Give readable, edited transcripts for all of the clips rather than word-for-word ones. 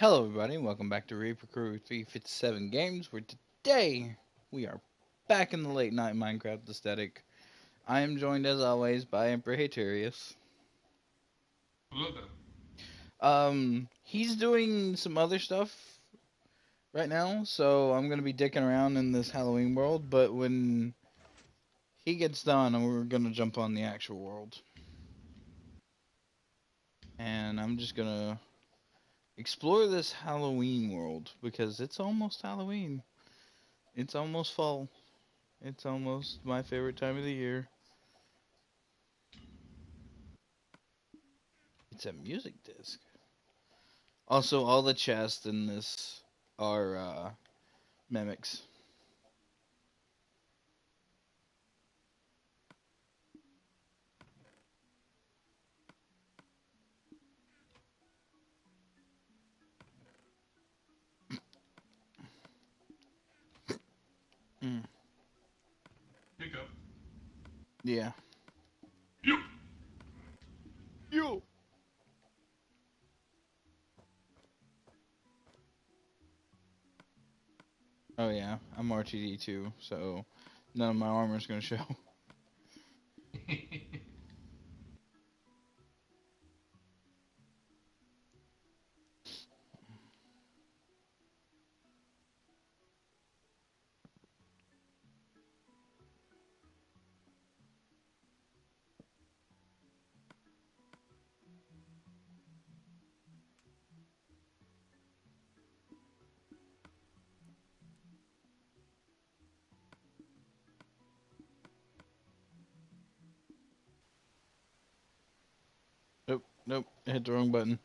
Hello, everybody, and welcome back to Reaper Crew 357 Games, where today we are back in the late night Minecraft aesthetic. I am joined, as always, by Emperor Hatarius. Hello there. He's doing some other stuff right now, so I'm gonna be dicking around in this Halloween world, but when he gets done, we're gonna jump on the actual world. And I'm just gonna explore this Halloween world, because it's almost Halloween. It's almost fall. It's almost my favorite time of the year. It's a music disc. Also, all the chests in this are mimics. Mm. Hiccup. Yeah. You. Yo. Oh yeah, I'm RTD too, so none of my armor's gonna show. Nope, nope, I hit the wrong button.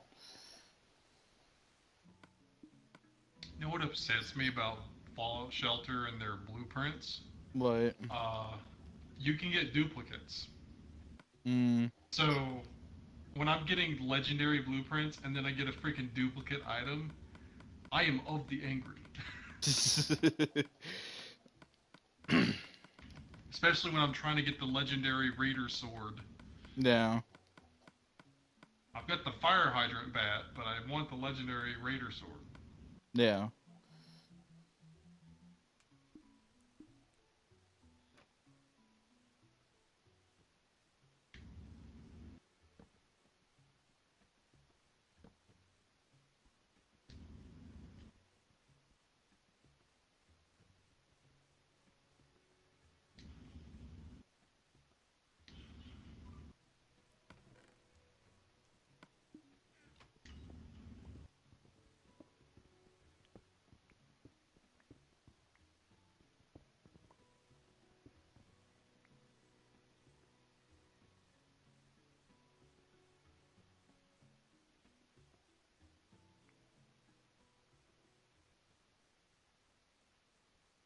You know what upsets me about Fallout Shelter and their blueprints? What? Uh, you can get duplicates. Mm. So when I'm getting legendary blueprints and then I get a freaking duplicate item, I am of the angry. Especially when I'm trying to get the legendary Raider sword. Yeah, I've got the fire hydrant bat, but I want the legendary Raider sword. yeah.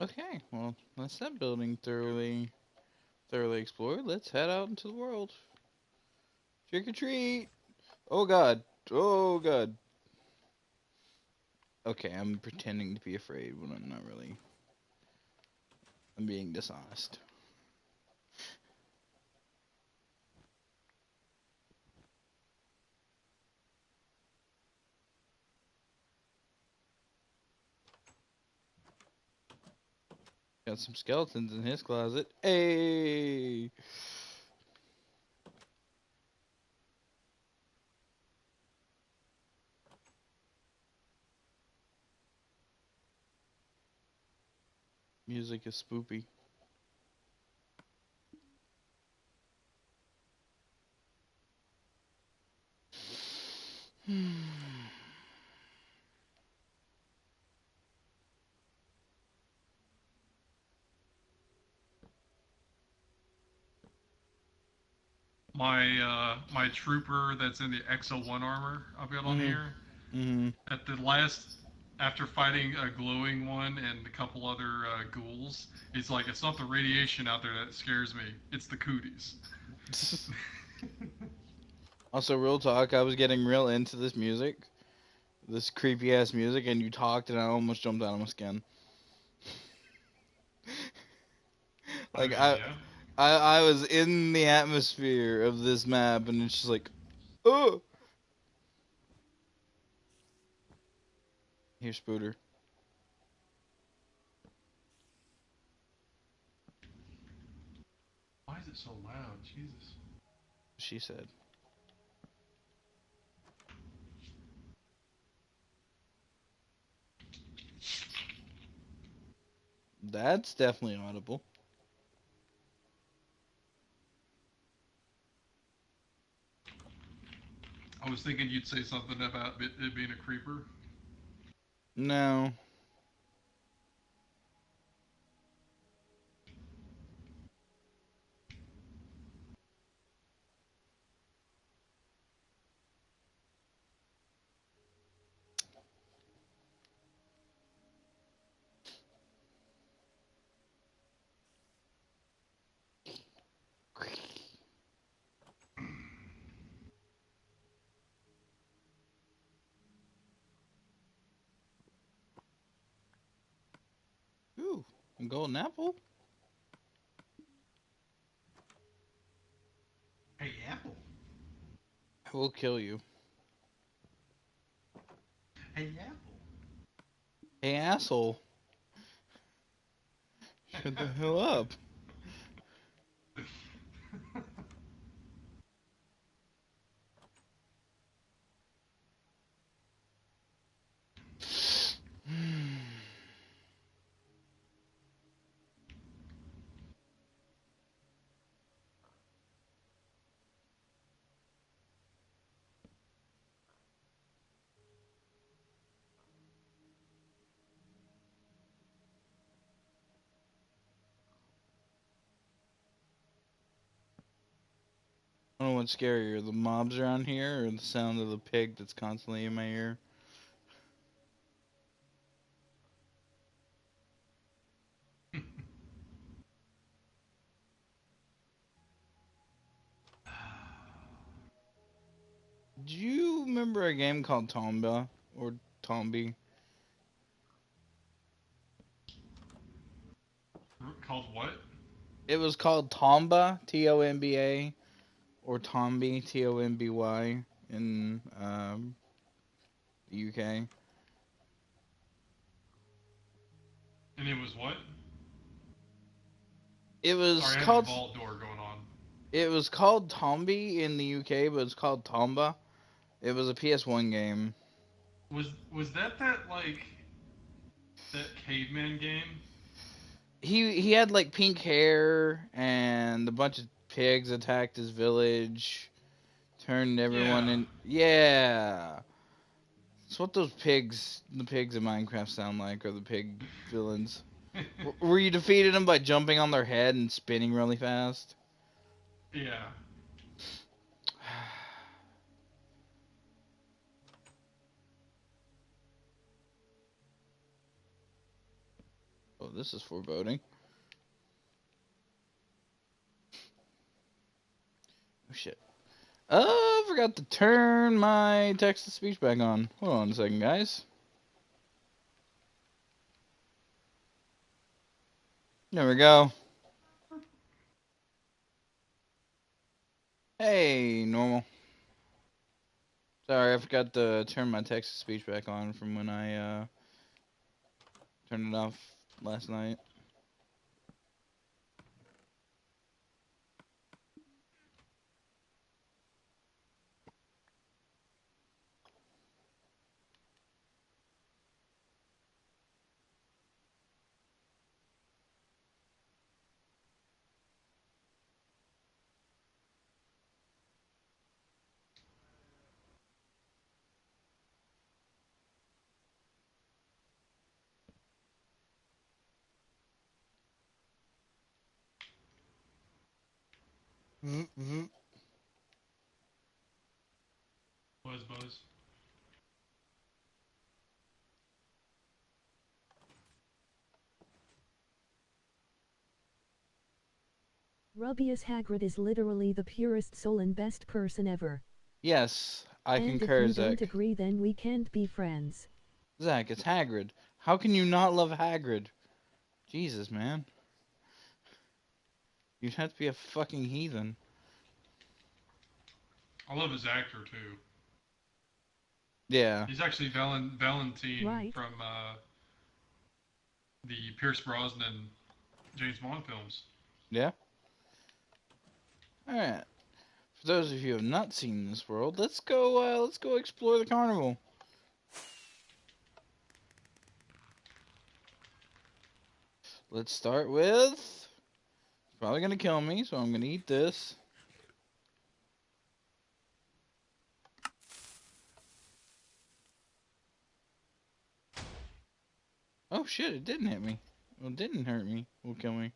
Okay, well, that's that building thoroughly explored. Let's head out into the world. Trick or treat! Oh god. Oh god. Okay, I'm pretending to be afraid when I'm not really. I'm being dishonest. Got some skeletons in his closet. Hey! Music is spoopy. My trooper that's in the XO1 armor I've got on Mhm. here. Mhm. At the last, after fighting a glowing one and a couple other ghouls, he's like, it's not the radiation out there that scares me, it's the cooties. Also, real talk, I was getting real into this creepy ass music, and you talked, and I almost jumped out of my skin. I Like mean, yeah. I was in the atmosphere of this map, and it's just like, oh. Here's Spooter. Why is it so loud? Jesus. She said. That's definitely audible. I was thinking you'd say something about it being a creeper. No. Ooh, a golden apple? Hey, Apple. I will kill you. Hey, Apple. Hey, asshole. Shut the hell up. I don't know what's scarier, the mobs around here or the sound of the pig that's constantly in my ear. Do you remember a game called Tomba or Tombi? Called what? It was called Tomba, Tomba, or Tombi, Tomby, in the UK. And it was what? It was Sorry, I have a called vault door going on. it was called Tombi in the UK, but it's called Tomba. It was a PS1 game. Was that like that caveman game? He had like pink hair and a bunch of pigs attacked his village, turned everyone Yeah. in. Yeah, it's what the pigs in Minecraft sound like, or the pig villains. Where you defeated them by jumping on their head and spinning really fast. Yeah. Oh, this is foreboding. Oh shit. Oh, I forgot to turn my text to speech back on. Hold on a second, guys. There we go. Hey, normal. Sorry, I forgot to turn my text to speech back on from when I turned it off last night. Buzz. Rubius Hagrid is literally the purest soul and best person ever. Yes, I And if concur, you don't Zach. agree, then we can't be friends. Zach, it's Hagrid. How can you not love Hagrid? Jesus, man. You'd have to be a fucking heathen. I love his actor too. Yeah. He's actually Valentine Right. from the Pierce Brosnan James Bond films. Yeah. All right. For those of you who have not seen this world, let's go. Let's go explore the carnival. Let's start with. Probably gonna kill me, so I'm gonna eat this. Oh shit! It didn't hit me. Well, it didn't hurt me. Will kill me.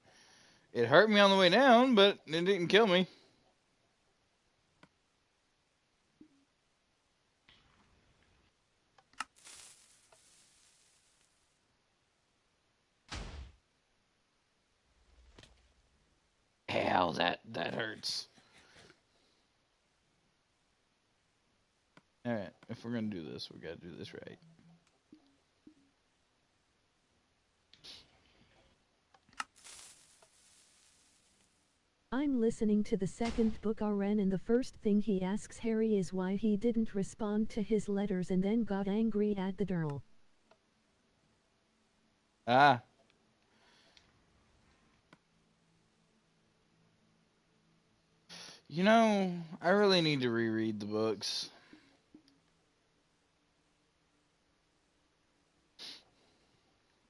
It hurt me on the way down, but it didn't kill me. Hell, that hurts. All right, if we're gonna do this, we gotta do this right. I'm listening to the second book RN and the first thing he asks Harry is why he didn't respond to his letters and then got angry at the girl. Ah. You know, I really need to reread the books.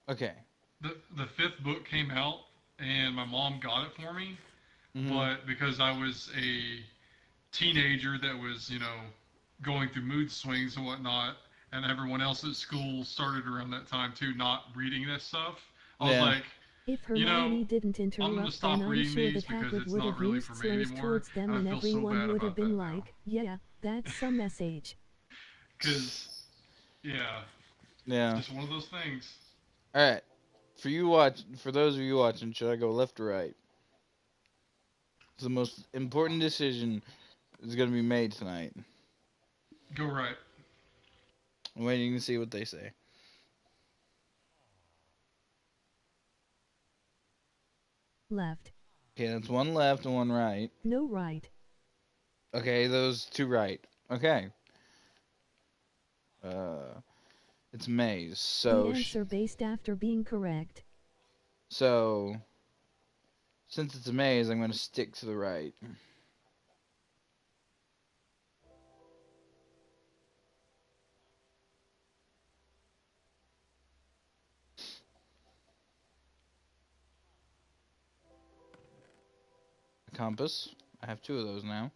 Okay. The fifth book came out, and my mom got it for me, Mhm. but because I was a teenager that was, going through mood swings and whatnot, and everyone else at school started around that time too, not reading this stuff, I was Yeah. like, If you know, Hermione didn't I'm gonna interrupt, then stop I'm reading sure these that because Hagrid it's would not have really for used me slurs anymore, towards them and I and feel so everyone bad would have about been that now. like, yeah, that's some message. Because, yeah, it's Yeah. just one of those things. All right. For those of you watching, should I go left or right? It's the most important decision is going to be made tonight. Go right. I'm waiting to see what they say. Left. Okay, that's one left and one right. No right. Okay, those two right. Okay. Uh, it's maze. The answer based after being correct. So since it's a maze, I'm going to stick to the right. A compass. I have two of those now.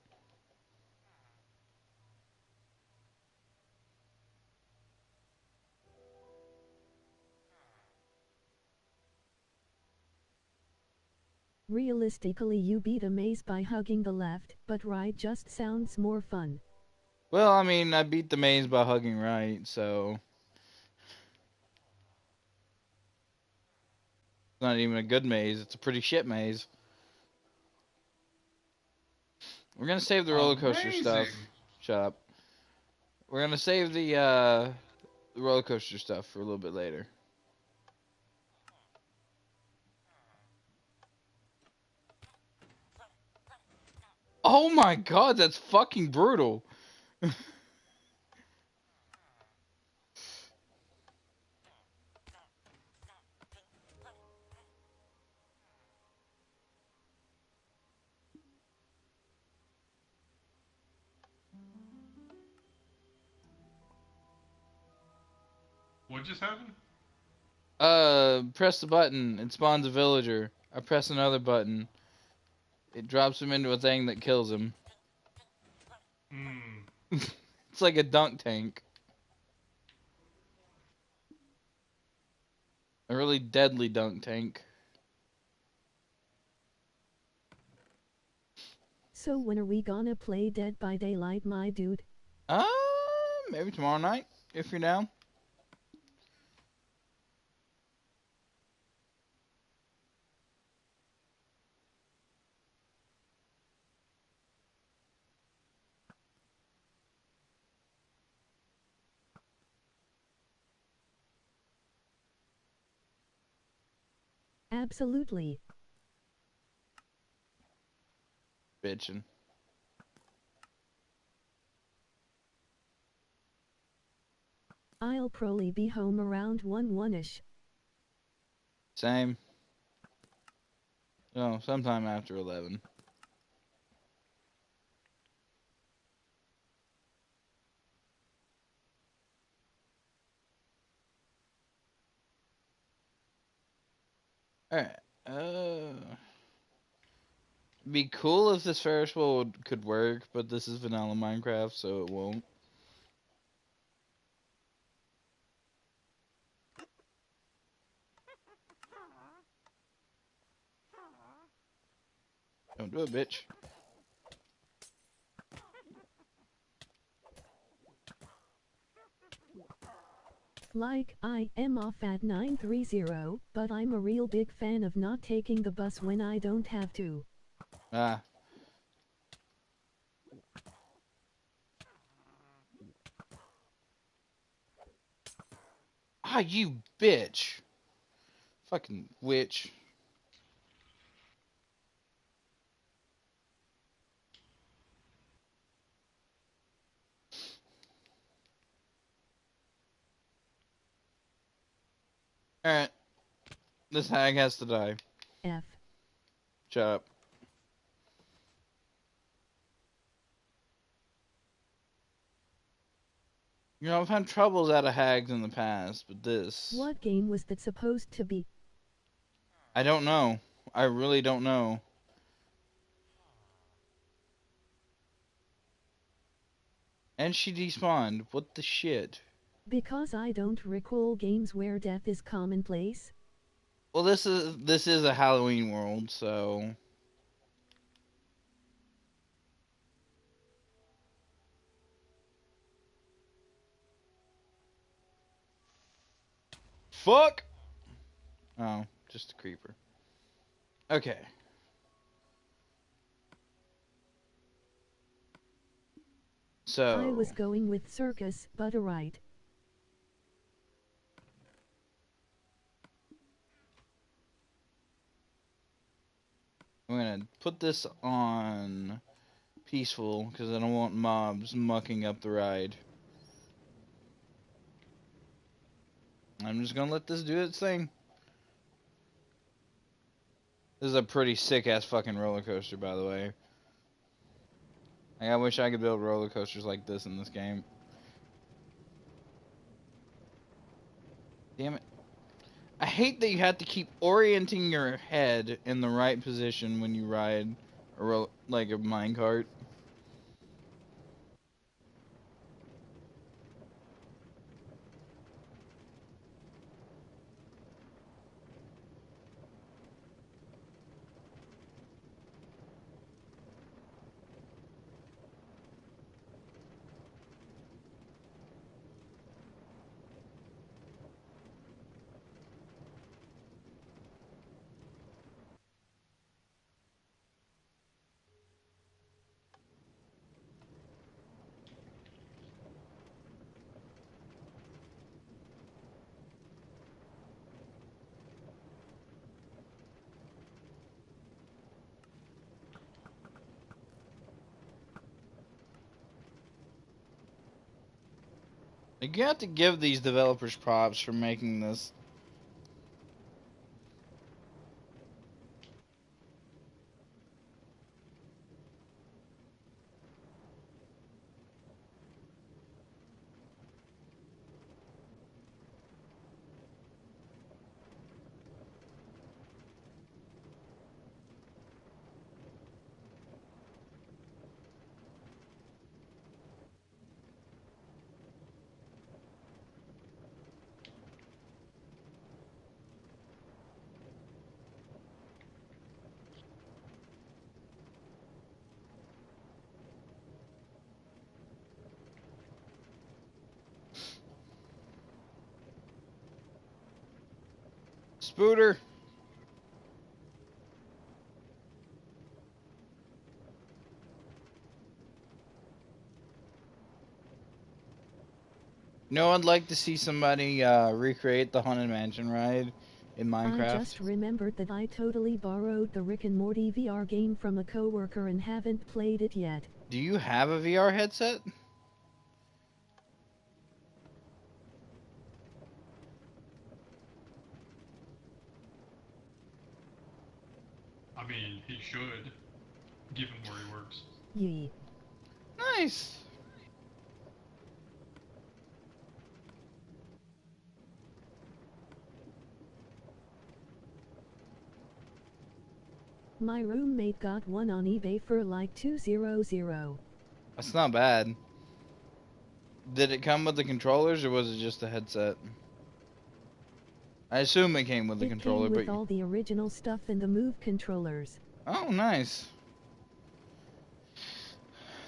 Realistically, you beat a maze by hugging the left, but right just sounds more fun. Well, I mean, I beat the maze by hugging right, so it's not even a good maze. It's a pretty shit maze. We're gonna save the roller coaster stuff. Amazing. Shut up. We're gonna save the roller coaster stuff for a little bit later. Oh my god, that's fucking brutal. What just happened? Press the button. It spawns a villager. I press another button. It drops him into a thing that kills him. Hmm. It's like a dunk tank. A really deadly dunk tank. So when are we gonna play Dead by Daylight, my dude? Uh, maybe tomorrow night, if you're down. Absolutely. Bitchin'. I'll probably be home around 1-ish. Same. No, sometime after 11. Alright. Be cool if this Ferris wheel could work, but this is vanilla Minecraft, so it won't. Don't do it, bitch. Like, I am off at 9:30, but I'm a real big fan of not taking the bus when I don't have to. Ah. Ah, you bitch. Fucking witch. Alright. This hag has to die. F. Shut up. You know, I've had troubles out of hags in the past, but this... What game was that supposed to be? I don't know. I really don't know. And she despawned. What the shit? Because I don't recall games where death is commonplace. Well, this is a Halloween world, so... Fuck! Oh, just a creeper. Okay. So... I was going with circus, but alright. I'm gonna put this on peaceful, because I don't want mobs mucking up the ride. I'm just gonna let this do its thing. This is a pretty sick-ass fucking roller coaster, by the way. Like, I wish I could build roller coasters like this in this game. Damn it. I hate that you have to keep orienting your head in the right position when you ride like a minecart. Like, you have to give these developers props for making this. Spooter! No, I'd like to see somebody recreate the Haunted Mansion ride in I Minecraft. just remembered that I totally borrowed the Rick and Morty VR game from a coworker and haven't played it yet. Do you have a VR headset? I mean, he should, given where he works. Yee. Nice. My roommate got one on eBay for like $200. That's not bad. Did it come with the controllers or was it just a headset? I assume it came with the It controller, came with but all the original stuff and the Move controllers. oh, nice.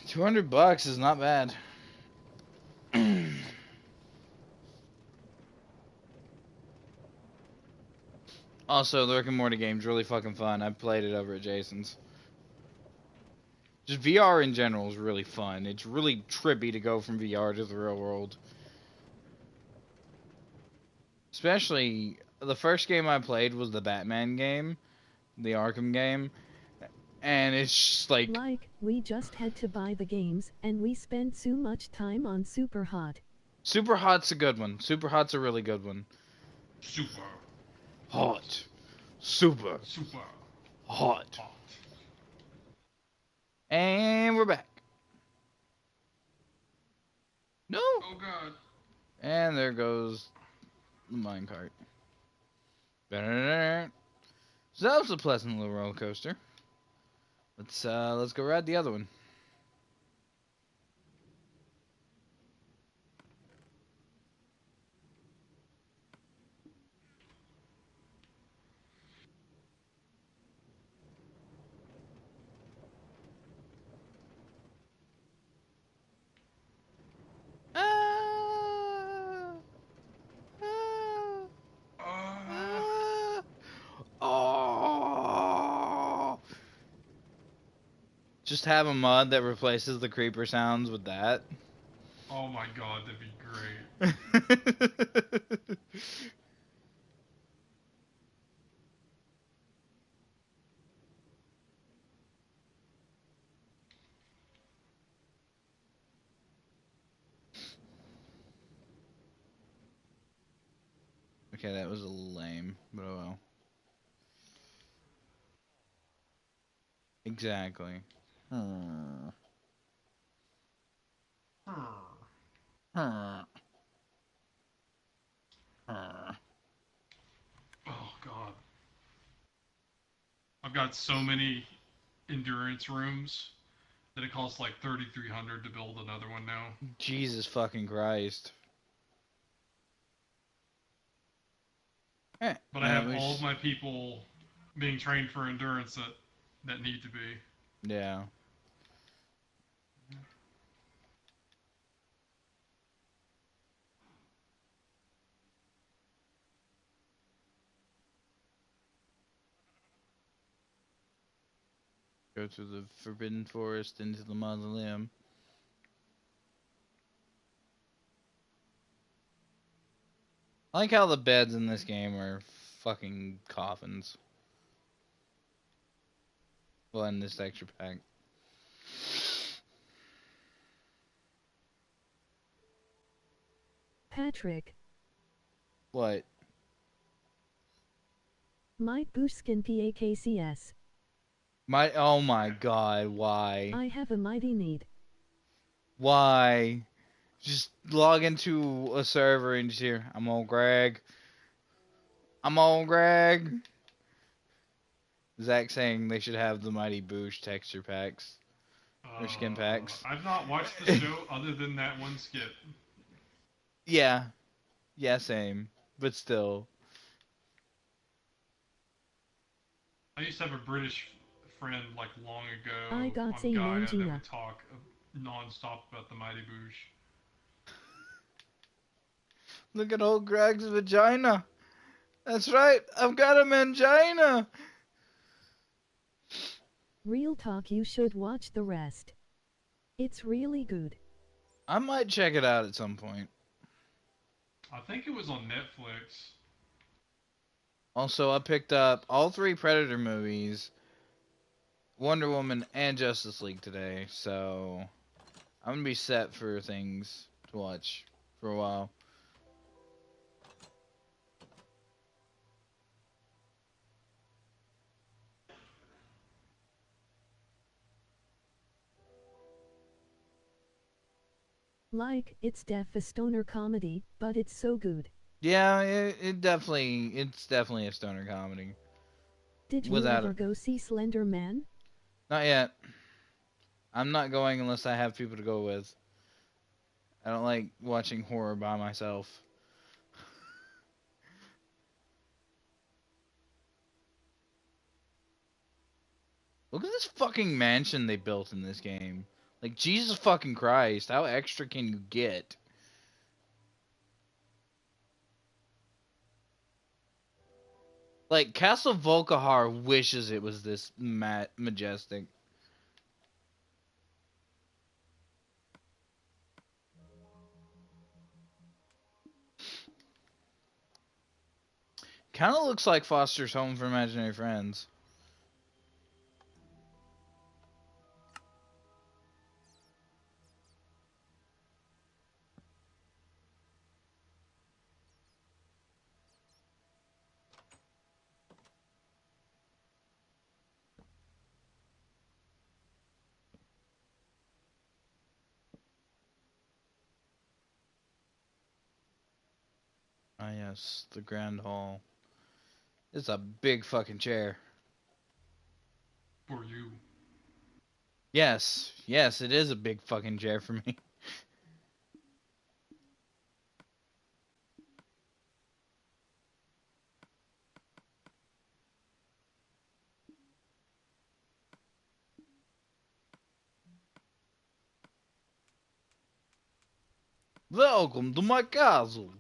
$200 is not bad. Also, the Rick and Morty game's really fucking fun. I played it over at Jason's. Just VR in general is really fun. It's really trippy to go from VR to the real world. Especially, the first game I played was the Batman game, the Arkham game. And it's just like... we just had to buy the games, and we spent so much time on Super Hot. Super Hot's a good one. Super Hot's a really good one. Super. Hot. Super. Super. Hot. Hot. And we're back. No. Oh god. And there goes the minecart. So that was a pleasant little roller coaster. Let's go ride the other one. Ah, ah, ah. Oh. Just have a mod that replaces the creeper sounds with that. Oh my god, that'd be great. Okay, that was a little lame, but oh well. Exactly. Hmm. Hmm. Hmm. Oh god. I've got so many endurance rooms that it costs like 3,300 to build another one now. Jesus fucking Christ. Eh, But I have all of my people being trained for endurance that need to be. Yeah. Go through the forbidden forest into the mausoleum. I like how the beds in this game are fucking coffins. Well, in this texture pack. Patrick. What? Might Bushkin PAKCS. Oh my god, why? I have a mighty need. Why? Just log into a server and just hear, I'm on Greg. I'm on Greg. Zach saying they should have the Mighty Boosh texture packs. Or skin packs. I've not watched the show other than that one skit. Yeah. Yeah, same. But still. I used to have a British friend like long ago I got on say Gaia that Mangina. would talk non-stop about the Mighty Boosh. Look at old Greg's vagina. That's right. I've got a mangina. Real talk, you should watch the rest. It's really good. I might check it out at some point. I think it was on Netflix. Also, I picked up all 3 Predator movies, Wonder Woman, and Justice League today, so I'm gonna be set for things to watch for a while. Like, it's def a stoner comedy, but it's so good. Yeah, it's definitely a stoner comedy. Did you Without ever it, go see Slender Man? not yet. I'm not going unless I have people to go with. I don't like watching horror by myself. Look at this fucking mansion they built in this game. Like, Jesus fucking Christ, how extra can you get? Like, Castle Volkihar wishes it was this majestic. Kind of looks like Foster's Home for Imaginary Friends. Ah, yes, the Grand Hall. It's a big fucking chair. For you. Yes, yes, it is a big fucking chair for me. Welcome to my castle.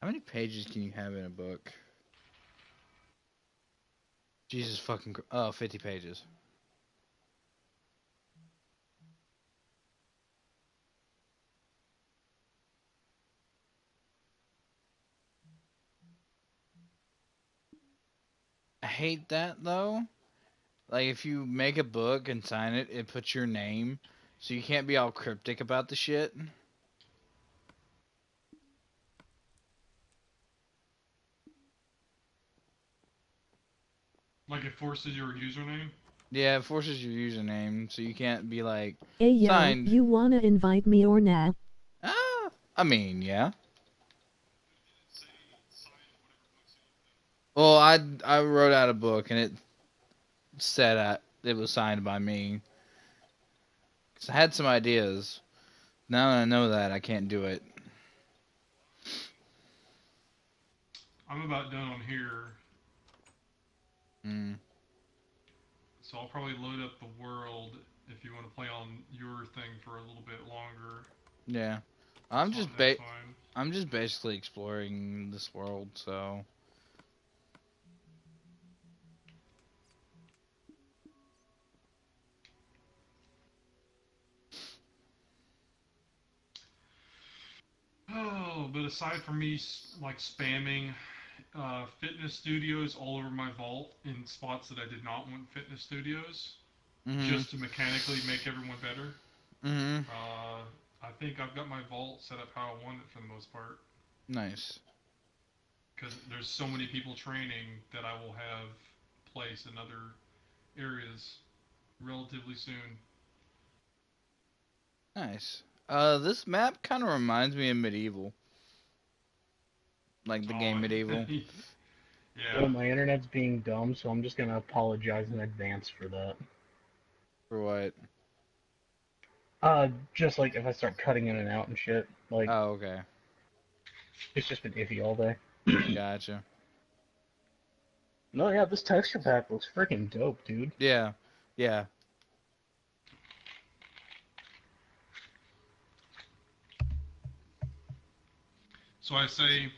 How many pages can you have in a book? Jesus fucking. Oh, 50 pages. I hate that though. Like, if you make a book and sign it, it puts your name, so you can't be all cryptic about the shit. Like it forces your username. Yeah, it forces your username, so you can't be like, Hey yo, signed. you wanna invite me or nah? I mean, yeah. Well, I wrote out a book and it said it was signed by me. 'Cause I had some ideas. Now that I know that, I can't do it. I'm about done on here, Mm, so I'll probably load up the world if you want to play on your thing for a little bit longer. yeah. That's I'm fine. just That's fine. I'm just basically exploring this world, so Oh, but aside from me like spamming fitness studios all over my vault in spots that I did not want fitness studios, mhm. just to mechanically make everyone better, Mhm. uh, I think I've got my vault set up how I want it for the most part. Nice. Because there's so many people training that I will have place in other areas relatively soon. Nice. This map kind of reminds me of Medieval, like the Oh, game Medieval. yeah. Well, my internet's being dumb, so I'm just gonna apologize in advance for that. For what? Just like if I start cutting in and out and shit, like Oh, okay. it's just been iffy all day. Gotcha. No, yeah, this texture pack looks freaking dope, dude. Yeah. Yeah. So I say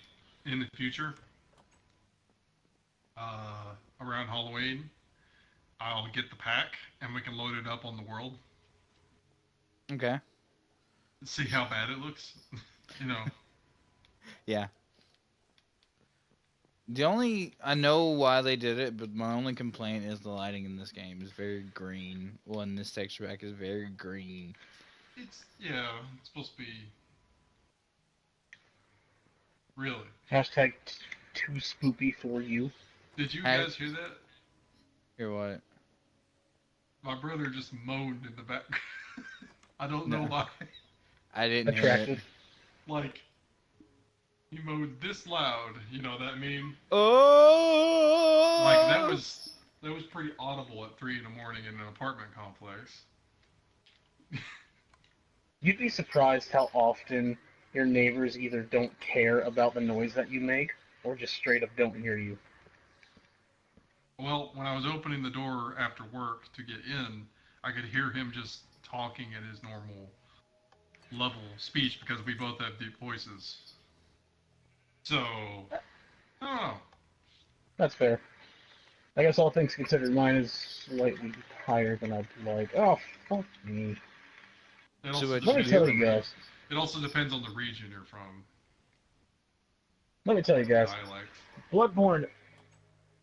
in the future, around Halloween. I'll get the pack and we can load it up on the world. Okay. See how bad it looks. you know. Yeah. The only I know why they did it, but my only complaint is the lighting in this game is very green. Well, in this texture pack is very green. It's supposed to be really. Hashtag too spoopy for you. Did you I guys hear that? hear what? My brother just moaned in the back. I don't know No, why. I didn't hear it. Attractive. Like he moaned this loud. You know that meme? Like Oh! that was pretty audible at 3 in the morning in an apartment complex. You'd be surprised how often your neighbors either don't care about the noise that you make or just straight up don't hear you. Well, when I was opening the door after work to get in, I could hear him just talking at his normal level speech because we both have deep voices. So, oh, That's fair. I guess all things considered, mine is slightly higher than I'd like. Oh, fuck me. it So also what Let you me depends on tell the do? you guys. it also depends on the region you're from. Let me tell you The guys. dialect. Bloodborne,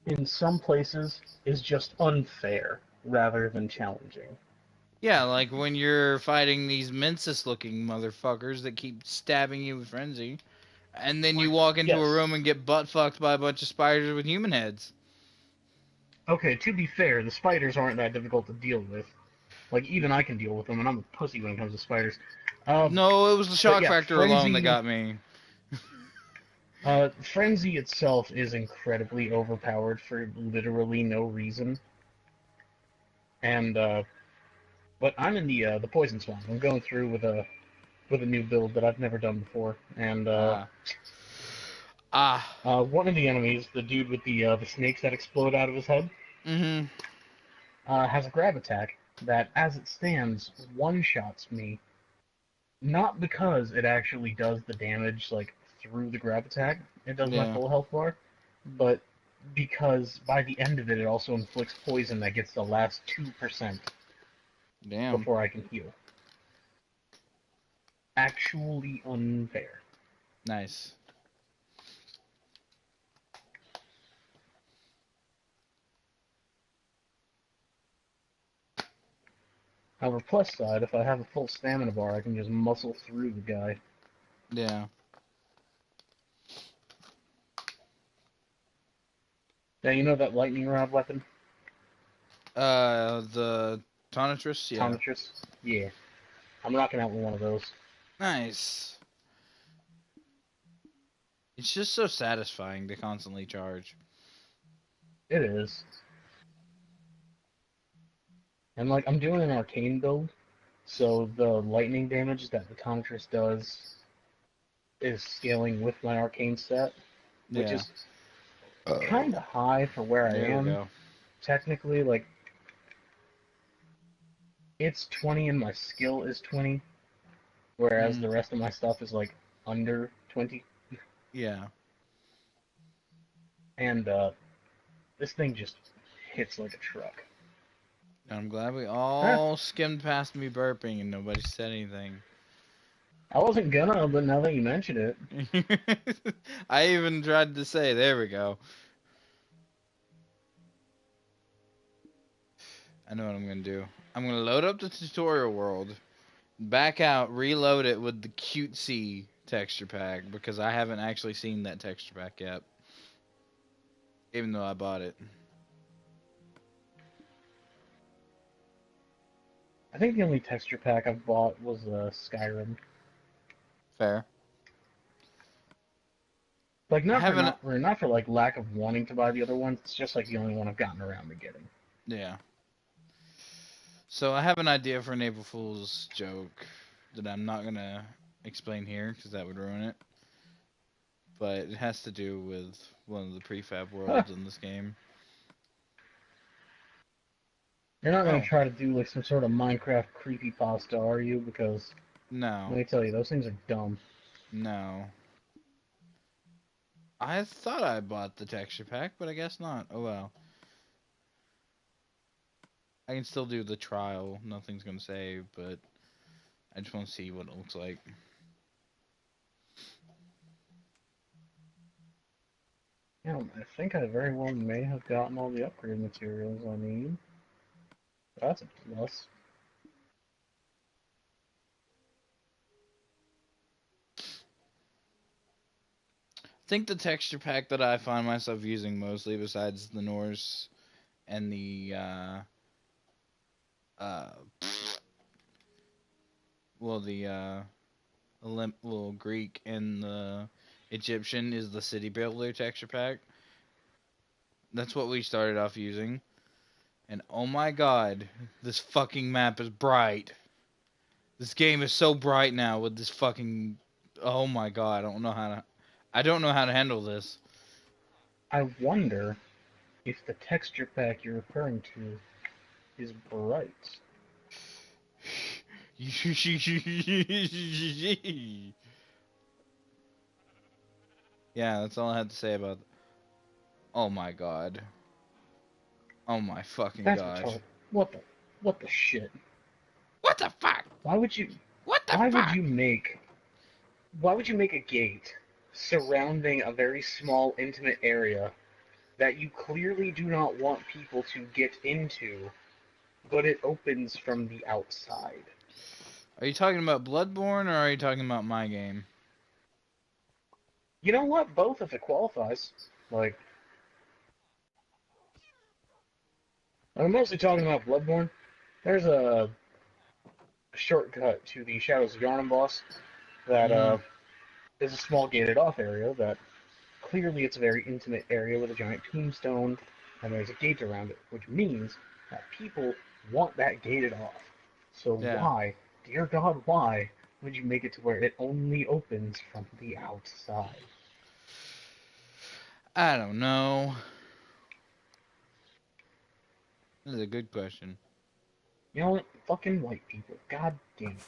in some places, is just unfair rather than challenging. Yeah, like when you're fighting these Mensis-looking motherfuckers that keep stabbing you with frenzy, and then you Like, walk into a Yes. room and get butt fucked by a bunch of spiders with human heads. Okay, to be fair, the spiders aren't that difficult to deal with. Like, even I can deal with them, and I'm a pussy when it comes to spiders. Uh, No, it was the but shock yeah, factor alone that Frenzy. got me. Frenzy itself is incredibly overpowered for literally no reason. And but I'm in the poison swamp. I'm going through with a new build that I've never done before, and Ah. Ah. one of the enemies, the dude with the snakes that explode out of his head, Mm-hmm. has a grab attack that, as it stands, one shots me. Not because it actually does the damage like through the grab attack. It does my Yeah. full health bar, but because by the end of it, it also inflicts poison that gets the last 2% Damn. before I can heal. Actually unfair. Nice. However, plus side, if I have a full stamina bar, I can just muscle through the guy. Yeah. Now, you know that lightning rod weapon? The Tonitrus? Yeah. Tonitrus? Yeah. I'm rocking out with one of those. Nice. It's just so satisfying to constantly charge. It is. And, like, I'm doing an arcane build, so the lightning damage that the Tonitrus does is scaling with my arcane stat, which Yeah. is kind of high for where I There we am. go. Technically, like, it's 20 and my skill is 20, whereas Mm, the rest of my stuff is, like, under 20. yeah. And, this thing just hits like a truck. I'm glad we Huh? all skimmed past me burping and nobody said anything. I wasn't gonna, but now that you mention it, I even tried to say, there we go. I know what I'm going to do. I'm going to load up the tutorial world, back out, reload it with the cutesy texture pack because I haven't actually seen that texture pack yet, even though I bought it. I think the only texture pack I've bought was Skyrim. Fair. Like I haven't. not for like lack of wanting to buy the other ones. It's just like the only one I've gotten around to getting. Yeah. So I have an idea for an April Fool's joke that I'm not going to explain here because that would ruin it. But it has to do with one of the prefab Huh. worlds in this game. You're not gonna Oh, try to do like some sort of Minecraft creepypasta, are you? Because let no. me tell you, those things are dumb. No. I thought I bought the texture pack, but I guess not. Oh well. I can still do the trial. Nothing's gonna save, but I just want to see what it looks like. Yeah, I think I very well may have gotten all the upgrade materials I need. That's a plus. I think the texture pack that I find myself using mostly, besides the Norse and the uh, well, the Greek and the Egyptian, is the city builder texture pack. That's what we started off using. And oh my god, this fucking map is bright. This game is so bright now with this fucking. Oh my god, I don't know how to handle this. I wonder if the texture pack you're referring to is bright. Yeah, that's all I had to say about. Oh my god. Oh my fucking That's gosh. retarded. What the shit? What the fuck? Why would you What the why would fuck? you make why would you make a gate surrounding a very small intimate area that you clearly do not want people to get into, but it opens from the outside? Are you talking about Bloodborne or are you talking about my game? You know what? Both if it qualifies. Like, I'm mostly talking about Bloodborne. There's a shortcut to the Shadows of Yharnam boss that Mm-hmm. is a small gated off area that clearly it's a very intimate area with a giant tombstone, and there's a gate around it, which means that people want that gated off. So Yeah. why, dear God, why would you make it to where it only opens from the outside? I don't know. This is a good question. You know what? Fucking white people. God damn it.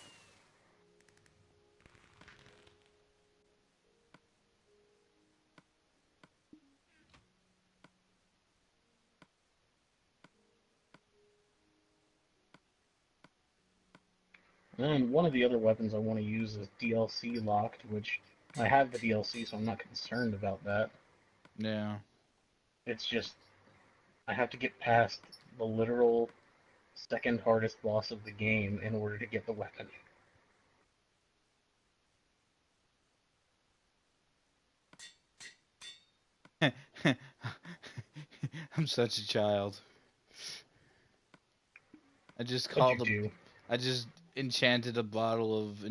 And one of the other weapons I want to use is DLC locked, which I have the DLC, so I'm not concerned about that. Yeah. It's just I have to get past the literal second hardest boss of the game in order to get the weapon. I'm such a child. I just What'd you called a. do? I just enchanted a bottle of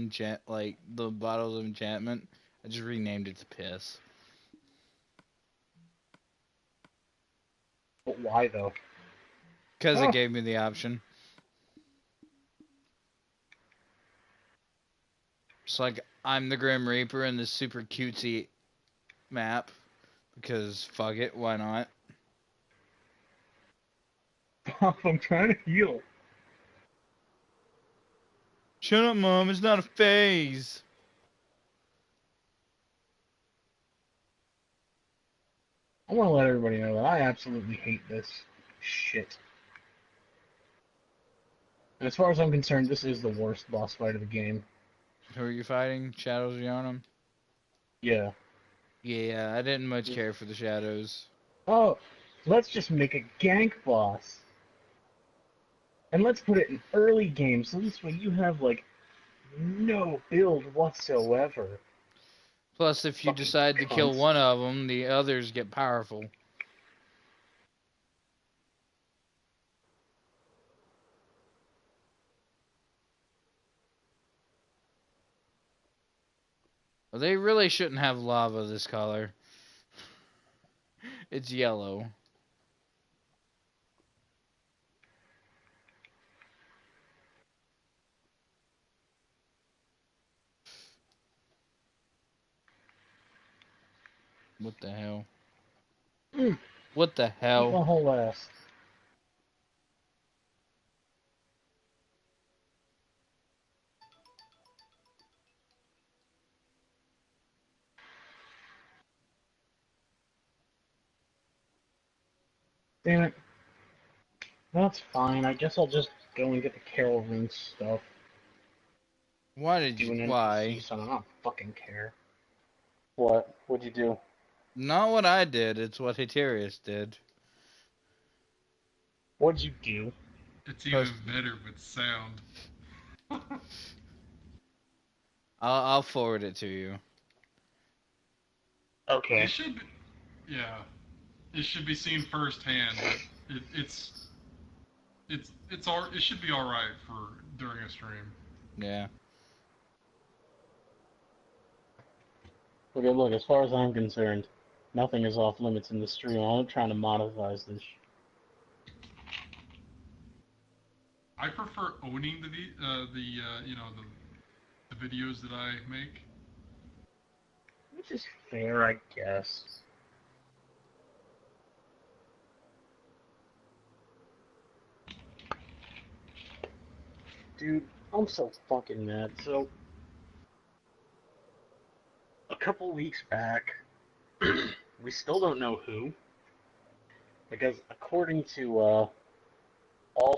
like the bottles of enchantment. I just renamed it to piss. But why though? Because it Oh, gave me the option. It's like I'm the Grim Reaper in this super cutesy map. Because fuck it, why not? I'm trying to heal. Shut up, mom. It's not a phase. I want to let everybody know that I absolutely hate this shit. And as far as I'm concerned, this is the worst boss fight of the game. Who are you fighting? Shadows of Yarnum? Yeah. Yeah, I didn't much care for the shadows. Oh, let's just make a gank boss. And let's put it in early game, so this way you have, like, no build whatsoever. Plus, if you Fucking decide to kill cunts. one of them, the others get powerful. Well, they really shouldn't have lava this color. It's yellow. What the hell? Mm, What the eat hell? my whole ass. Damn it. That's fine. I guess I'll just go and get the Carol Room stuff. Why did Do you? an NPC, Why? so I don't fucking care. What? What'd you do? Not what I did. It's what Haterius did. What'd you do? It's even Post. better with sound. I'll forward it to you. It Okay. should be, yeah, it should be seen firsthand, but it should be all right for during a stream. Yeah. Okay, look, as far as I'm concerned, nothing is off limits in the stream. I'm not trying to monetize this. I prefer owning the videos that I make. Which is fair, I guess. Dude, I'm so fucking mad. So, a couple weeks back, we still don't know who, because according to all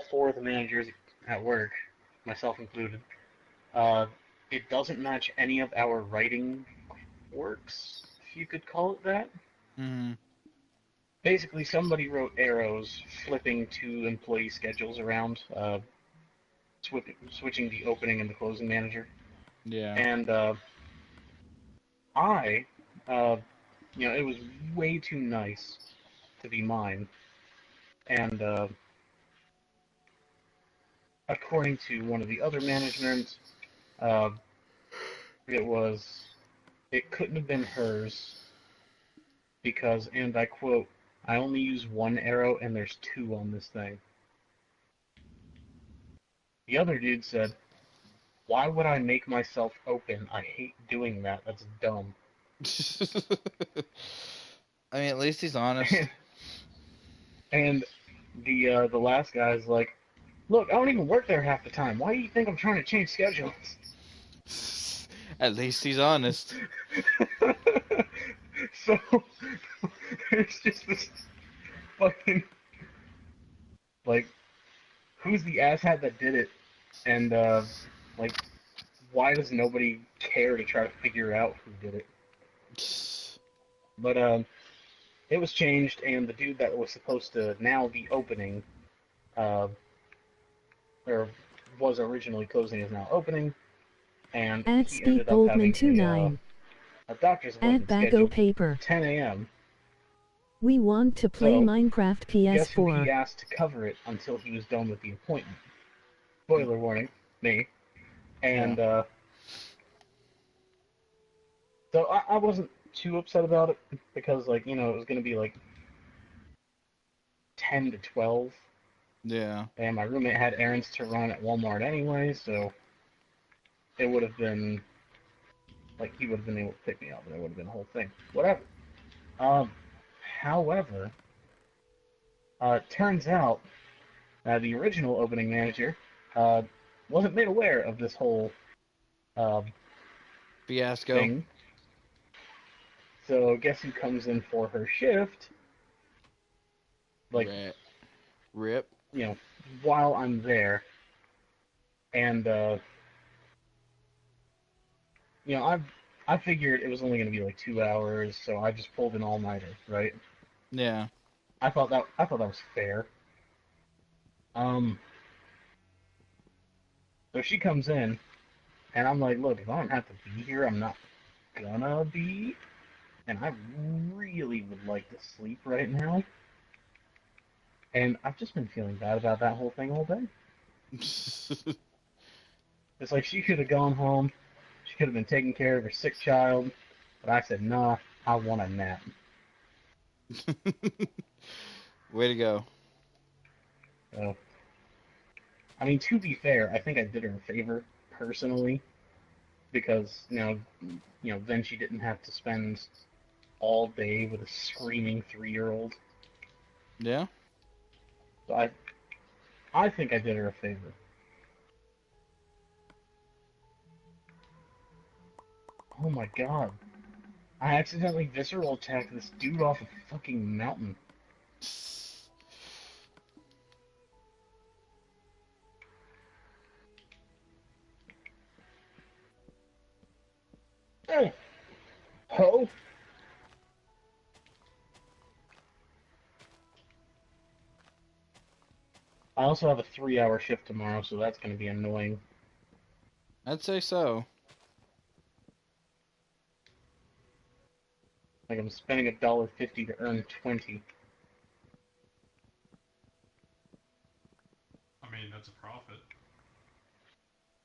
four of the managers at work, myself included, uh, it doesn't match any of our writing works, if you could call it that. Mhm. Basically, somebody wrote arrows flipping two employee schedules around, switching the opening and the closing manager. Yeah. And I, uh, it was way too nice to be mine. And according to one of the other management, uh, it was, it couldn't have been hers because, and I quote, I only use one arrow and there's two on this thing. The other dude said, why would I make myself open? I hate doing that. That's dumb. I mean, at least he's honest. And the last guy's like, look, I don't even work there half the time. Why do you think I'm trying to change schedules? At least he's honest. So it's just this fucking like, who's the asshat that did it? And like, why does nobody care to try to figure out who did it? But it was changed, and the dude that was supposed to now be opening, uh, or was originally closing, is now opening, and At he Speak ended up Goldman having 29. a doctor's At appointment Bago scheduled Paper. 10 a.m. We want to play So, Minecraft guess who he PS4. asked to cover it until he was done with the appointment? Spoiler warning, me. Yeah. And so I wasn't too upset about it because, like, it was going to be like 10 to 12, Yeah. and my roommate had errands to run at Walmart anyway, so it would have been like he would have been able to pick me up, and it would have been a whole thing. Whatever. Um, however, turns out the original opening manager uh, wasn't made aware of this whole uh, Fiasco. thing. So guess who comes in for her shift? Like, Rip. Rip. you know, while I'm there, and I figured it was only going to be like 2 hours, so I just pulled an all nighter, right? Yeah. I thought that was fair. Um, so she comes in, and I'm like, look, if I don't have to be here, I'm not gonna be, and I really would like to sleep right now. And I've just been feeling bad about that whole thing all day. It's like she could have gone home, she could have been taking care of her sick child, but I said, nah, I want a nap. Way to go. So, I mean, to be fair, I think I did her a favor personally because then she didn't have to spend all day with a screaming 3-year-old. Yeah. So I think I did her a favor. Oh my god. I accidentally visceral attacked this dude off a fucking mountain. Oh, ho! I also have a 3-hour shift tomorrow, so that's going to be annoying. I'd say so. Like I'm spending $1.50 to earn 20. I mean, that's a profit.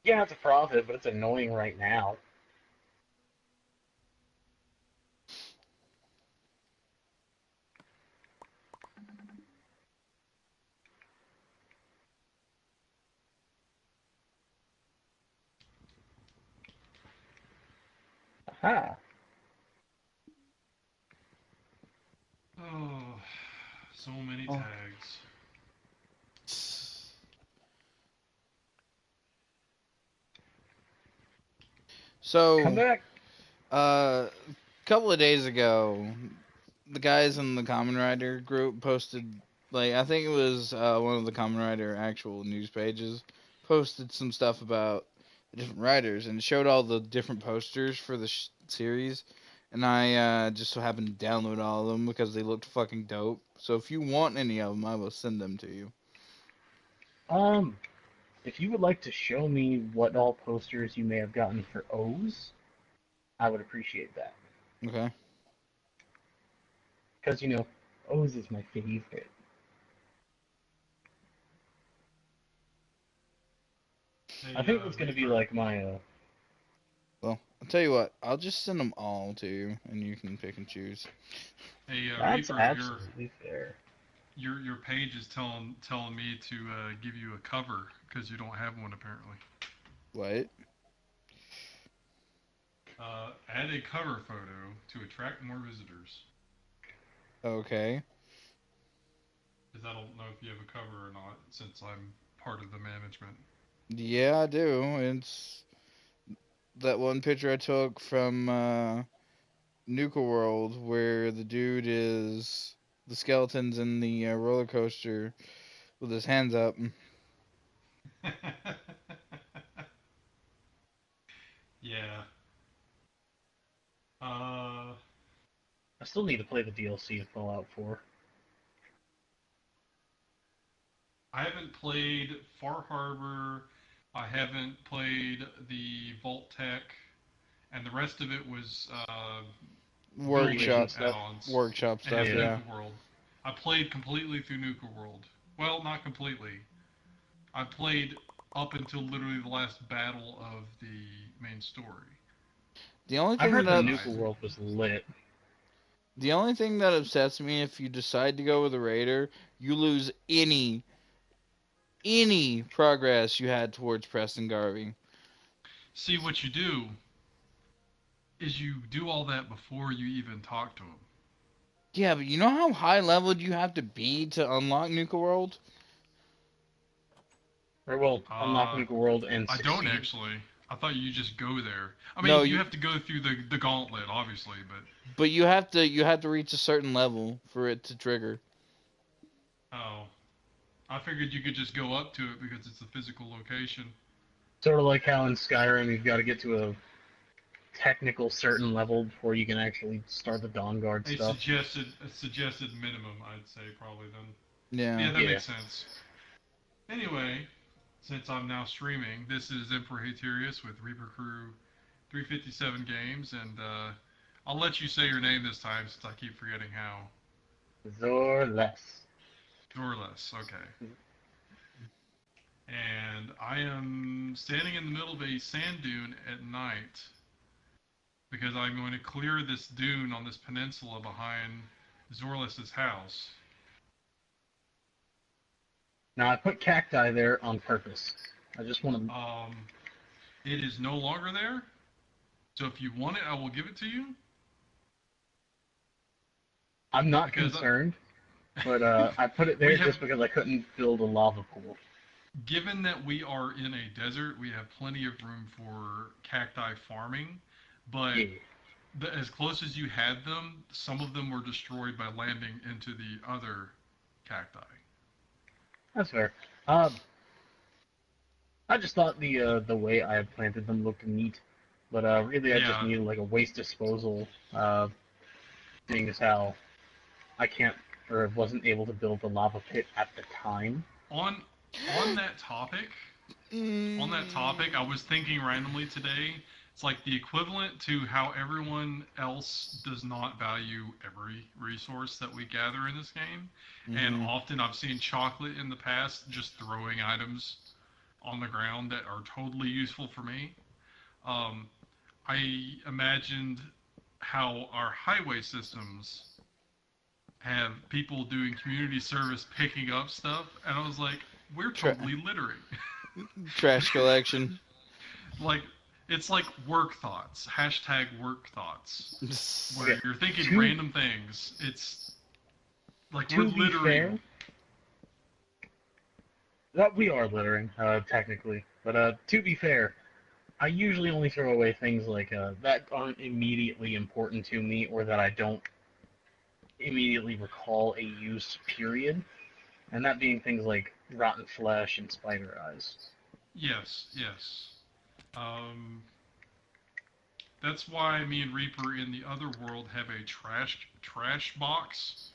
Yeah, it's a profit, but it's annoying right now. Aha! Oh, so many Oh, tags. come So, back! a couple of days ago, the guys in the Common Rider group posted, like, I think it was one of the Common Rider actual news pages, posted some stuff about the different riders, and it showed all the different posters for the series. And I just so happened to download all of them because they looked fucking dope. So if you want any of them, I will send them to you. Um, if you would like to show me what all posters you may have gotten for O's, I would appreciate that. Okay. Because, O's is my favorite. I Hey, think that's going to be Reaper. like my, Well, I'll tell you what. I'll just send them all to you, and you can pick and choose. Hey, That's Reaper. absolutely fair. Your page is telling me to give you a cover because you don't have one apparently. What? Add a cover photo to attract more visitors. Okay. Because I don't know if you have a cover or not since I'm part of the management. Yeah, I do. It's that one picture I took from Nuka World where the dude is the skeleton's in the roller coaster with his hands up. Yeah. Uh, I still need to play the DLC of Fallout 4. I haven't played Far Harbor. I haven't played the Vault Tech, and the rest of it was Invasion building Workshop, stuff. add-ons. workshop It stuff. has Yeah. Yeah. Nuka World. I played completely through Nuka World. Well, not completely. I played up until literally the last battle of the main story. The only I've thing heard the that Nuka World was lit. upsets me if you decide to go with a raider, you lose any progress you had towards Preston Garvey. See, what you do is you do all that before you even talk to him. Yeah, but you know how high leveled you have to be to unlock Nuka World? Or, well, unlock Uh, Nuka World and I don't succeed. actually. I thought you just go there. I No, mean, you have to go through the gauntlet, obviously, but but you have to reach a certain level for it to trigger. oh, I figured you could just go up to it because it's a physical location. Sort of like how in Skyrim you've got to get to a technical certain level before you can actually start the Dawn Guard stuff. A suggested minimum, I'd say probably then. Yeah. Yeah, that Yeah. makes sense. Anyway, since I'm now streaming, this is Emperor Haterius with Reaper Crew 357 Games, and I'll let you say your name this time since I keep forgetting how. Zorless. Dorless, okay. And I am standing in the middle of a sand dune at night because I'm going to clear this dune on this peninsula behind Zorless's house. Now, I put cacti there on purpose. I just want to. It is no longer there, so if you want it, I will give it to you. I'm not Because concerned, but I put it we there have, just because I couldn't build a lava pool. given that we are in a desert, we have plenty of room for cacti farming, but Yeah, as close as you had them, some of them were destroyed by landing into the other cacti. that's fair. I just thought the way I had planted them looked neat. But really, I just Yeah. needed like a waste disposal, seeing as how I can't or wasn't able to build the lava pit at the time. On on that topic, I was thinking randomly today. It's like the equivalent to how everyone else does not value every resource that we gather in this game. And Mm-hmm. often I've seen chocolate in the past just throwing items on the ground that are totally useful for me. Um, I imagined how our highway systems have people doing community service picking up stuff, and I was like, we're Tra- totally littering. trash collection. Like, it's like work thoughts, hashtag work thoughts, where Okay, you're thinking to random things. It's like we're to be littering. fair, that we are littering, technically. But to be fair, I usually only throw away things like that aren't immediately important to me or that I don't immediately recall a use. Period. And that being things like rotten flesh and spider eyes. Yes, yes. Um, that's why me and Reaper in the other world have a trash box,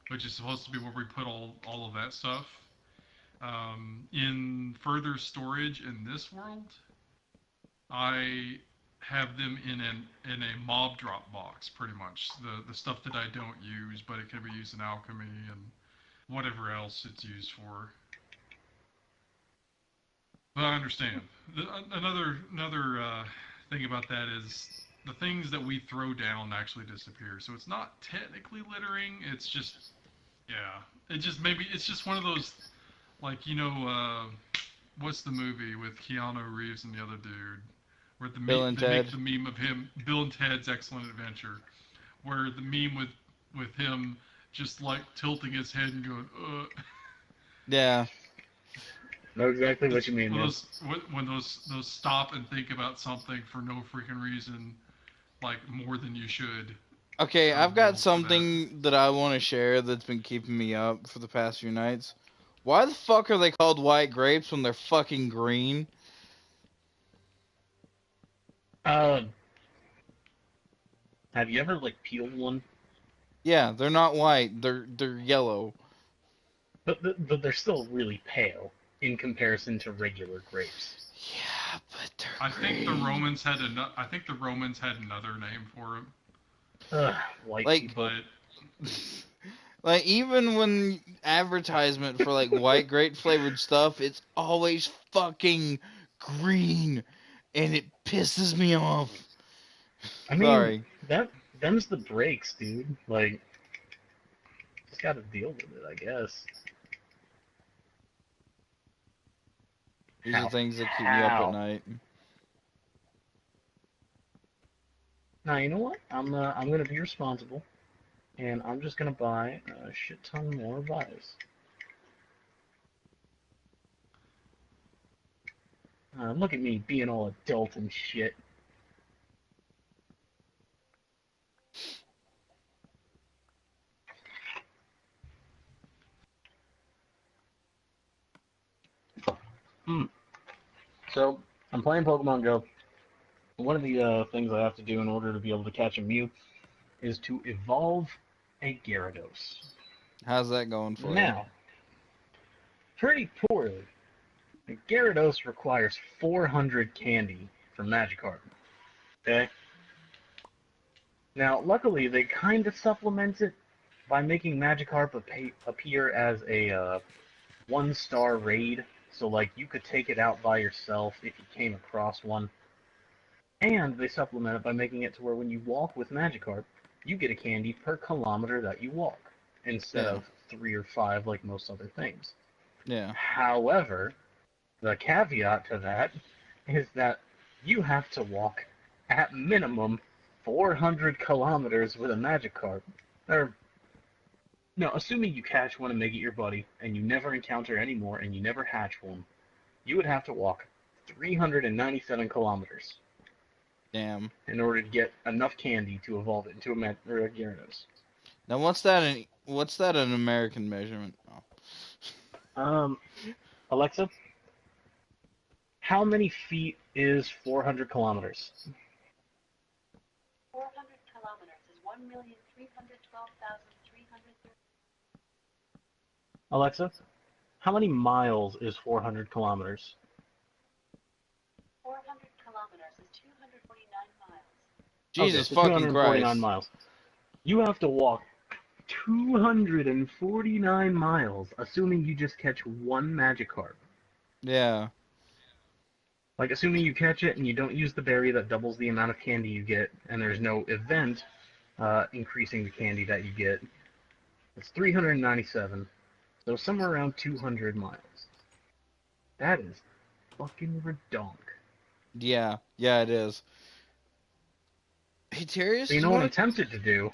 which is supposed to be where we put all of that stuff. In further storage in this world, I have them in a mob drop box, pretty much the stuff that I don't use, but it can be used in alchemy and whatever else it's used for. But I understand. Another thing about that is the things that we throw down actually disappear. So it's not technically littering. It's just yeah. It just maybe it's just one of those like what's the movie with Keanu Reeves and the other dude where Bill and they make Ted. the meme of him Bill and Ted's Excellent Adventure where the meme with him just like tilting his head and going Yeah. Know exactly what It's you mean, when man. those stop and think about something for no freaking reason, like more than you should. Okay, Are I've got worlds for that. something that I want to share that's been keeping me up for the past few nights. Why the fuck are they called white grapes when they're fucking green? Uh, have you ever like peeled one? Yeah, they're not white. They're yellow. But they're still really pale in comparison to regular grapes. Yeah, but they're I think the green. Romans had I think the Romans had another name for them, Ugh, white Like, people. but like even when advertisement for like white grape flavored stuff, it's always fucking green, and it pisses me off. I mean, Sorry. that them's the breaks, dude. Like, just gotta deal with it, I guess. These are How? things that keep me up at How? night. Now you know what? I'm gonna be responsible, and I'm just gonna buy a shit ton more buys. Look at me being all adult and shit. Hmm. So I'm playing Pokemon Go. One of the things I have to do in order to be able to catch a Mew is to evolve a Gyarados. How's that going for you? Now, pretty poorly. A Gyarados requires 400 candy from Magikarp. Okay? Now, luckily, they kind of supplement it by making Magikarp appear as a one-star raid. So, like, you could take it out by yourself if you came across one. And they supplement it by making it to where when you walk with Magikarp, you get a candy per kilometer that you walk, instead Yeah. of 3 or 5 like most other things. Yeah. However, the caveat to that is that you have to walk at minimum 400 kilometers with a Magikarp. Or, no, assuming you catch one and make it your buddy, and you never encounter any more, and you never hatch one, you would have to walk 397 kilometers Damn. in order to get enough candy to evolve it into a Gyarados. Now what's that an American measurement? Oh. Um, Alexa, how many feet is 400 kilometers? 400 kilometers is 1,312,330. Alexa, how many miles is 400 kilometers? 400 kilometers is 249 miles. Jesus so fucking 249 Christ. miles. You have to walk 249 miles, assuming you just catch one Magikarp. Yeah. Like, assuming you catch it and you don't use the berry that doubles the amount of candy you get, and there's no event increasing the candy that you get, it's 397. So somewhere around 200 miles. That is fucking redonk. Yeah. Yeah, it is. Hey, Terrius, So you do know you what I'm want to... tempted to do?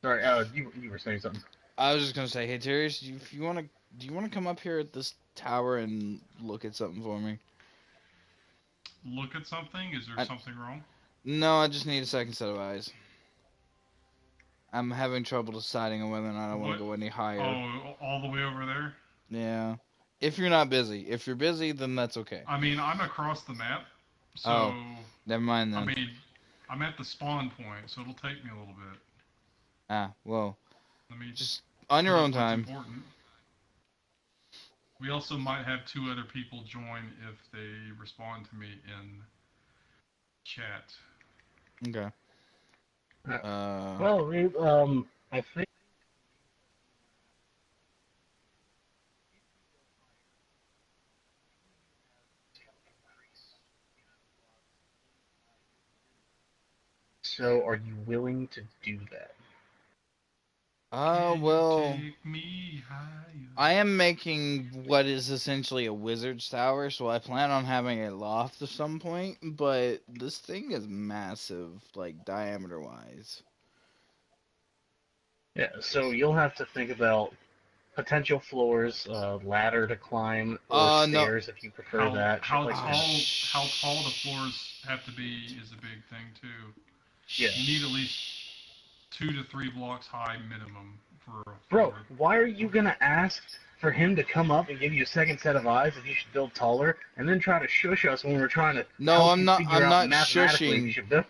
Sorry, you were saying something. I was just going to say, hey, Terrius, if you want to... Do you want to come up here at this tower and look at something for me? Look at something? Is there I, something wrong? no, I just need a second set of eyes. I'm having trouble deciding on whether or not I want to What? go any higher. Oh, all the way over there? Yeah. If you're not busy. If you're busy, then that's okay. I mean, I'm across the map, so Oh, never mind I then. mean, I'm at the spawn point, so it'll take me a little bit. Ah, well, Let me just on your put own up what's time. important. We also might have 2 other people join if they respond to me in chat. Okay. Well, I think so. Are you willing to do that? Can well, you take me higher? I am making what is essentially a wizard's tower, so I plan on having a loft at some point, but this thing is massive, like, diameter-wise. Yeah. So you'll have to think about potential floors, ladder to climb, or No. stairs if you prefer that. Shit like that. How tall the floors have to be is a big thing too. Yeah. You need at least 2 to 3 blocks high minimum for a Bro, floor. why are you gonna ask for him to come up and give you a second set of eyes if you should build taller, and then try to shush us when we're trying to No, help I'm you not. figure I'm out not mathematically if you shushing. should build?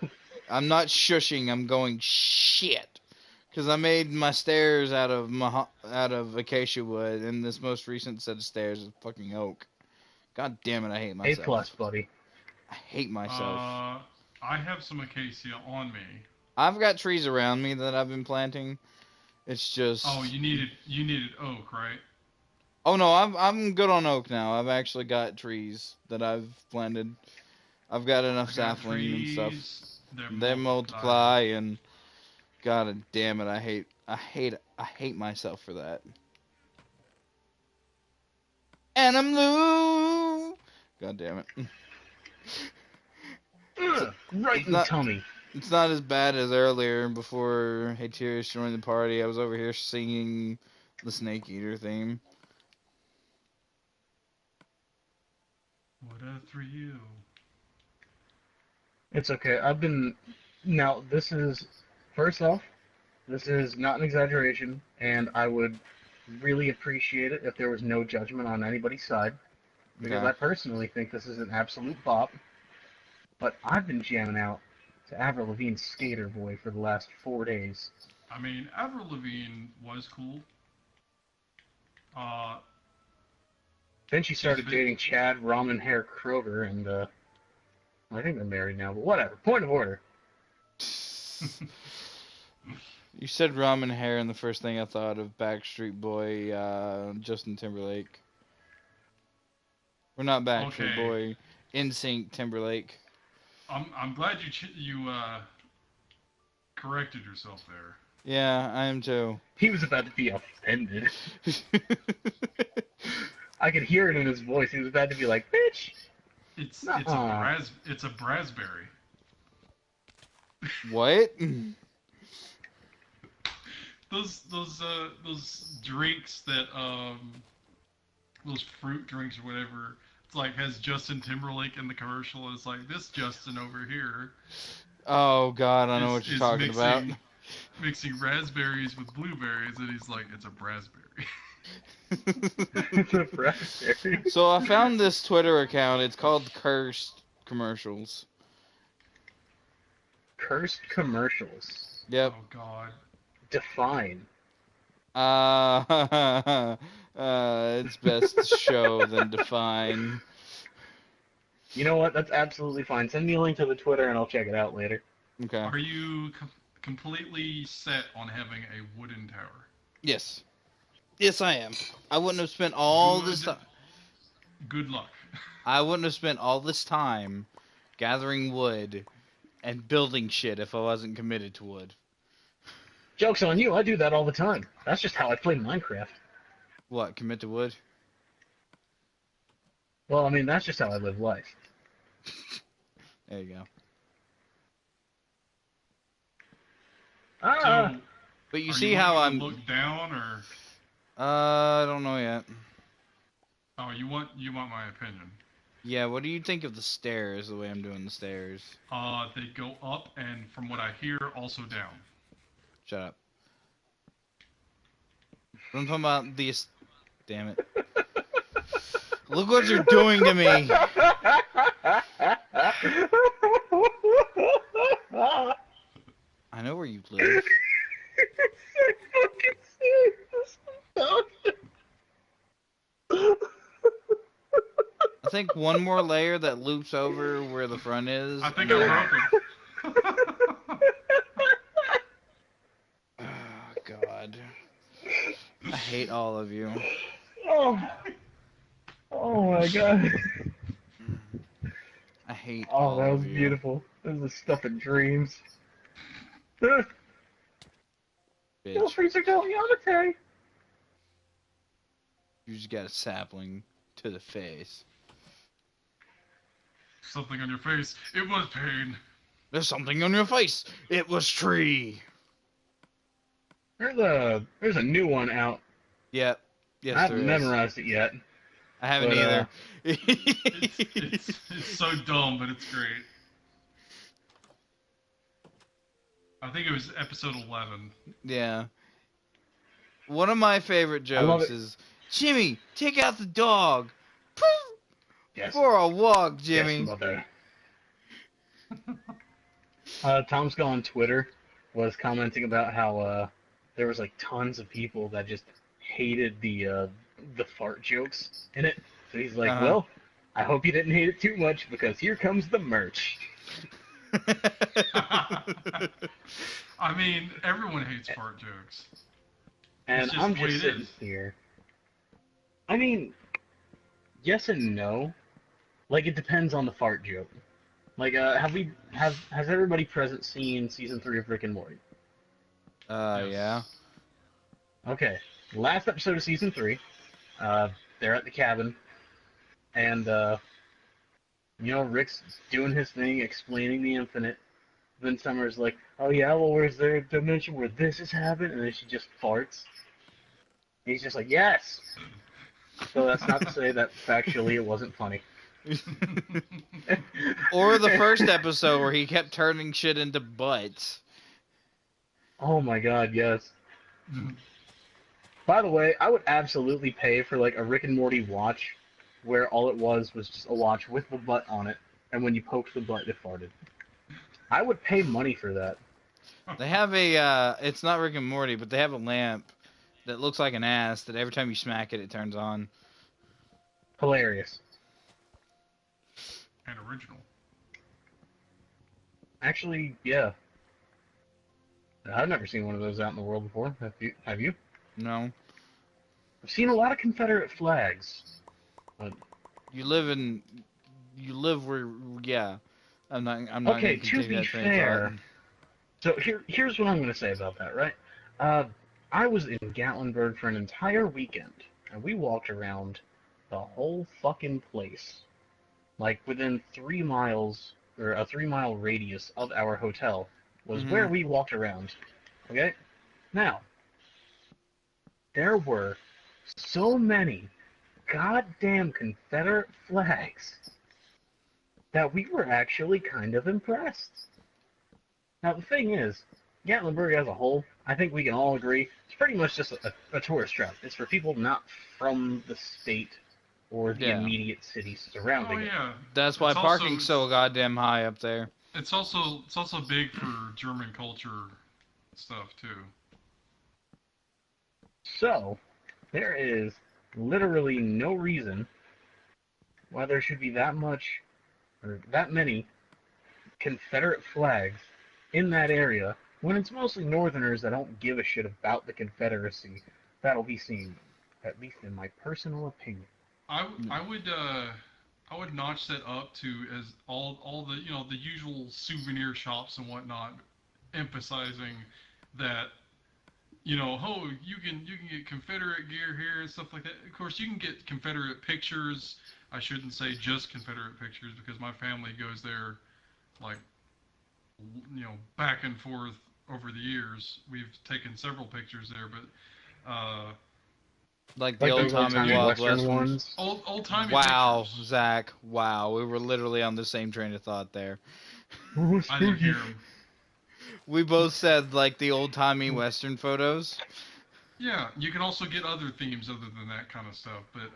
I'm not shushing. I'm going shit. Because I made my stairs out of acacia wood, and this most recent set of stairs is fucking oak. God damn it, I hate A myself. plus, buddy. I hate myself. I have some acacia on me. I've got trees around me that I've been planting. It's just... Oh, you needed oak, right? Oh no, I'm good on oak now. I've actually got trees that I've planted. I've got enough I got saplings and stuff. trees. They multiply, and God damn it, I hate myself for that. And I'm loose. God damn it. Ugh, right It's in the not tummy. it's not as bad as earlier before Hatirius joined the party. I was over here singing the Snake Eater theme. What a thrill. It's okay. Now, this is, first off, this is not an exaggeration, and I would really appreciate it if there was no judgment on anybody's side, because Okay. I personally think this is an absolute bop. But I've been jamming out to Avril Lavigne's Skater Boy for the last 4 days. I mean, Avril Lavigne was cool. Then she started dating Chad Ramen Hair Kroger, and I think they're married now, but whatever. Point of order. You said ramen hair, and the first thing I thought of Backstreet Boy, Justin Timberlake. Or not Backstreet Okay. Boy, NSYNC Timberlake. I'm glad you corrected yourself there. Yeah, I am too. He was about to be offended. I could hear it in his voice. He was about to be like, "Bitch." It's Nuh-uh. it's a raspberry. What? Those drinks that those fruit drinks or whatever. It's like has Justin Timberlake in the commercial. It's like this Justin over here. Oh God, I know what you're talking about. Mixing raspberries with blueberries, and he's like, it's a raspberry. It's a raspberry. So I found this Twitter account. It's called Cursed Commercials. cursed commercials. Yep. Oh God. Define. It's best to show than define. You know what? That's absolutely fine. Send me a link to the Twitter and I'll check it out later. Okay. Are you completely set on having a wooden tower? Yes. Yes, I am. I wouldn't have spent all this time. Good luck. I wouldn't have spent all this time gathering wood and building shit if I wasn't committed to wood. Joke's on you, I do that all the time. That's just how I play Minecraft. What? Commit to wood? Well, I mean, that's just how I live life. There you go. Ah! So, But you are see you how wanting I'm. to look down, or I don't know yet. oh, you want my opinion? Yeah, what do you think of the stairs? The way I'm doing the stairs. They go up, and from what I hear, also down. Shut up. I'm talking about these. Damn it! Look what you're doing to me. I know where you live. I think one more layer that loops over where the front is. I think and I then- broke them. Oh, God. I hate all of you. Oh my god. I hate Oh, all that of was you. beautiful. This is the stuff of dreams. No Bitch. freezer don't Yamate. You just got a sapling to the face. Something on your face. It was pain. There's something on your face. It was tree. There's a new one out. Yep. Yes, I haven't there is. memorized it yet. I haven't but, either. It's so dumb, but it's great. I think it was episode 11. Yeah. One of my favorite I love jokes it. is, Jimmy, take out the dog. Yes. For a walk, Jimmy. Yes, mother. Tom Skull on Twitter was commenting about how there was like tons of people that just hated the fart jokes in it. So he's like, well, I hope you didn't hate it too much because here comes the merch. I mean, everyone hates fart jokes. And just I'm the way just it sitting is. here. I mean, yes and no. Like, it depends on the fart joke. Like, has everybody present seen season 3 of Rick and Morty? Yes. Yeah. Okay, last episode of season 3, they're at the cabin, and, Rick's doing his thing, explaining the infinite. Then Summer's like, oh yeah, well, where's there a dimension where this has happened? And then she just farts. And he's just like, yes! So that's not to say that factually it wasn't funny. Or the first episode where he kept turning shit into butts. Oh my god, yes. By the way, I would absolutely pay for like a Rick and Morty watch where all it was just a watch with the butt on it, and when you poked the butt, it farted. I would pay money for that. They have a, it's not Rick and Morty, but they have a lamp that looks like an ass that every time you smack it, it turns on. Hilarious. And original. Actually, yeah. I've never seen one of those out in the world before. Have you? No. I've seen a lot of Confederate flags. But... You live where, yeah. I'm not Okay, gonna to continue be that train of fair, thought. so here's what I'm going to say about that, right? I was in Gatlinburg for an entire weekend, and we walked around the whole fucking place. Like, within 3 miles, or a 3-mile radius of our hotel, was where we walked around. Okay? Now, there were so many goddamn Confederate flags that we were actually kind of impressed. Now, the thing is, Gatlinburg as a whole, I think we can all agree, it's pretty much just a tourist trap. It's for people not from the state or the Yeah. immediate cities Oh surrounding it. yeah. That's why It's parking's also- so goddamn high up there. It's also big for German culture stuff too. So, there is literally no reason why there should be that much or that many Confederate flags in that area when it's mostly Northerners that don't give a shit about the Confederacy that'll be seen, at least in my personal opinion. I would I would notch that up to as all the the usual souvenir shops and whatnot, emphasizing that oh, you can get Confederate gear here and stuff like that. Of course, you can get Confederate pictures. I shouldn't say just Confederate pictures because my family goes there like back and forth over the years. We've taken several pictures there, but Like the Like old those old timey timey Wild Western West ones. ones. old timey Wow, pictures. Zach. Wow, we were literally on the same train of thought there. Ooh, I didn't spooky. hear him. We both said like the old timey Western photos. Yeah, you can also get other themes other than that kind of stuff. But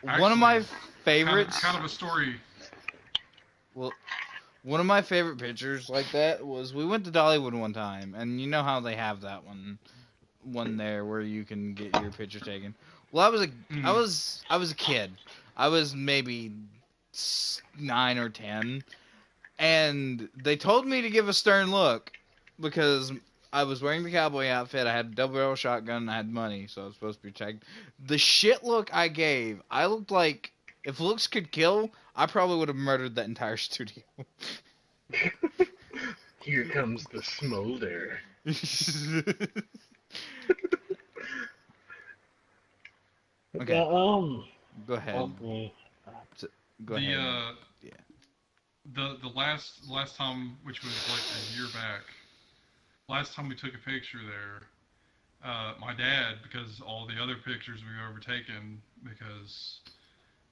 One of actually, my favorites. kind of a story. Well, one of my favorite pictures like that was we went to Dollywood one time, and you know how they have that one there where you can get your picture taken. Well, Mm, I was a kid. I was maybe 9 or 10, and they told me to give a stern look because I was wearing the cowboy outfit. I had a double barrel shotgun. And I had money, so I was supposed to be protected. The shit look I gave, I looked like if looks could kill, I probably would have murdered that entire studio. Here comes the smolder. Okay, Yeah, go ahead. okay. S- Go the ahead. Yeah. the last time, which was like a year back, last time we took a picture there, my dad, because all the other pictures we were overtaken, because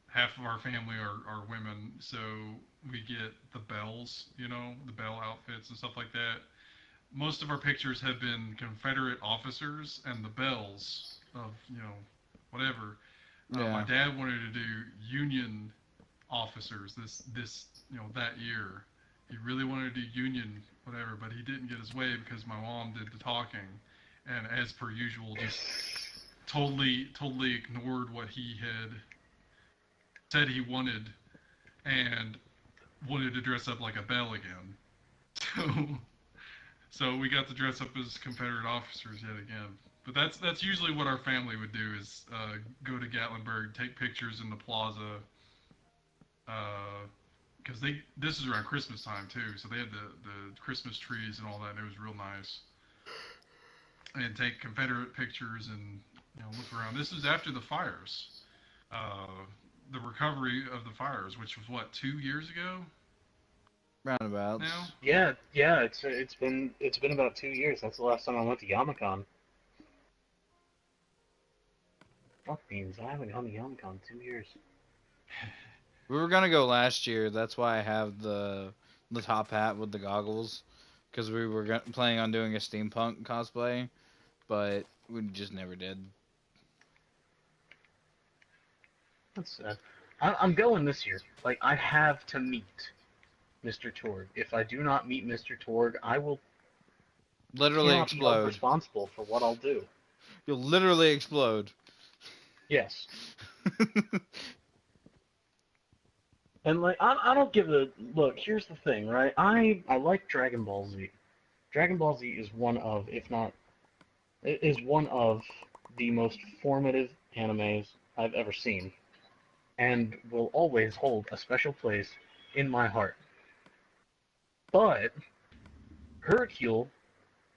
half of our family are women, so we get the bells, the bell outfits and stuff like that. Most of our pictures have been Confederate officers and the bells of, whatever. My Yeah. dad wanted to do Union officers this that year. He really wanted to do Union whatever, but he didn't get his way because my mom did the talking, and as per usual, just totally ignored what he had said he wanted and wanted to dress up like a belle again. So so we got to dress up as Confederate officers yet again. But that's usually what our family would do is go to Gatlinburg, take pictures in the plaza, because this is around Christmas time too, so they had the Christmas trees and all that, and it was real nice. And take Confederate pictures and look around. This is after the fires, uh, the recovery of the fires, which was what 2 years ago now. Roundabouts. Yeah. It's been about 2 years. That's the last time I went to Yamacon. Fuck beans. I haven't gone to Yamacon in 2 years. We were gonna go last year. That's why I have the top hat with the goggles, because we were planning on doing a steampunk cosplay, but we just never did. That's sad. I'm going this year. Like I have to meet Mr. Torg. If I do not meet Mr. Torg, I will Literally cannot be held explode. responsible for what I'll do. You'll literally explode. Yes. And like I don't give a look. Here's the thing, right? I like Dragon Ball Z. Dragon Ball Z is one of, if not, is one of the most formative animes I've ever seen, and will always hold a special place in my heart. But Hercule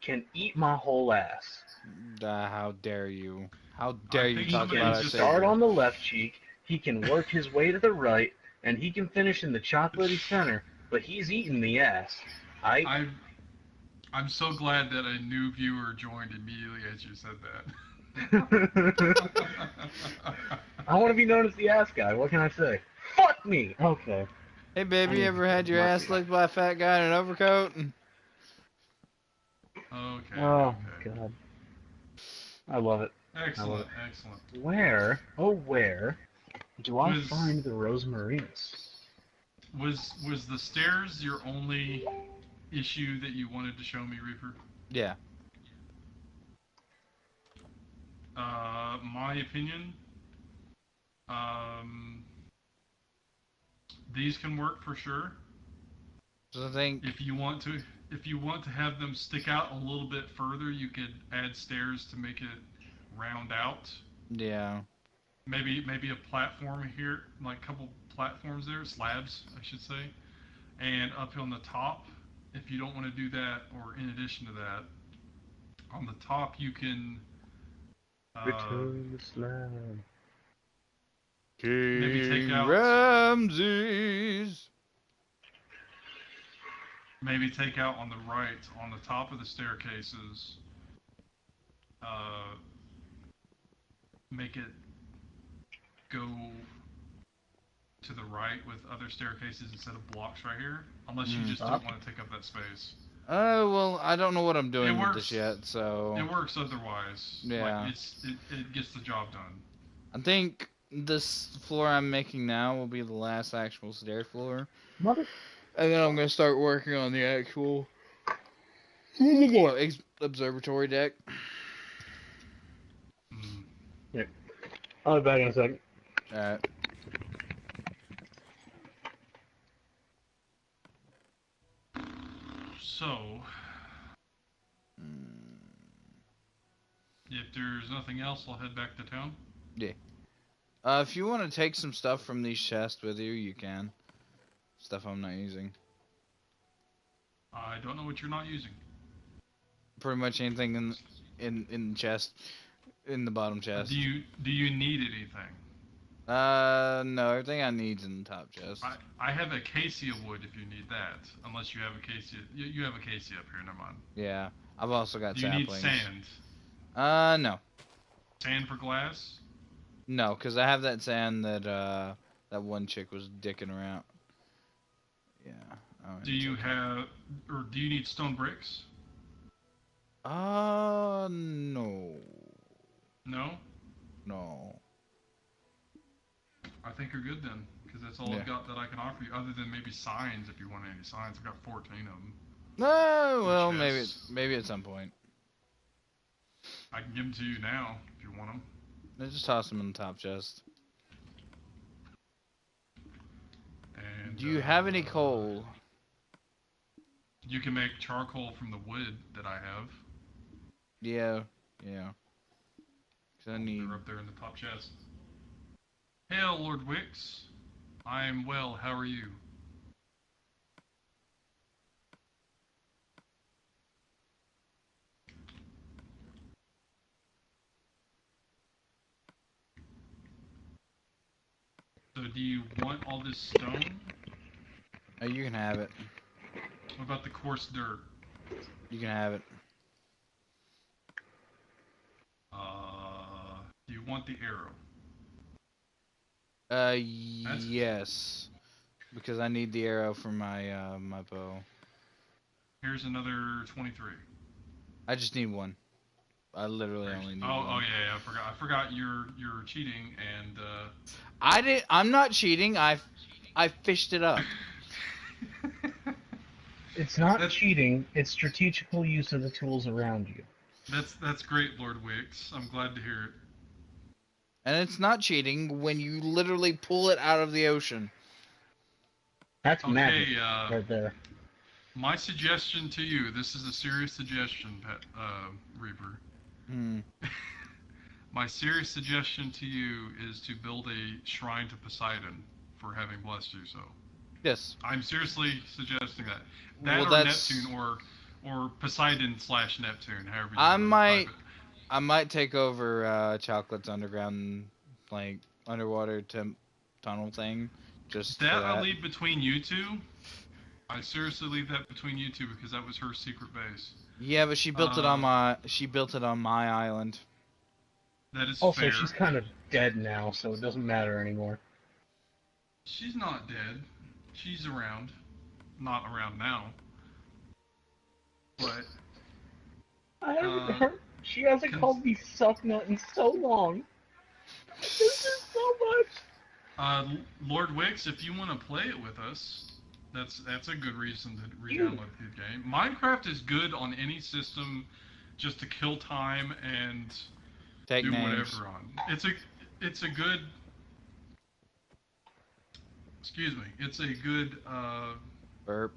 can eat my whole ass. How dare you? How I dare you think He talk somebody can about our just start savior? on the left cheek, he can work his way to the right, and he can finish in the chocolatey center, but he's eating the ass. I I'm so glad that a new viewer joined immediately as you said I that. want to be known as the ass guy. What can I say? Fuck me. Okay. Hey I baby, need ever to had get your my ass licked by a fat guy in an overcoat? Okay, Oh okay. god. I love it. I love Excellent, it. excellent. Where, oh where, do I Was find the Rosemarinus? Was the stairs your only issue that you wanted to show me, Reaper? Yeah. My opinion, um, these can work for sure. So I think. If you want to have them stick out a little bit further, you could add stairs to make it round out. Yeah. Maybe a platform here, like a couple platforms there, slabs, I should say, and up on the top. If you don't want to do that, or in addition to that, on the top you can Return the slab. maybe take King out Ramses. maybe take out on the right, on the top of the staircases, uh, make it go to the right with other staircases instead of blocks right here, unless you just don't want to take up that space. Well, I don't know what I'm doing It with works. this yet, so. It works otherwise. Yeah. Like it gets the job done. I think this floor I'm making now will be the last actual stair floor. Mother. And then I'm going to start working on the actual observatory deck. Yeah. I'll be back in a second. Alright. So, if there's nothing else, I'll head back to town. Yeah. If you want to take some stuff from these chests with you, you can. Stuff I'm not using. I don't know what you're not using. Pretty much anything in the chest, in the bottom chest. Do you need anything? No, everything I need's in the top chest. I have acacia wood if you need that. Unless you have acacia. You have acacia up here, never mind. Yeah, I've also got Do you saplings. need sand? No. Sand for glass? No, because I have that sand that that one chick was dicking around. Yeah. Do you have, or do you need stone bricks? No. No? No. I think you're good then, because that's all Yeah. I've got that I can offer you, other than maybe signs if you want any signs. I've got 14 of them. No, well, Chests. maybe at some point. I can give them to you now if you want them. Let's just toss them in the top chest. And, Do you have any coal? You can make charcoal from the wood that I have. Yeah. 'Cause I need. They're up there in the top chest. Hail, Lord Wix. I am well. How are you? So do you want all this stone? Oh, you can have it. What about the coarse dirt? You can have it. Do you want the arrow? Yes. Because I need the arrow for my my bow. Here's another 23. I just need one. I literally only need one. Oh yeah, I forgot you're cheating and I'm not cheating. I fished it up. It's not cheating. It's strategical use of the tools around you. That's great, Lord Wix. I'm glad to hear it. And it's not cheating when you literally pull it out of the ocean. That's Okay, magic right there. My suggestion to you, this is a serious suggestion, Reaper. My serious suggestion to you is to build a shrine to Poseidon for having blessed you so. Yes. I'm seriously suggesting that. That Well, or that's... Neptune or Poseidon/Neptune, however you I want to might type it. I might take over Chocolate's underground, like, underwater tunnel thing. Just That for that. I leave between you two. I seriously leave that between you two because that was her secret base. Yeah, but she built it on my island. That is Also, fair. she's kind of dead now, so it doesn't matter anymore. She's not dead. She's around. Not around now. But She hasn't called me sucknut in so long. This is so much. Lord Wix, if you want to play it with us, that's a good reason to You re-download the game. Minecraft is good on any system, just to kill time and Take do names. whatever on. It's a good, excuse me, it's a good Burp.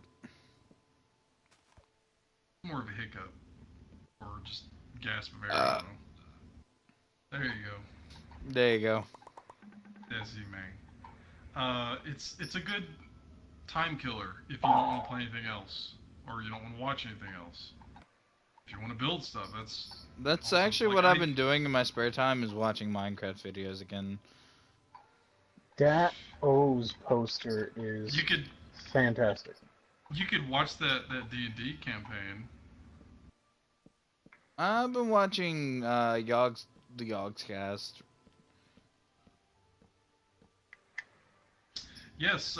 more of a hiccup or just gasp of air. I Uh, don't know. There you go. there you go. That's you, man. It's a good time killer if you don't want to play anything else or you don't want to watch anything else. If you want to build stuff, that's That's also actually like what I've been doing in my spare time is watching Minecraft videos again. that O's poster is you could fantastic. you could watch that D&D campaign. I've been watching the Yogs cast. Yes,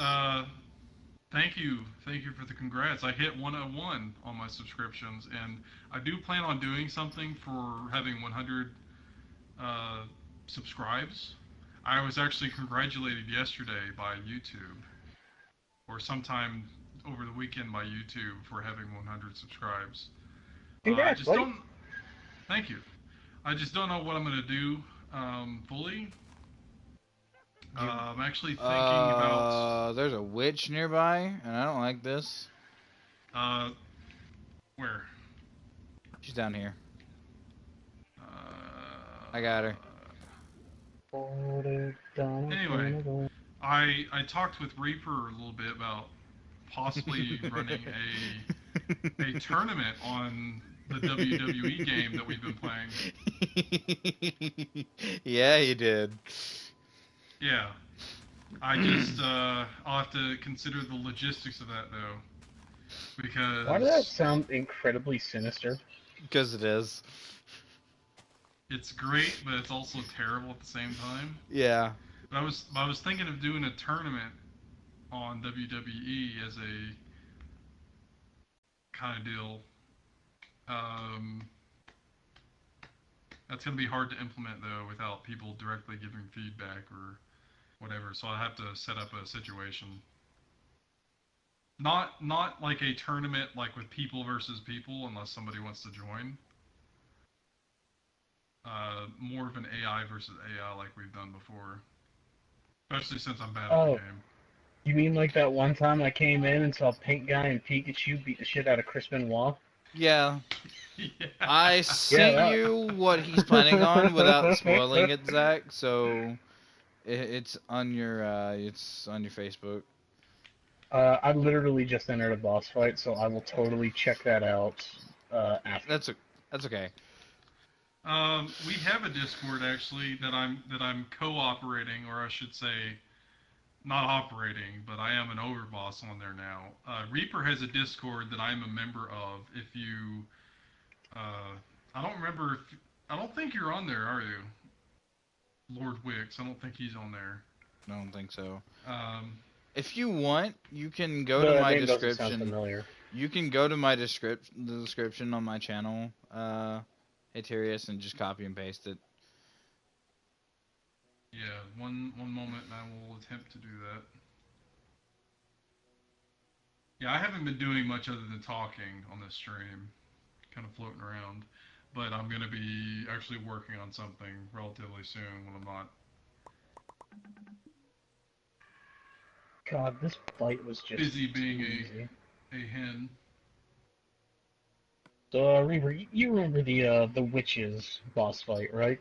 thank you for the congrats. I hit 101 on my subscriptions, and I do plan on doing something for having 100 uh, subscribes. I was actually congratulated yesterday by YouTube, or sometime over the weekend by YouTube for having 100 subscribes. I Congrats, just buddy. don't. Thank you. I just don't know what I'm gonna do fully. I'm actually thinking about There's a witch nearby, and I don't like this. uh, where. She's down here. I got her. Anyway, I talked with Reaper a little bit about possibly running a tournament on the WWE game that we've been playing. Yeah, you did. Yeah, I just I'll have to consider the logistics of that though, Why does that because sound incredibly sinister? Because it is. it's great, but it's also terrible at the same time. Yeah. But I was thinking of doing a tournament on WWE as a kind of deal. Um, that's gonna be hard to implement though without people directly giving feedback or whatever. So I have to set up a situation. Not like a tournament like with people versus people unless somebody wants to join. More of an AI versus AI like we've done before. Especially since I'm bad at the Oh, game. you mean like that one time I came in and saw Pink Guy and Pikachu beat the shit out of Chris Benoit? Yeah. Yeah. I Yeah, sent that. you what he's planning on without spoiling it, Zach. So it's on your Facebook. I literally just entered a boss fight, so I will totally check that out after. That's okay. We have a Discord actually that I'm co-operating, or I should say, not operating, but I am an overboss on there now. Reaper has a Discord that I'm a member of. If you, uh, I don't remember. I don't think you're on there, are you, Lord Wix? I don't think he's on there. I don't think so. Um, If you want, you can go to The my name doesn't sound description. familiar. You can go to my the description on my channel, Aterius, and just copy and paste it. yeah, one moment, and I will attempt to do that. Yeah, I haven't been doing much other than talking on this stream, kind of floating around. But I'm gonna be actually working on something relatively soon when I'm not. God, this fight was just Busy too being easy. a hen. So, Reaver, you remember the witches boss fight, right?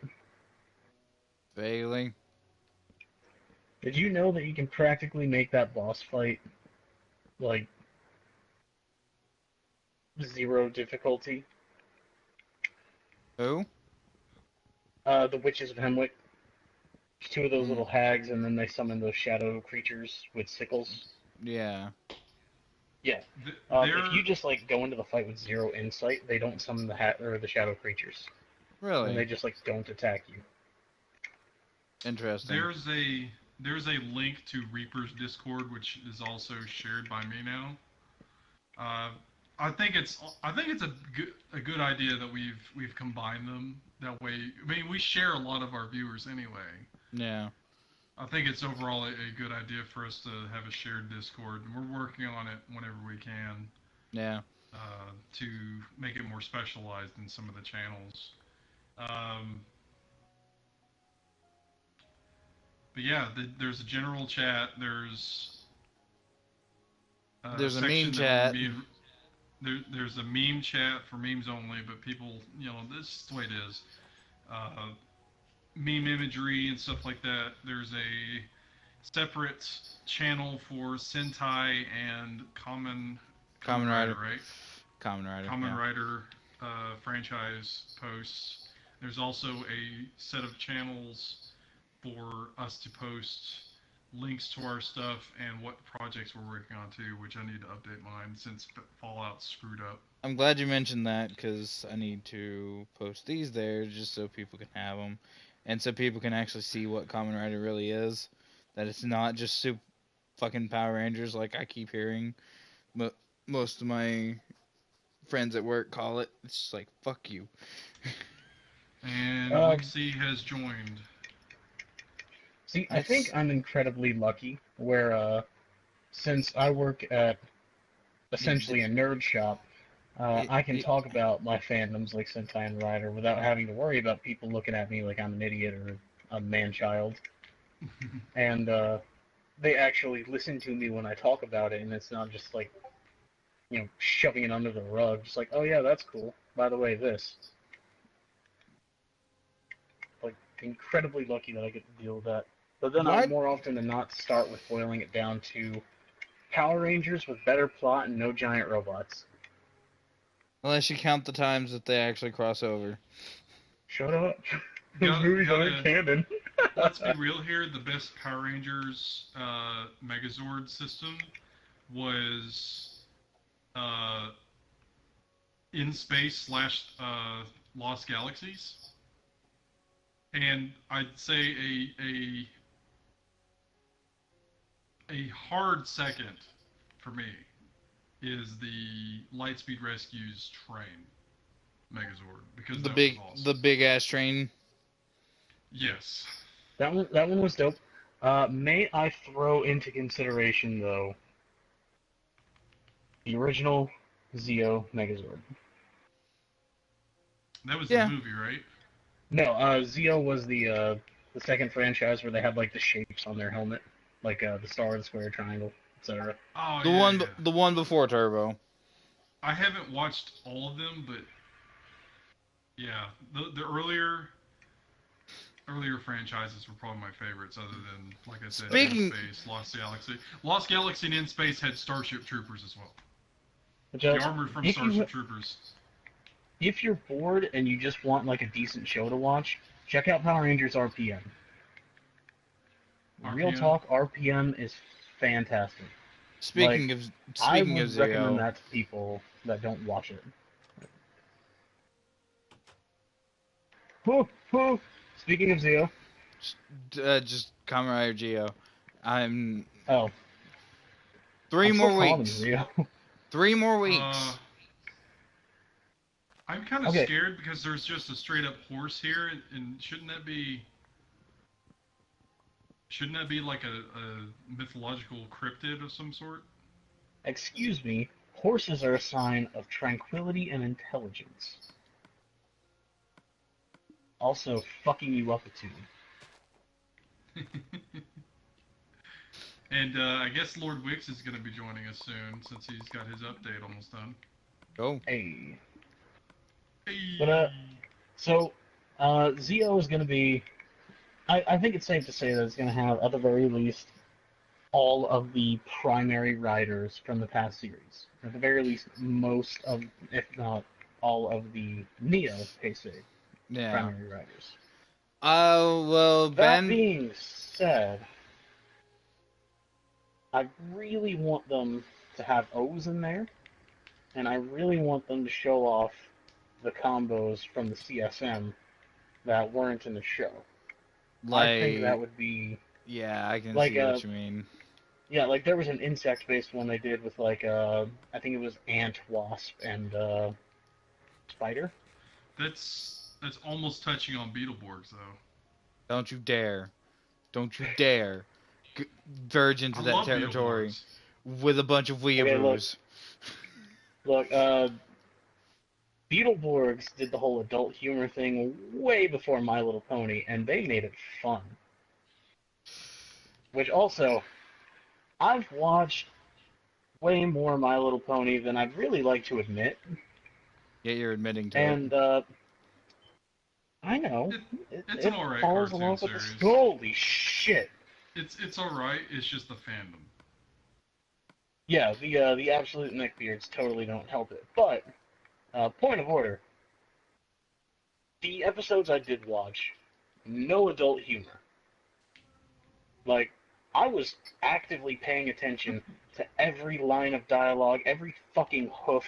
Failing. Did you know that you can practically make that boss fight like zero difficulty? Who? The witches of Hemwick. Two of those Mm, little hags, and then they summon those shadow creatures with sickles. yeah. Yeah. If There, you just like go into the fight with zero insight, they don't summon the hat or the shadow creatures, and they Really just like don't attack you. interesting. there's a link to Reaper's Discord, which is also shared by me now. Uh, I think it's a good idea that we've combined them that way. I mean, we share a lot of our viewers anyway. Yeah. I think it's overall a good idea for us to have a shared Discord, and we're working on it whenever we can Yeah. to make it more specialized in some of the channels. Um, but yeah, there's a general chat. There's a There's a meme section that we're chat. being there's a meme chat for memes only, but people, this is the way it is. Uh, Meme imagery and stuff like that. There's a separate channel for Sentai and Common Common Rider, Rider. right? Common Rider. Common Yeah. Rider franchise posts. There's also a set of channels for us to post links to our stuff and what projects we're working on too, which I need to update mine since Fallout screwed up. I'm glad you mentioned that because I need to post these there just so people can have them, and so people can actually see what Kamen Rider really is. That it's not just super fucking Power Rangers like I keep hearing. But most of my friends at work call it. It's just like fuck you. And Um, Wixie has joined. See, I think That's I'm incredibly lucky where, since I work at essentially a nerd shop, it, I can it, talk about my fandoms like Sentai and Rider without having to worry about people looking at me like I'm an idiot or a man-child. And they actually listen to me when I talk about it, and it's not just like, shoving it under the rug. Just like, oh yeah, that's cool. By the way, this. Like, incredibly lucky that I get to deal with that. But then I what? more often than not start with boiling it down to Power Rangers with better plot and no giant robots. Unless you count the times that they actually cross over. Shut up. Those movies aren't Gotta canon. let's be real here. The best Power Rangers Megazord system was uh, in space slash Lost Galaxies, and I'd say a hard second for me is the Lightspeed Rescue's train Megazord because that was The awesome. big ass train. Yes. That one was dope. May I throw into consideration though the original Zeo Megazord? That was the Yeah. movie, right? No, Zeo was the second franchise where they had like the shapes on their helmet, like the star, the square, triangle, etc. Oh The yeah, one yeah. the one before Turbo. I haven't watched all of them, but yeah, the earlier franchises were probably my favorites, other than, like I said, In Speaking Space, Lost Galaxy. Lost Galaxy and In Space had Starship Troopers as well. Which The armor from if you Starship Troopers. if you're bored and you just want like a decent show to watch, check out Power Rangers RPM. Real RPM. talk, RPM is fantastic. Like, speaking of I speaking of would recommend Zero, that to people that don't watch it. Whew, whew. Speaking of Zeo, just Kamen Rider Geo. I'm oh, three I'm still more calling him weeks. Zeo. Uh,3 more weeks. I'm kind of Okay, scared because there's just a straight up horse here, and shouldn't that be like a mythological cryptid of some sort? excuse me. Horses are a sign of tranquility and intelligence. Also, fucking you up a tune. And I guess Lord Wix is going to be joining us soon since he's got his update almost done. Go. Hey. But, Hey. so, Zeo is going to be. I think it's safe to say that it's going to have, at the very least, all of the primary riders from the past series. At the very least, most of, if not all of the Neo Heisei Yeah. primary riders. Well, That Ben. being said, I really want them to have O's in there, and I really want them to show off the combos from the CSM that weren't in the show. I think that Like, would be yeah, I can like see what you mean. yeah, like there was an insect-based one they did with like I think it was ant, wasp, and spider. That's almost touching on Beetleborgs though. Don't you dare. Don't you dare verge into I that love territory Beetleborgs. with a bunch of weeaboos. Look, Beetleborgs did the whole adult humor thing way before My Little Pony, and they made it fun. Which also, I've watched way more My Little Pony than I'd really like to admit. Yeah, you're admitting to And, it. I know. It's an It alright follows cartoon along with the series. holy shit. It's alright. It's just the fandom. Yeah, the absolute neckbeards totally don't help it. But, point of order. The episodes I did watch, no adult humor. Like, I was actively paying attention to every line of dialogue, every fucking hoof,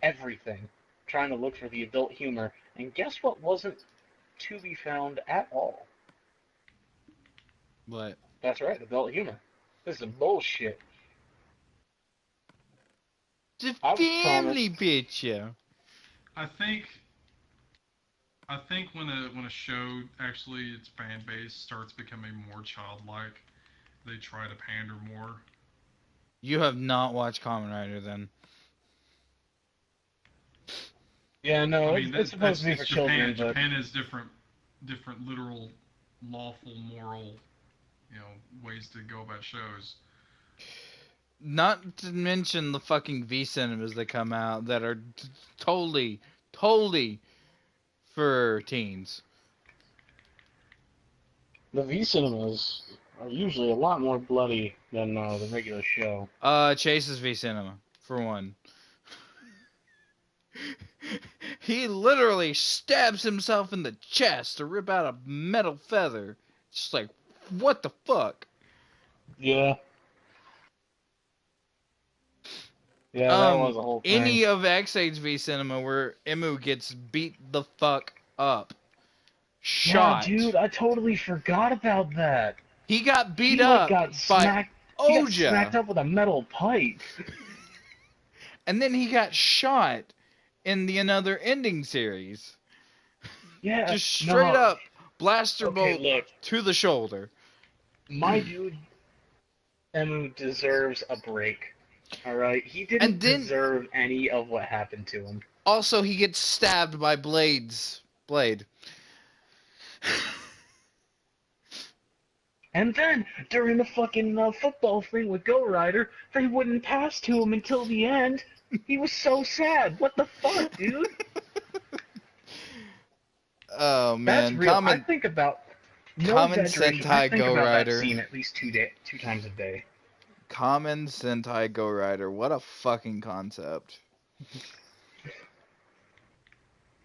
everything, trying to look for the adult humor, and guess what wasn't to be found at all? What? That's right, adult humor. This is bullshit. The I was family promised. picture. I think when a show actually its fan base starts becoming more childlike, they try to pander more. You have not watched Kamen Rider then. Yeah, no, I mean it's supposed to be it's for Japan. children, but Japan has different literal, lawful, moral, ways to go about shows. Not to mention the fucking V cinemas that come out that are totally for teens. the V cinemas are usually a lot more bloody than the regular show. Chase's V cinema, for one. He literally stabs himself in the chest to rip out a metal feather. Just like, what the fuck? Yeah. Yeah, that was a whole thing. Any of X8's V cinema where Emu gets beat the fuck up. Shot. Yeah, dude, I totally forgot about that. He got beat He, up got by He got Oja. smacked up with a metal pipe. And then he got shot in the another ending series. Yeah. Just straight up blaster Okay, bolt look. to the shoulder. My dude, Emu deserves a break. Alright? He didn't deserve any of what happened to him. Also, he gets stabbed by Blade. And then, during the fucking football thing with Go Rider, they wouldn't pass to him until the end. He was so sad. What the fuck, dude? Oh man, That's real. I think about Kamen Sentai Go Rider. That scene at least two times a day. Kamen Sentai Go Rider. What a fucking concept.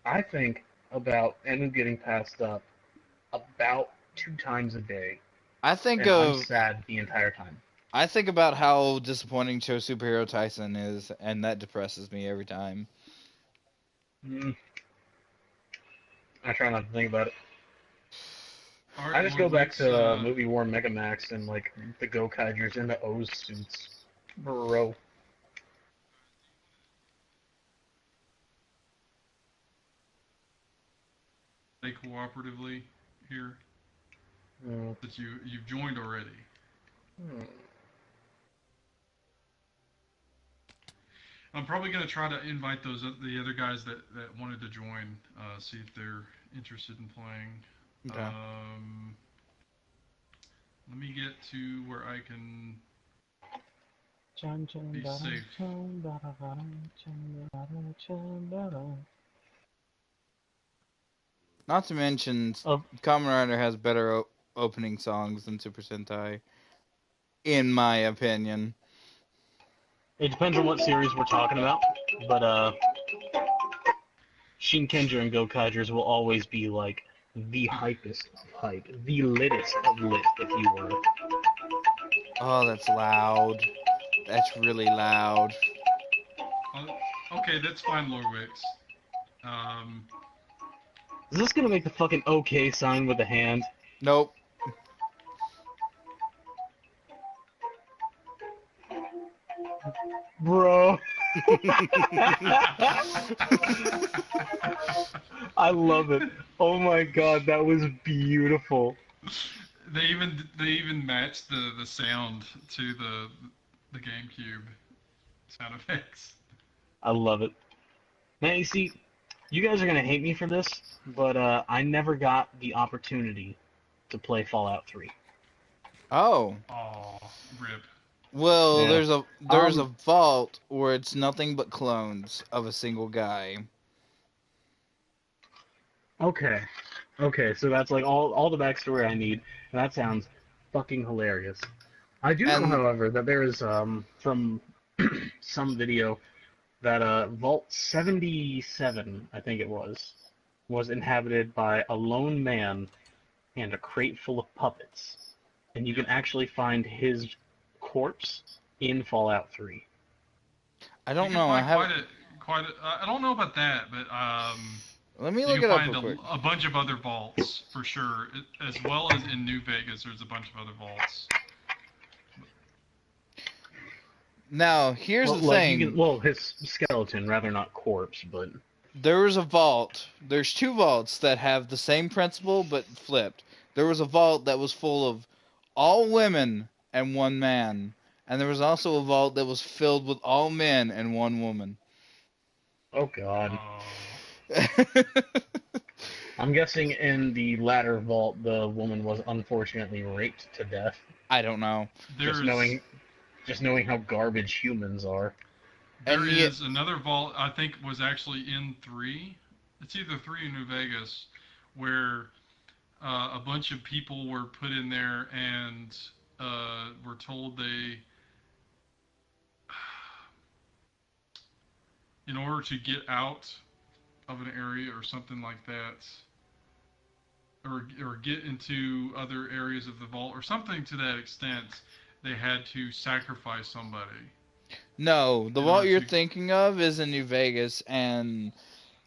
I think about Emu getting passed up about 2 times a day. I'm sad the entire time. I think about how disappointing Cho Superhero Tyson is, and that depresses me every time. I try not to think about it. Right, I just go back to Movie War Megamax and like the Go-Kaigers in the O's suits. Bro. Play cooperatively here that you've joined already. I'm probably gonna try to invite the other guys that wanted to join, see if they're interested in playing. Okay. Let me get to where I can be safe. Not to mention, Kamen Rider has better opening songs than Super Sentai, in my opinion. It depends on what series we're talking about, but Shinkenger and Go-Kaigers will always be like the hypest of hype, the littest of lit, if you will. Oh, that's loud. That's really loud. Okay, that's fine, Lord Wix. Is this gonna make the fucking okay sign with the hand? Nope. Bro. I love it. Oh my god, that was beautiful. They even matched the sound to the GameCube sound effects. I love it. Now you see, you guys are gonna hate me for this, but I never got the opportunity to play Fallout 3. Oh. Oh, rip. Well, Yeah. there's a vault where it's nothing but clones of a single guy. Okay. Okay, so that's like all the backstory I need, and that sounds fucking hilarious. I do know, And however, that there is from some video that Vault 77, I think it was inhabited by a lone man and a crate full of puppets, and you can actually find his corpse in Fallout 3. I You don't can know. I find have. quite a. I don't know about that, but Let me you look can it up find real quick. a bunch of other vaults for sure, as well as in New Vegas. There's a bunch of other vaults. Now, here's Well, the like you can, thing. well, his skeleton, rather not corpse, but There was a vault. There's two vaults that have the same principle but flipped. There was a vault that was full of all women and one man, and there was also a vault that was filled with all men and one woman. oh god. Oh, I'm guessing in the latter vault, the woman was unfortunately raped to death. I don't know. Just there's knowing, just knowing how garbage humans are. there And yet, is another vault I think was actually in 3. It's either 3 or New Vegas, where a bunch of people were put in there and were told they, in order to get out of an area or something like that, or get into other areas of the vault or something to that extent, they had to sacrifice somebody no, the in vault order you're to. thinking of is in New Vegas, and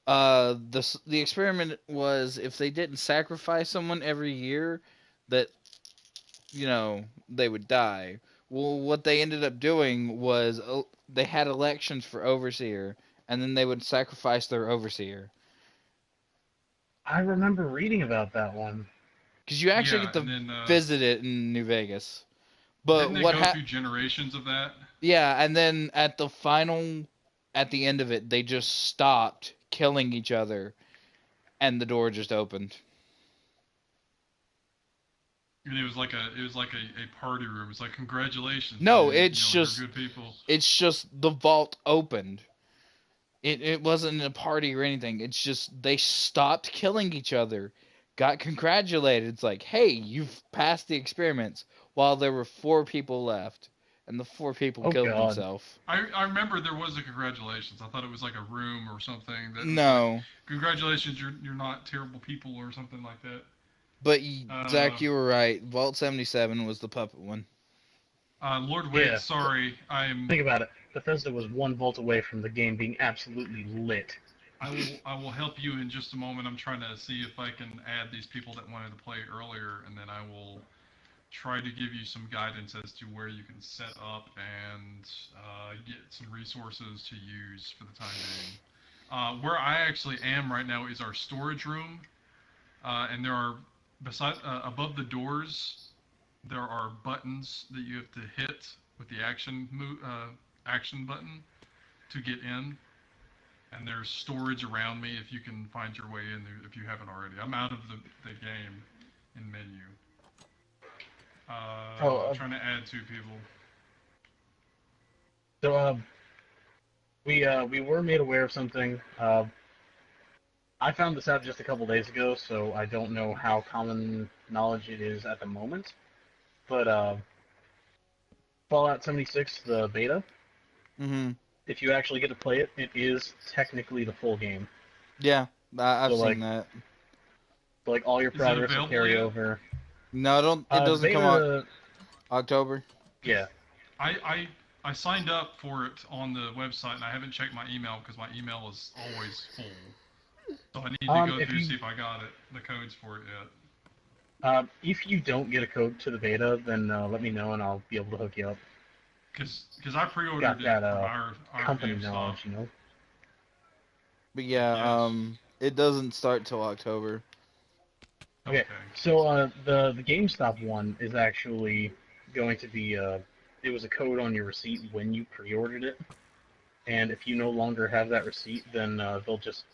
the experiment was if they didn't sacrifice someone every year, that they would die. Well, what they ended up doing was they had elections for overseer, and then they would sacrifice their overseer. I remember reading about that one. Because you actually Yeah, get and to then visit it in New Vegas. But didn't they go through generations of that? yeah, and then at the end of it, they just stopped killing each other, and the door just opened. And it was like a party room. It's like congratulations, No, you're good people. it's just the vault opened. It wasn't a party or anything. It's just they stopped killing each other, got congratulated. It's like, hey, you've passed the experiments. While there were 4 people left, and the 4 people Oh killed god. themselves. I remember there was a congratulations. I thought it was like a room or something that was like No, congratulations, you're not terrible people or something like that. but Uh, Zach, you were right. Vault 77 was the puppet one. Lord Wade, Yeah. sorry, Think about it. Bethesda was one vault away from the game being absolutely lit. I will help you in just a moment. I'm trying to see if I can add these people that wanted to play earlier, and then I will try to give you some guidance as to where you can set up and get some resources to use for the time being. Where I actually am right now is our storage room, and there are above the doors there are buttons that you have to hit with the action button to get in, and there's storage around me if you can find your way in there if you haven't already. I'm out of the game in menu. Oh, Trying to add 2 people. so we were made aware of something. I found this out just a couple days ago, so I don't know how common knowledge it is at the moment. But Fallout 76, the beta, Mm-hmm. if you actually get to play it, it is technically the full game. Yeah, I've So seen that. all your Is it progress will available carry yet? over. No, I don't. It The doesn't come out beta, October. yeah. I signed up for it on the website and I haven't checked my email because my email is always full. So I need to go If through you see if I got it, the codes for it yet. if you don't get a code to the beta, then let me know and I'll be able to hook you up. Because I Got pre-ordered it that from our company GameStop. knowledge, you know. But yeah, Yes. it doesn't start till October. Okay, so the GameStop one is actually going to be it was a code on your receipt when you pre-ordered it, and if you no longer have that receipt, then they'll just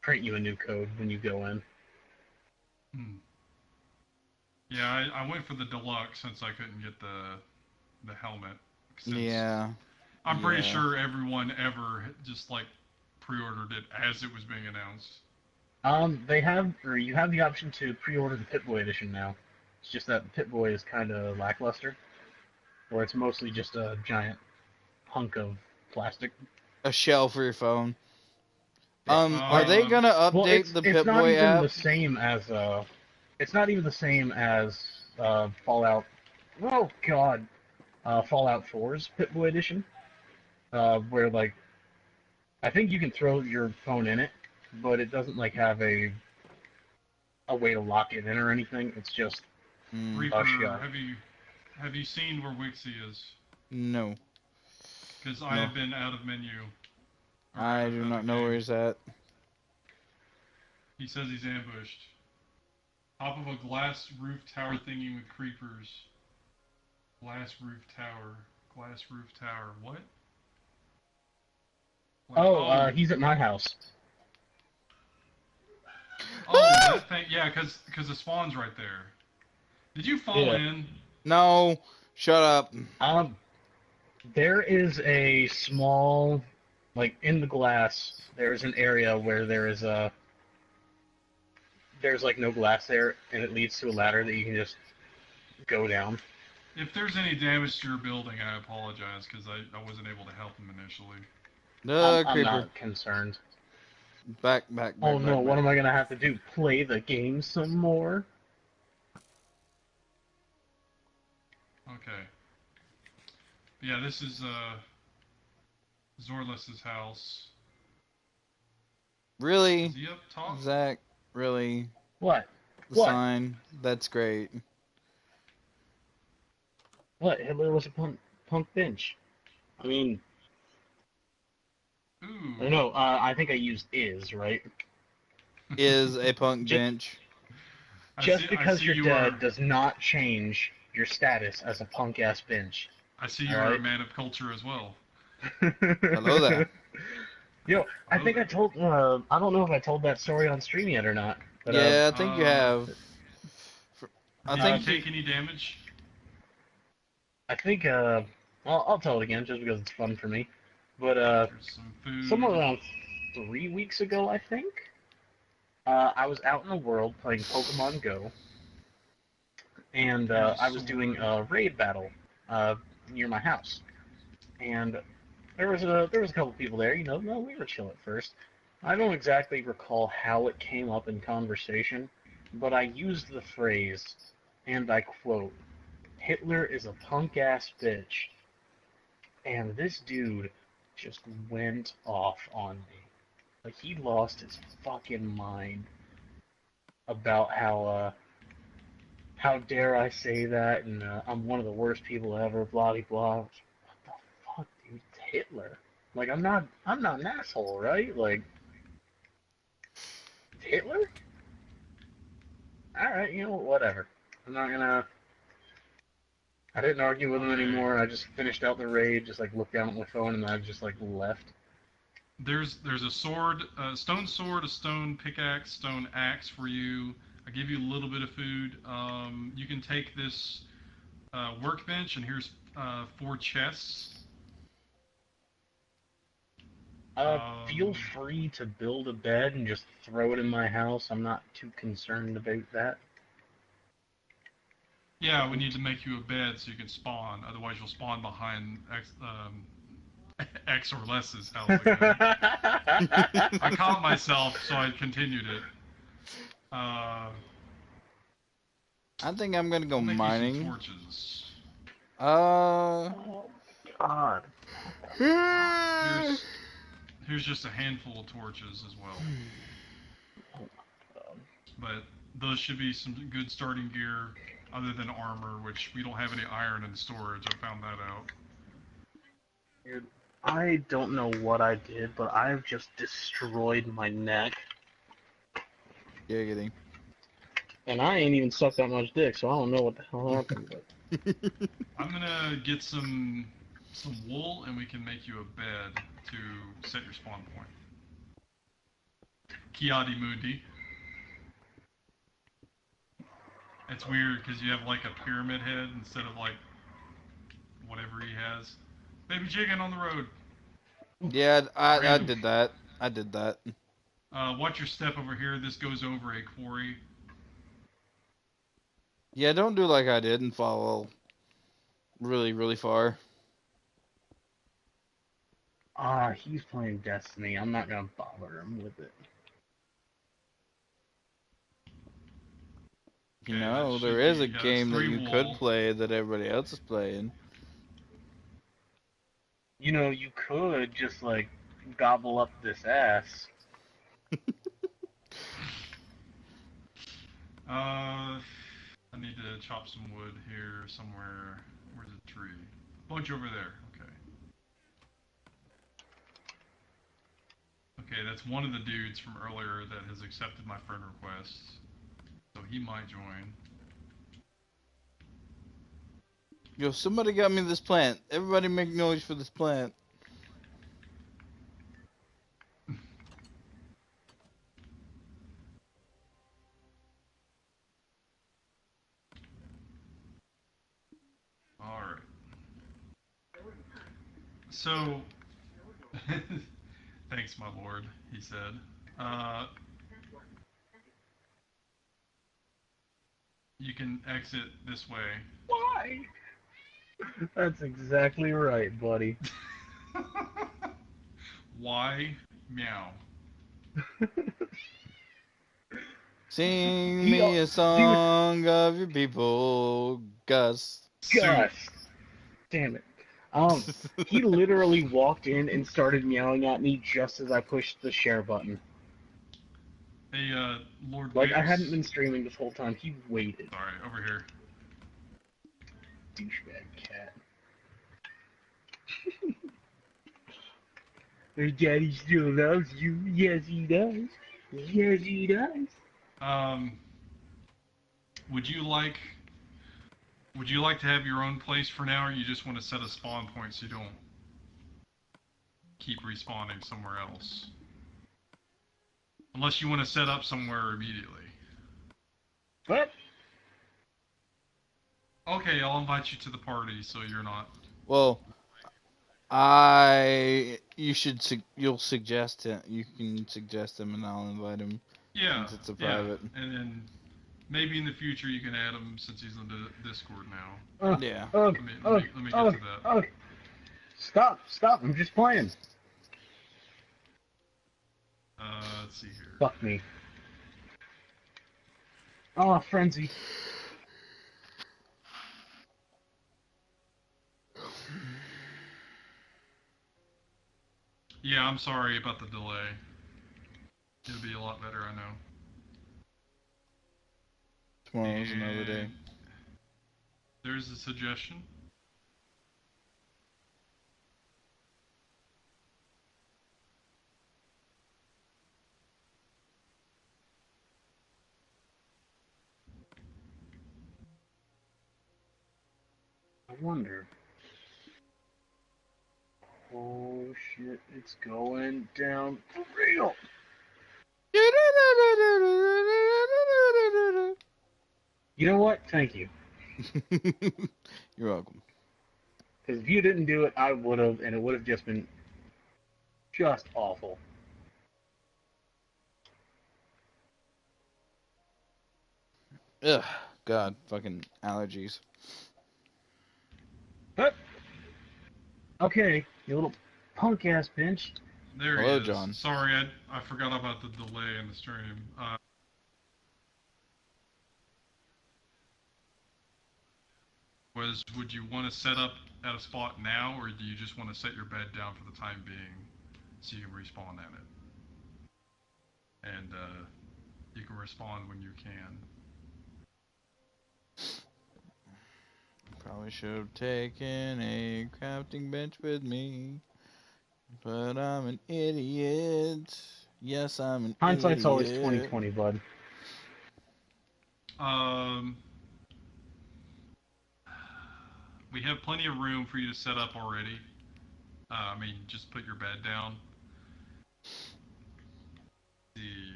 print you a new code when you go in. Hmm. Yeah, I went for the deluxe since I couldn't get the helmet. Since Yeah. I'm pretty Yeah. sure everyone ever just like pre-ordered it as it was being announced. They have, or you have the option to pre-order the Pip-Boy edition now. It's just that the Pip-Boy is kind of lackluster, where it's mostly just a giant hunk of plastic. A shell for your phone. Yeah. Are Like, they gonna well, update the it's not Pip-Boy even app? the same as it's not even the same as Fallout. Oh God, Fallout 4's Pip-Boy edition, where like I think you can throw your phone in it, but it doesn't like have a way to lock it in or anything. It's just a Reaper, shell. have you seen where Wixie is? No. Because I No. have been out of menu or I do out not of know where game. he's at. He says he's ambushed. Top of a glass roof tower thingy with creepers. Glass roof tower. Glass roof tower. What? Oh, he's at my house. Oh, that thing. Yeah, because the spawn's right there. Did you fall Yeah. in? No. Shut up. Um, there is a small, like in the glass, there is an area where there's like no glass there, and it leads to a ladder that you can just go down. If there's any damage to your building, I apologize because I wasn't able to help him initially. I'm Creeper. not concerned. Back, back, Oh back, no, back, what back. am I gonna have to do? Play the game some more? Okay. But yeah, this is Zorlus's house. Really? Is he up top? Zach? Really? What? The What? sign? That's great. What? Hitler was a punk bench. I mean, Ooh. or no, I think I used is, right? Is a punk Just, bench. just I because see you're you are dead does not change your status as a punk ass bench. I see you are a Alright? man of culture as well. Hello there. Yo, I Hello think I there. told, I don't know if I told that story on stream yet or not, but, Yeah, I think you have. I Did you think uh, you. take any damage? I think, I'll tell it again just because it's fun for me. But, Here's some food. somewhere around 3 weeks ago, I think, I was out in the world playing Pokemon Go, and, Here's a I was doing sword. a raid battle, near my house. And there was a couple people there, no, we were chill at first. I don't exactly recall how it came up in conversation, but I used the phrase, and I quote, Hitler is a punk ass bitch. And this dude just went off on me. Like he lost his fucking mind about how dare I say that, and I'm one of the worst people ever, blah blah blah. What the fuck, dude? It's Hitler. Like I'm not an asshole, right? Like Hitler? All right, whatever. I'm not gonna. I didn't argue with him Okay. anymore. I just finished out the raid, just like looked down at my phone, and then I just like left. There's a sword, a stone sword, a stone pickaxe, stone axe for you. I give you a little bit of food. You can take this workbench, and here's 4 chests. Feel Um, free to build a bed and just throw it in my house. I'm not too concerned about that. yeah, we need to make you a bed so you can spawn. Otherwise, you'll spawn behind X or less's house again. I caught myself, so I continued it. I think I'm gonna go I'll make you some mining. torches. Uh. Oh God. Here's just a handful of torches as well. But those should be some good starting gear, other than armor, which we don't have any iron in storage. I found that out. Dude, I don't know what I did, but I've just destroyed my neck. Giggity. And I ain't even sucked that much dick, so I don't know what the hell happened. But I'm gonna get some wool, and we can make you a bed to set your spawn point. Kiadi Mundi. It's weird because you have like a pyramid head instead of like whatever he has. Baby chicken on the road. Yeah, I Random. did that. I did that. Watch your step over here. This goes over a quarry. Yeah, don't do like I did and fall really, really far. he's playing Destiny. I'm not gonna bother him with it. You Okay, that know, there should is a be. That's game that 3 you could wool. play that everybody else is playing. You know, you could just like gobble up this ass. I need to chop some wood here somewhere. Where's the tree? Bunch over there. Okay. Okay, that's one of the dudes from earlier that has accepted my friend request. So he might join. Yo, somebody got me this plant. Everybody make noise for this plant. Alright. So, thanks, my lord, he said. You can exit this way. Why? That's exactly right, buddy. Why? Meow. Sing He, me a dude, song of your people, Gus. Soup. Gus. Damn it. He literally walked in and started meowing at me just as I pushed the share button. Hey, Lord Like I hadn't Wigs. been streaming this whole time. He waited. Sorry, over here. Douchebag cat. Your daddy still loves you. Yes, he does. Yes, he does. Um, would you like to have your own place for now, or you just want to set a spawn point so you don't keep respawning somewhere else? Unless you want to set up somewhere immediately. What? Okay, I'll invite you to the party so you're not. Well, you'll suggest him. You can suggest him, and I'll invite him Yeah, since it's a yeah, private. and then maybe in the future you can add him since he's on the Discord now. Yeah. Let me get to that. Stop, stop, I'm just playing. Let's see here. Fuck me. Oh, frenzy. Yeah, I'm sorry about the delay. It'll be a lot better, I know. Tomorrow's another day. And there's a suggestion. I wonder. Oh shit, it's going down for real. You know what? Thank you. You're welcome. Because if you didn't do it, I would have, and it would have just been just awful. Ugh, God, fucking allergies. But, okay, you little punk ass bitch. There Hello, he is. John. Sorry, I forgot about the delay in the stream. Would you want to set up at a spot now, or do you just want to set your bed down for the time being so you can respawn at it? And you can respawn when you can. Probably should have taken a crafting bench with me, but I'm an idiot. Yes, I'm an Hindsight's always idiot. 20/20, bud. Um, we have plenty of room for you to set up already. I mean, just put your bed down. See.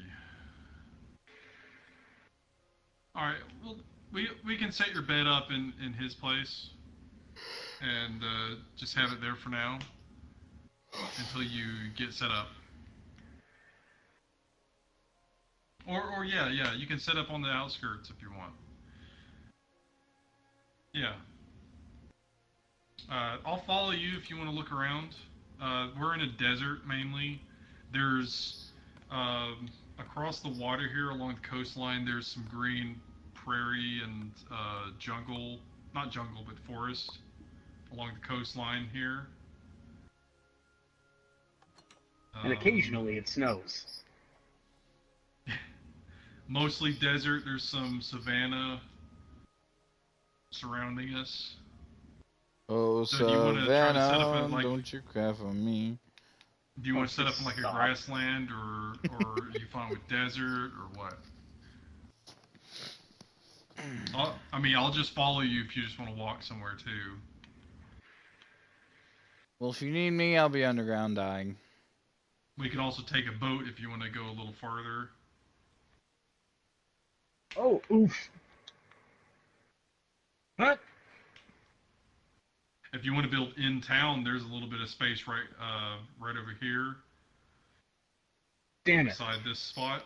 All right. Well, we can set your bed up in his place and just have it there for now until you get set up. Or yeah, you can set up on the outskirts if you want. Yeah. I'll follow you if you want to look around. We're in a desert mainly. There's across the water here along the coastline. There's some green prairie and jungle, not jungle but forest along the coastline here. And Um, occasionally it snows. Mostly desert. There's some savanna surrounding us. Oh, So do you want to try to set up a Savannah, like? don't you cry for me. Do you Oh, want to set up in like a stop. grassland, or are you fine with desert, or what? I mean, I'll just follow you if you just want to walk somewhere too. Well, if you need me, I'll be underground dying. We can also take a boat if you want to go a little farther. Oh, oof. What? If you want to build in town, there's a little bit of space right over here Damn it. beside this spot.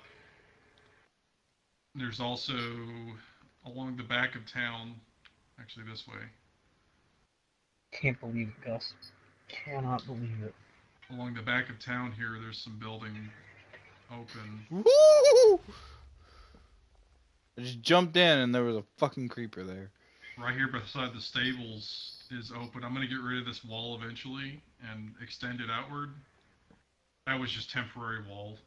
There's also along the back of town, actually this way. Can't believe it, Gus. Cannot believe it. Along the back of town here, there's some building open. Woo! I just jumped in and there was a fucking creeper there. Right here beside the stables is open. I'm going to get rid of this wall eventually and extend it outward. That was just temporary wall.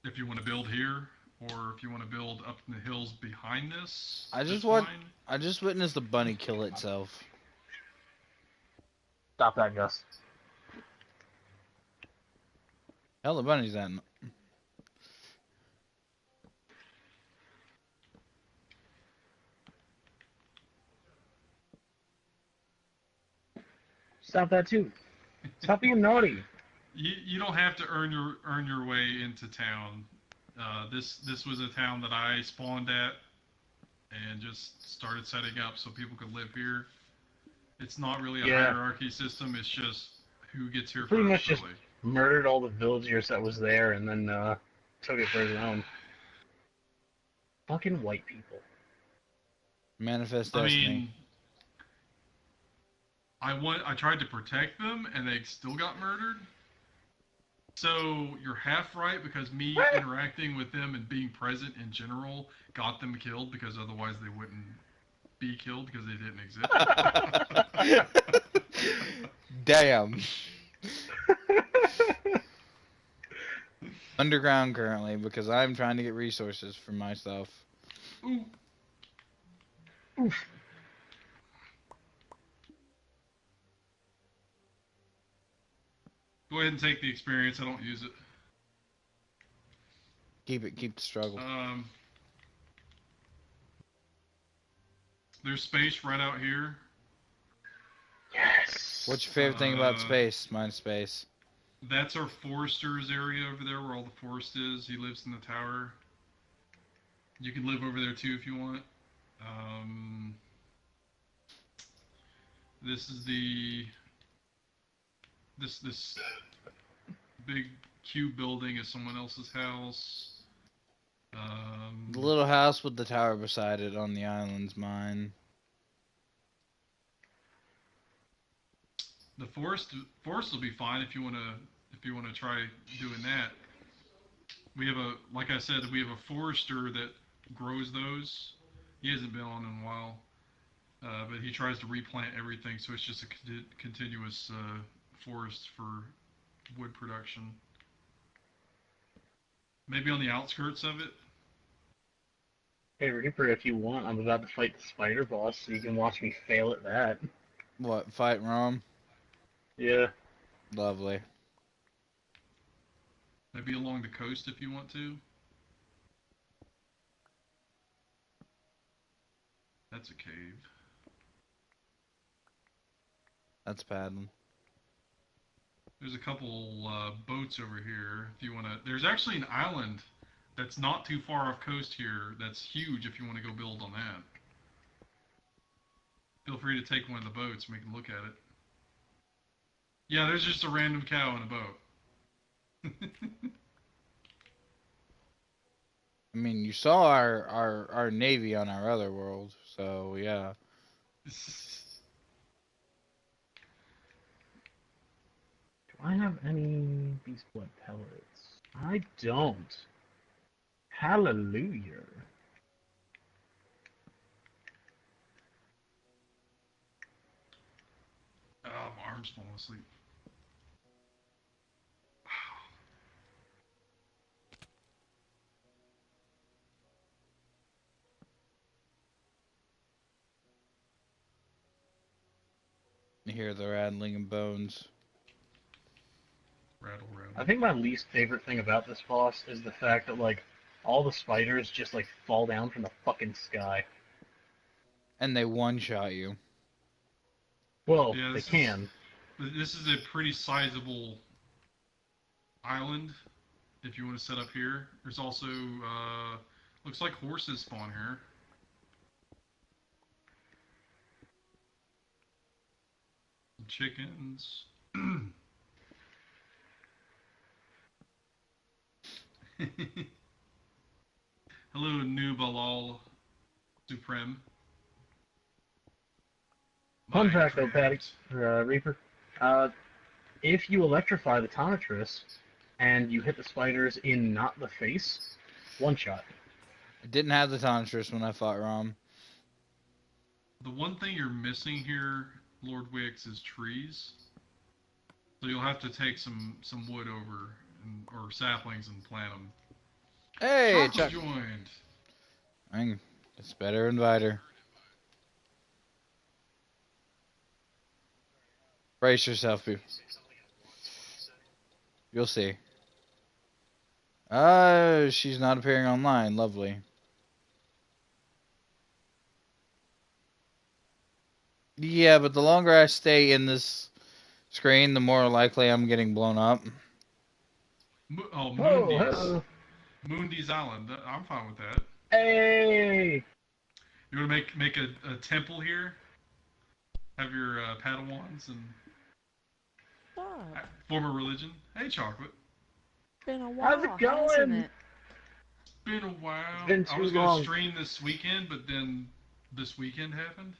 If you want to build here, or if you want to build up in the hills behind this, that's fine. I just witnessed a bunny kill itself. Stop that, Gus. Hell, the bunny's that. Stop that too. Stop being naughty. You don't have to earn your way into town. This was a town that I spawned at and just started setting up so people could live here. It's not really a Yeah. hierarchy system. It's just who gets here Pretty first, much just really. murdered all the villagers that was there and then took it for his own. Fucking white people. Manifest I destiny. mean, I tried to protect them and they still got murdered. So you're half right because me interacting with them and being present in general got them killed because otherwise they wouldn't be killed because they didn't exist. Damn. Underground currently because I'm trying to get resources for my stuff. Ooh. Oof. Go ahead and take the experience. I don't use it. Keep the struggle. There's space right out here. Yes. What's your favorite thing about space? Mine's space. That's our forester's area over there where all the forest is. He lives in the tower. You can live over there too if you want. This is this big cube building is someone else's house. The little house with the tower beside it on the island's mine. The forest will be fine if you wanna try doing that. We have like I said, we have a forester that grows those. He hasn't been on in a while, but he tries to replant everything, so it's just a continuous forest for wood production. Maybe on the outskirts of it. Hey Reaper, if you want, I'm about to fight the spider boss, so you can watch me fail at that. What, fight Rome? Yeah. Lovely. Maybe along the coast if you want to. That's a cave. That's bad. There's a couple boats over here. If you want to, there's actually an island that's not too far off coast here. That's huge. If you want to go build on that, feel free to take one of the boats and we can look at it. Yeah, there's just a random cow in a boat. I mean, you saw our navy on our other world, so yeah. Do I have any beast blood pellets? I don't. Hallelujah. Oh, my arm's falling asleep. You hear the rattling of bones. Rattle, rattle. I think my least favorite thing about this boss is the fact that, like, all the spiders just, like, fall down from the fucking sky. And they one-shot you. Well, Yeah, they can. This is a pretty sizable island. If you want to set up here, there's also looks like horses spawn here. Chickens. Hello, Noob Alal Supreme. Fun fact, though, Patty, Reaper. If you electrify the Tonatress and you hit the spiders in not the face, one shot. I didn't have the Tonitrus when I fought Rom. The one thing you're missing here, Lord Wix, is trees. So you'll have to take some wood over or saplings and plant them. Hey, Chuck Chuck. joined. It's better invite her. Brace yourself, people. You'll see. She's not appearing online. Lovely. Yeah, but the longer I stay in this screen, the more likely I'm getting blown up. Moondy's. Moondy's Island. I'm fine with that. Hey! You want to make a temple here? Have your Padawans and form a religion? Hey, Chocolate. Been a while, How's it going? hasn't it? Been a while. It's been I too was going long. to stream this weekend, but then this weekend happened.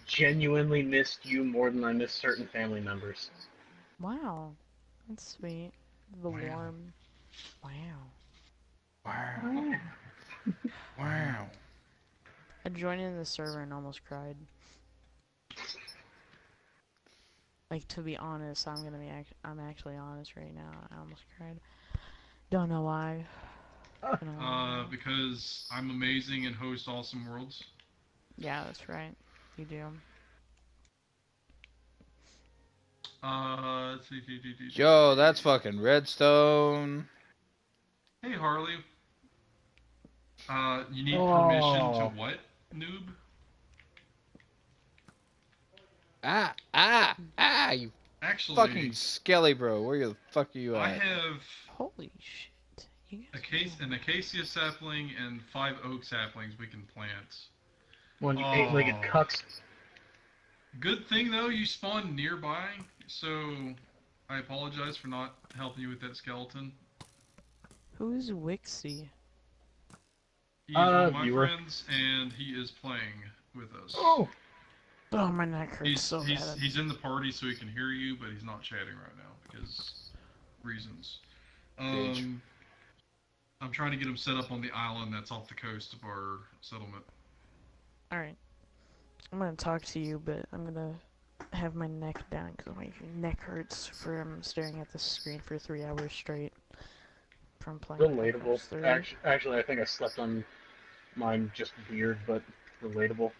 Genuinely missed you more than I missed certain family members. Wow, that's sweet. The Wow. warm. Wow. Wow. Wow. I joined in the server and almost cried. Like, to be honest, I'm actually honest right now. I almost cried. Don't know why. Don't know why. Because I'm amazing and host awesome worlds. Yeah, that's right. You do. Let's see. Yo, that's fucking redstone. Hey, Harley. You need permission to what, noob? You Actually, fucking skelly bro. Where the fuck are you I at? have Holy shit. You guys an acacia sapling and 5 oak saplings we can plant. When you eight-legged cucks. Good thing though, you spawned nearby, so I apologize for not helping you with that skeleton. Who's Wixie? He's one of my viewer. friends, and he is playing with us. Oh! Oh, my neck hurts so bad. He's in the party so he can hear you, but he's not chatting right now because reasons. I'm trying to get him set up on the island that's off the coast of our settlement. Alright. I'm gonna talk to you, but I'm gonna have my neck down because my neck hurts from staring at the screen for 3 hours straight. From playing Relatable. Xbox 3. Actually, I think I slept on mine just weird, but relatable.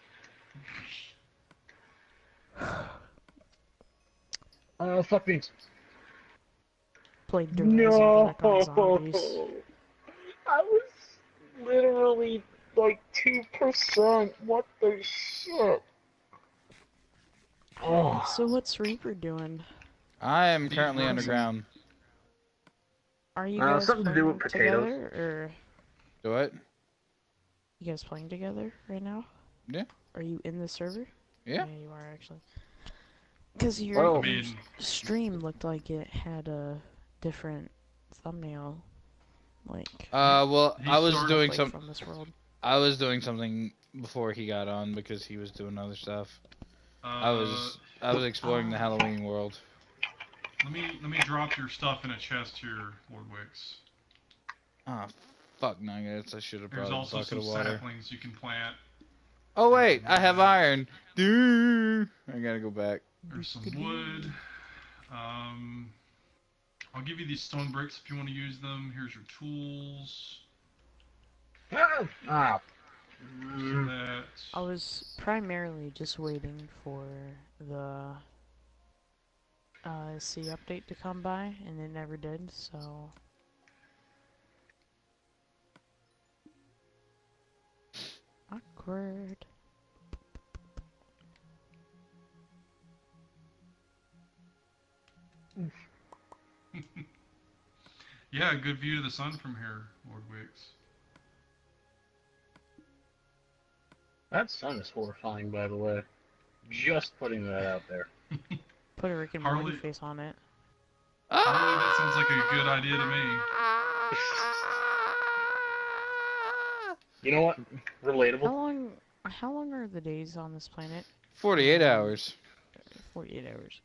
Fuck beans. Played Durazzo Black on Zombies. I was literally like 2%. What the shit? Oh, So what's Reaper doing? I am He's currently working. underground. Are you guys something to do playing with potatoes. together, or Do what? you guys playing together right now? Yeah. Are you in the server? Yeah. Yeah, you are actually. Because your, Well, I your mean, stream looked like it had a different thumbnail, like Well, he I was started- doing like some. from this world. I was doing something before he got on because he was doing other stuff. I was exploring the Halloween world. Let me drop your stuff in a chest here, Lord Wicks. Ah, fuck nuggets! I should have There's brought a also bucket some of water. saplings you can plant. Oh wait, I have iron. Dude, I gotta go back. There's some wood. I'll give you these stone bricks if you want to use them. Here's your tools. ah, So that. I was primarily just waiting for the C update to come by, and it never did, so... Awkward. Yeah, good view of the sun from here, Lord Wicks. that sun is horrifying, by the way. Just putting that out there. Put a Rick and Harley- Morty face on it. Harley, that sounds like a good idea to me. You know what? Relatable. How long are the days on this planet? 48 hours. 48 hours.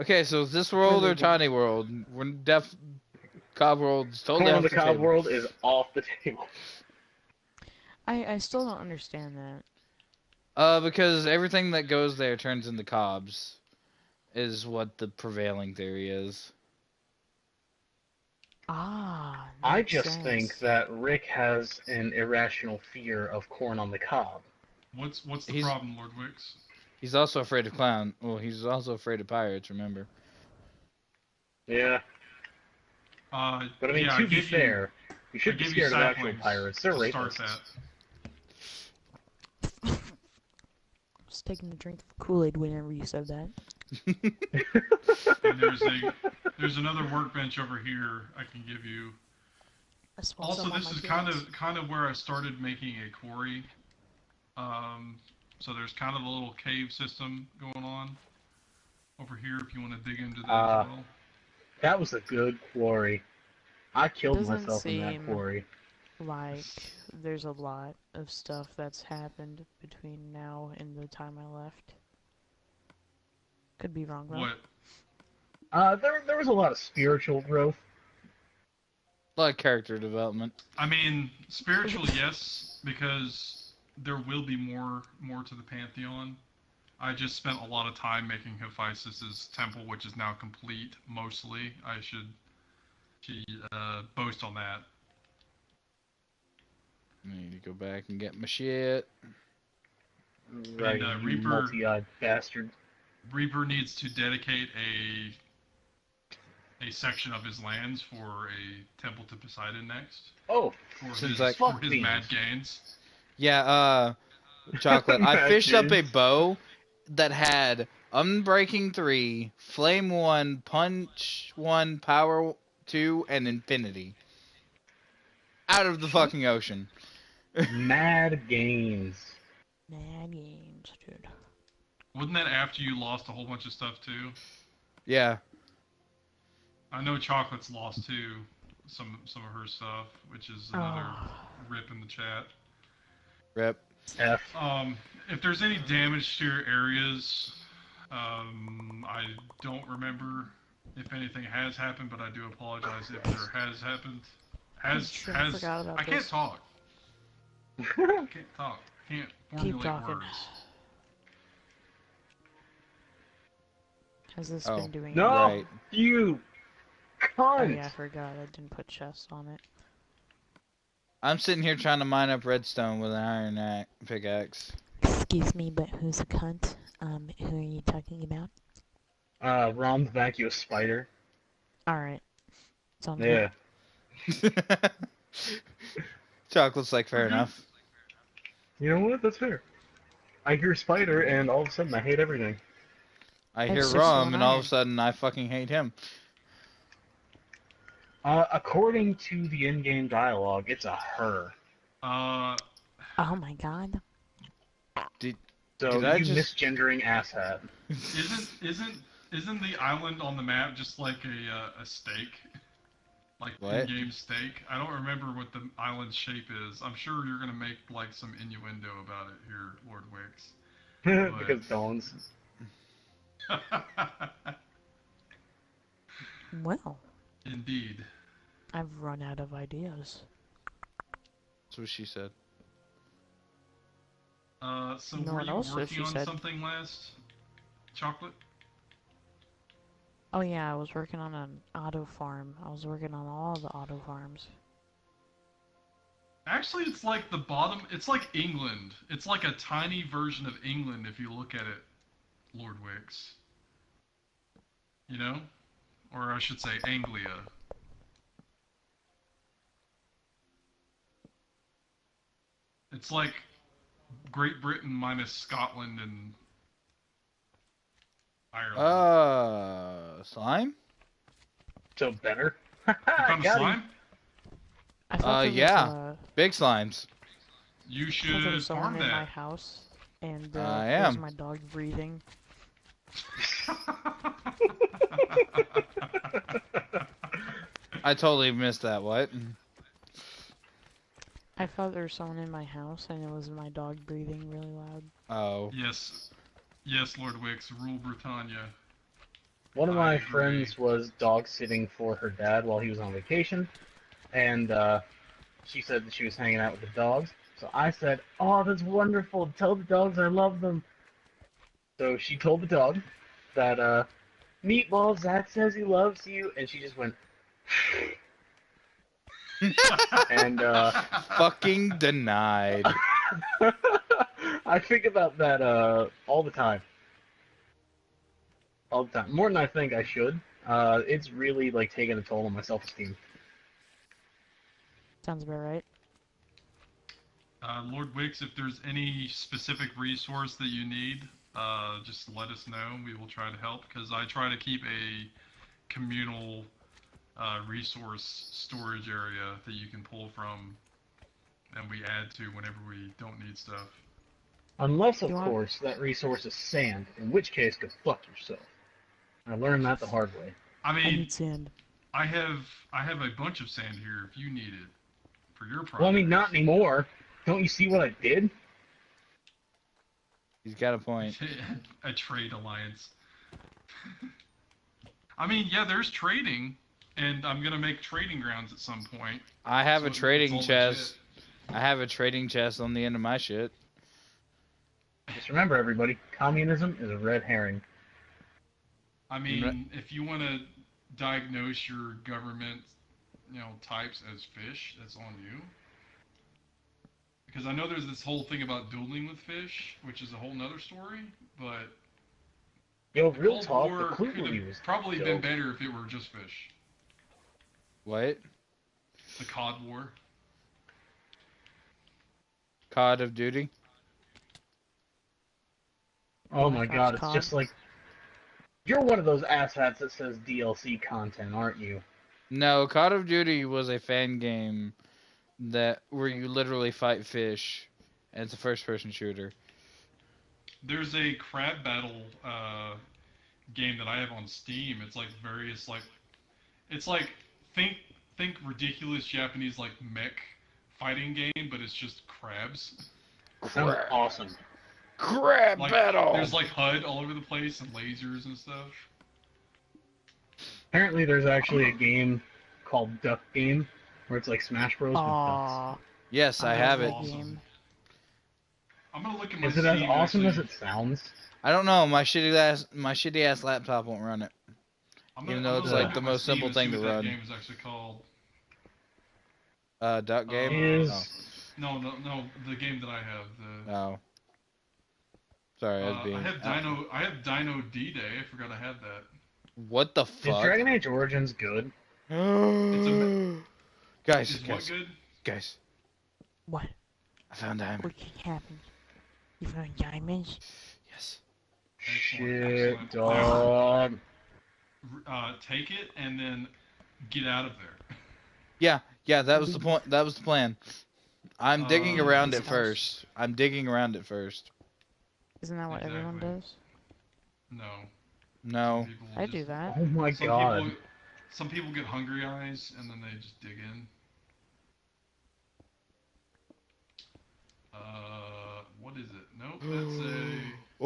Okay, so is this world or Tiny World? We're Cobb World is totally Corn off on the the Cob table. world is off the table. I still don't understand that. Because everything that goes there turns into cobs, is what the prevailing theory is. Ah, I makes just sense. think that Rick has an irrational fear of corn on the cob. What's the He's- problem, Lord Wicks? He's also afraid of clown. Well, he's also afraid of pirates. Remember? Yeah, but I mean, yeah, to be fair, you should be give you scared of actual saplings pirates. They're to start rapists. that. Just taking a drink of Kool-Aid whenever you said that. And there's another workbench over here I can give you. I smell Also, some on this my is pants. kind of where I started making a quarry. So there's kind of a little cave system going on over here if you want to dig into that as well. That was a good quarry. I killed Doesn't myself in that seem- quarry. Like, there's a lot of stuff that's happened between now and the time I left. Could be wrong, though. What? There was a lot of spiritual growth. A lot of character development. I mean, spiritual, yes, because there will be more to the Pantheon. I just spent a lot of time making Hephaestus's temple, which is now complete, mostly. I should boast on that. I need to go back and get my shit. Right, And, you Reaper- multi-eyed bastard. Reaper needs to dedicate a section of his lands for a temple to Poseidon next. Oh, For Seems his, like- for Fuck his these. mad gains. Yeah, Chocolate. I Mad fished up a kids. bow that had Unbreaking 3, Flame 1, Punch 1, Power 2, and Infinity. Out of the fucking ocean. Mad gains. Mad games, dude. Wasn't that after you lost a whole bunch of stuff too? Yeah. I know Chocolate's lost too, some of her stuff, which is another rip in the chat. Rip. F. If there's any damage to your areas, I don't remember if anything has happened, but I do apologize if there has happened. I forgot about I can't this. talk. I can't talk. I can't Keep formulate talking. words. Has this Oh. been doing No, Right. you Oh cunt. yeah, I forgot. I didn't put chests on it. I'm sitting here trying to mine up redstone with an iron pickaxe. Excuse me, but who's a cunt? Who are you talking about? Rom's vacuous spider. Alright. Sounds Yeah. good. Chocolate's like, fair enough. You know what? That's fair. I hear Spider, and all of a sudden I hate everything. I It's hear 619. Rum, and all of a sudden I fucking hate him. According to the in-game dialogue, it's a her. Uh, Oh my god. So Did I you just- misgendering asshat. isn't the island on the map just like a steak? Like What? in-game steak? I don't remember what the island's shape is. I'm sure you're gonna make like some innuendo about it here, Lord Wicks. Because Dawn's. Well, Indeed. I've run out of ideas. That's what she said. So You know were what you else working she on said? something last? Chocolate? Oh yeah, I was working on an auto farm. I was working on all the auto farms. Actually, it's like the bottom. It's like England. It's like a tiny version of England if you look at it, Lord Wicks. You know? Or I should say Anglia. It's like Great Britain minus Scotland and Ireland. Slime? So better. You found a Got him. slime? I thought there Yeah. was, Big slimes. You I thought there should was someone farm in my that. house, and I there's am. my dog breathing. I totally missed that. What? I thought there was someone in my house, and it was my dog breathing really loud. Oh. Yes. Yes, Lord Wicks, rule Britannia. One of I my agree. friends was dog sitting for her dad while he was on vacation, and she said that she was hanging out with the dogs. So I said, "Oh, that's wonderful. Tell the dogs I love them." So she told the dog that Meatball, Zach says he loves you, and she just went. And Fucking denied. I think about that all the time. All the time. More than I think I should. It's really like taking a toll on my self-esteem. Sounds about right. Lord Wicks, if there's any specific resource that you need, just let us know. We will try to help, because I try to keep a communal resource storage area that you can pull from, and we add to whenever we don't need stuff. Unless, of You want- course, that resource is sand, in which case, go fuck yourself. I learned that the hard way. I I mean, need sand. I have a bunch of sand here if you need it for your project. Well, I mean, not anymore. Don't you see what I did? He's got a point. A trade alliance. I mean, yeah, there's trading, and I'm gonna make trading grounds at some point. I have So a it's trading all chest. I have a trading chest on the end of my shit. Just remember, everybody, communism is a red herring. I mean, if you want to diagnose your government, types as fish, that's on you. Because I know there's this whole thing about dueling with fish, which is a whole nother story, but Yo, the real Cold talk, War the clue could movie have was probably dope. been better if it were just fish. What? The Cod War. Cod of Duty? Oh my Black Ops god, it's COD. just like... You're one of those asshats that says DLC content, aren't you? No, Cod of Duty was a fan game where you literally fight fish, and it's a first-person shooter. There's a crab battle game that I have on Steam. It's like various it's like think ridiculous Japanese like mech fighting game, but it's just crabs. Sounds awesome. Crab Like battle! there's like HUD all over the place and lasers and stuff. Apparently there's actually a game called Duck Game, where it's like Smash Bros. with ducks. Aw. Yes, I That's have it. awesome. Game. I'm gonna look at my Is it as Steam, awesome as actually. it sounds? I don't know. My shitty ass laptop won't run it. Even though I'm it's gonna like look the at my most Steam simple and thing see to what that run. game is actually called. Duck game? Is No, the game that I have. The Oh. Sorry, I was being. I have Dino D-Day. I forgot I had that. What the is fuck? Dragon Age Origins good? Guys, Is what good? guys. What? I found diamond. What just happened? You found diamonds? Yes. Shit, Excellent. dog. Take it and then get out of there. Yeah, that was the point. That was the plan. I'm digging Leave around his it house. first. I'm digging around it first. Isn't that what everyone Exactly. does? No. No. Some people I just, do that. Oh my god. Some people get hungry eyes and then they just dig in. What is it? Nope, that's a.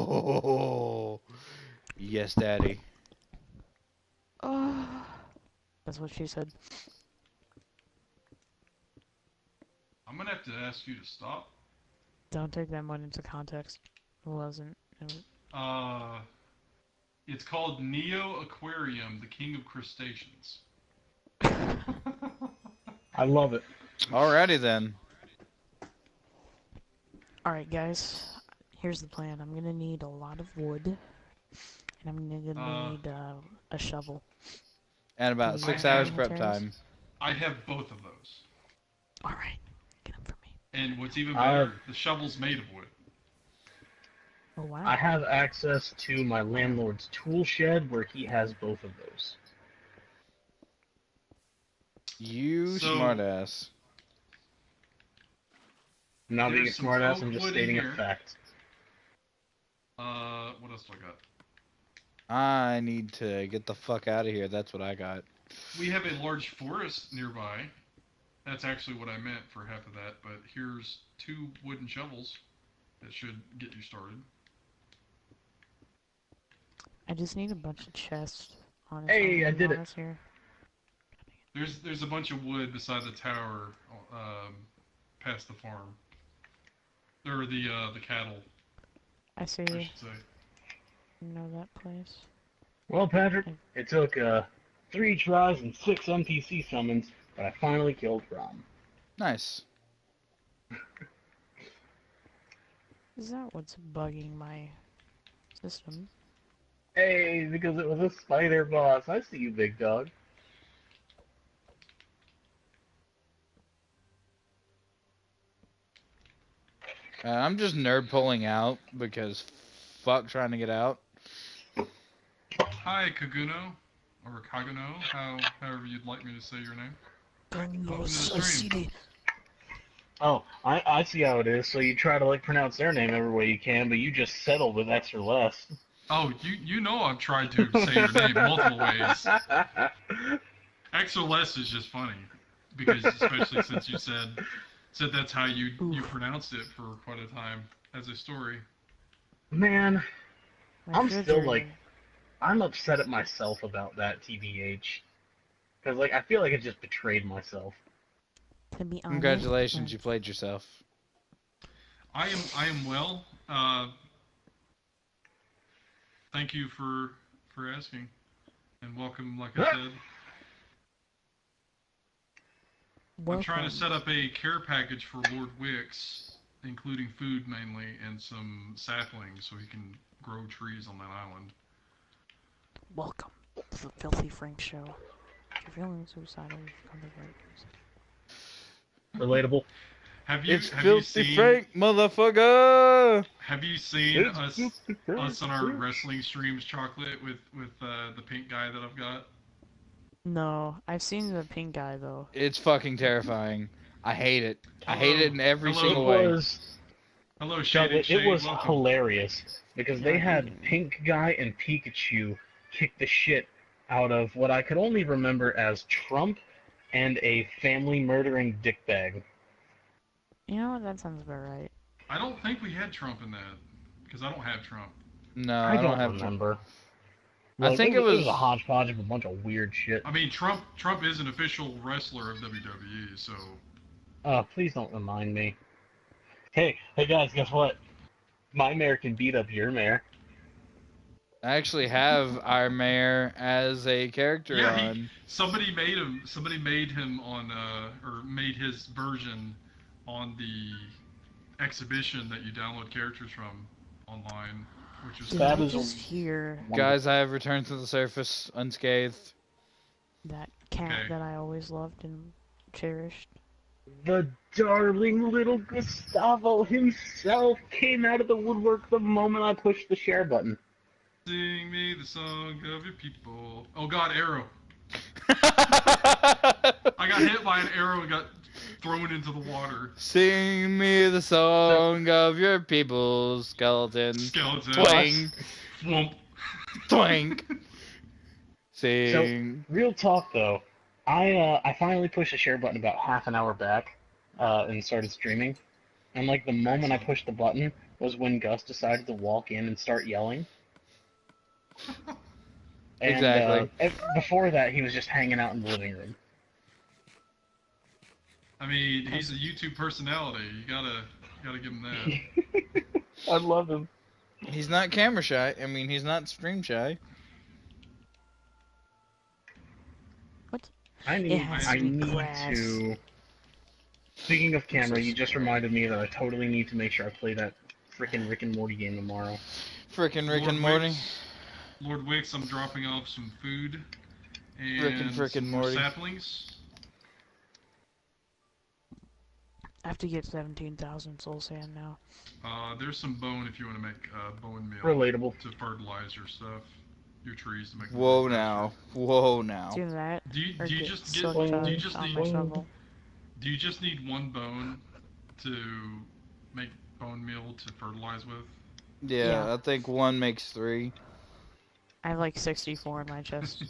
Oh. Yes, Daddy. Oh, that's what she said. I'm gonna have to ask you to stop. Don't take that one into context. It wasn't. It's called Neo Aquarium, the King of Crustaceans. I love it. Alrighty then. Alright, guys. Here's the plan. I'm gonna need a lot of wood. And I'm gonna need a shovel. And about Do you 6 have hours any prep materials? time. I have both of those. Alright. Get them for me. And what's even better, the shovel's made of wood. Oh, wow. I have access to my landlord's tool shed where he has both of those. You So- smartass. I'm not being a There's some smartass, oak I'm just wood in stating a here. fact. What else do I got? I need to get the fuck out of here. That's what I got. We have a large forest nearby. That's actually what I meant for half of that, but here's 2 wooden shovels that should get you started. I just need a bunch of chests. Honestly, Hey, I did it. Here. There's a bunch of wood beside the tower, past the farm. Or the cattle, I see. I should say. You know that place. Well, Patrick, it took 3 tries and 6 NPC summons, but I finally killed Rom. Nice. Is that what's bugging my system? Hey, because it was a spider boss. I see you, big dog. I'm just nerd pulling out because fuck trying to get out. Hi, Kaguno, or Kaguno, however you'd like me to say your name. Welcome to the stream. Oh, I see how it is. So you try to like pronounce their name every way you can, but you just settle with X or less. Oh, you know I've tried to say your name multiple ways. X or less is just funny, because especially since you said that's how you pronounced it for quite a time as a story. Man, I'm still refrigerator- like, I'm upset at myself about that, TBH. Because like I feel like I just betrayed myself. To be honest, Congratulations, you played yourself. I am well. Thank you for asking, and welcome. Like I said, I'm trying to set up a care package for Lord Wicks, including food mainly and some saplings, so he can grow trees on that island. Welcome to the Filthy Frank Show. If you're feeling suicidal, you've come to the right place. Relatable. Have you Filthy seen Frank, motherfucker! Have you seen us on our wrestling streams, Chocolate, with the pink guy that I've got? No, I've seen the pink guy though. It's fucking terrifying. I hate it. I hate it in every Hello. single It way. was Hello, Shaded Shade. it was Welcome. hilarious because they had Pink Guy and Pikachu kick the shit out of what I could only remember as Trump and a family murdering dickbag. You know what? That sounds about right. I don't think we had Trump in that, because I don't have Trump. No, I I don't have. remember. I think it was a hodgepodge of a bunch of weird shit. I mean, Trump is an official wrestler of WWE, so... Please don't remind me. Hey guys, guess what? My mayor can beat up your mayor. I actually have our mayor as a character Yeah, on. somebody made him on, or made his version on the exhibition that you download characters from online, which is... That Did I is just hear Guys, I have returned to the surface unscathed. that cat Okay. that I always loved and cherished? The darling little Gustavo himself came out of the woodwork the moment I pushed the share button. Sing me the song of your people. Oh God, arrow. I got hit by an arrow and got thrown into the water. Sing me the song of your people, skeleton. Skeleton. Twang, Thwomp. twank. So, Sing. real talk though, I finally pushed the share button about half an hour back, and started streaming. And like the moment I pushed the button was when Gus decided to walk in and start yelling. And Exactly. before that, he was just hanging out in the living room. I mean, he's a YouTube personality. You gotta give him that. I love him. He's not camera shy. I mean, he's not stream shy. I need grass. to. Speaking of camera, you just reminded me that I totally need to make sure I play that freaking Rick and Morty game tomorrow. Frickin' Rick Lord and Morty. Wicks, Lord Wicks, I'm dropping off some food and Frickin' some more Morty. saplings. I have to get 17,000 soul sand now. There's some bone if you want to make bone meal Relatable. to fertilize your stuff, your trees to make. Whoa them now. Whoa now. Do that. Do you or just get? silk Do you touch just on need? my shovel. Do you just need one bone to make bone meal to fertilize with? Yeah, Yeah. I think one makes three. I have like 64 in my chest.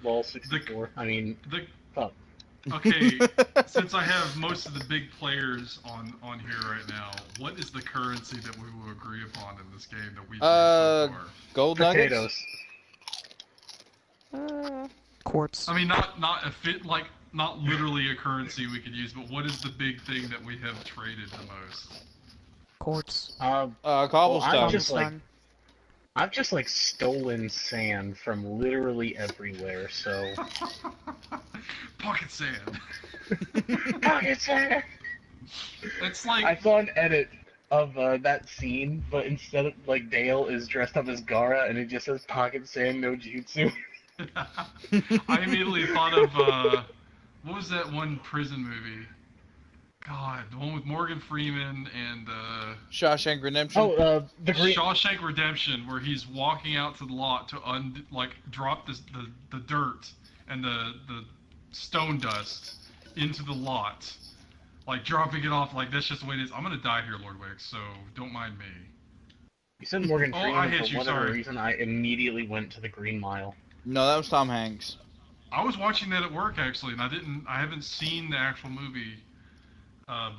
Lol, 64. I mean, The fuck. Okay, since I have most of the big players on here right now, what is the currency that we will agree upon in this game that we've played so far? Gold nuggets. Potatoes. Quartz. I mean, not a fit like not literally a currency we could use, but what is the big thing that we have traded the most? Quartz. Cobblestone. I'm just like Cobblestone. I've just like stolen sand from literally everywhere. So Pocket sand. pocket sand. It's like I saw an edit of that scene, but instead of like Dale is dressed up as Gara, and it just says pocket sand no jutsu. I immediately thought of what was that one prison movie? God, the one with Morgan Freeman and Shawshank Redemption. Oh, the green. Shawshank Redemption, where he's walking out to the lot to drop the dirt and the stone dust into the lot, like dropping it off. Like that's just the way it is. I'm gonna die here, Lord Wicks, so don't mind me. You said Morgan Oh, Freeman, I and hit for you, whatever sorry. reason, I immediately went to the Green Mile. No, that was Tom Hanks. I was watching that at work actually, and I haven't seen the actual movie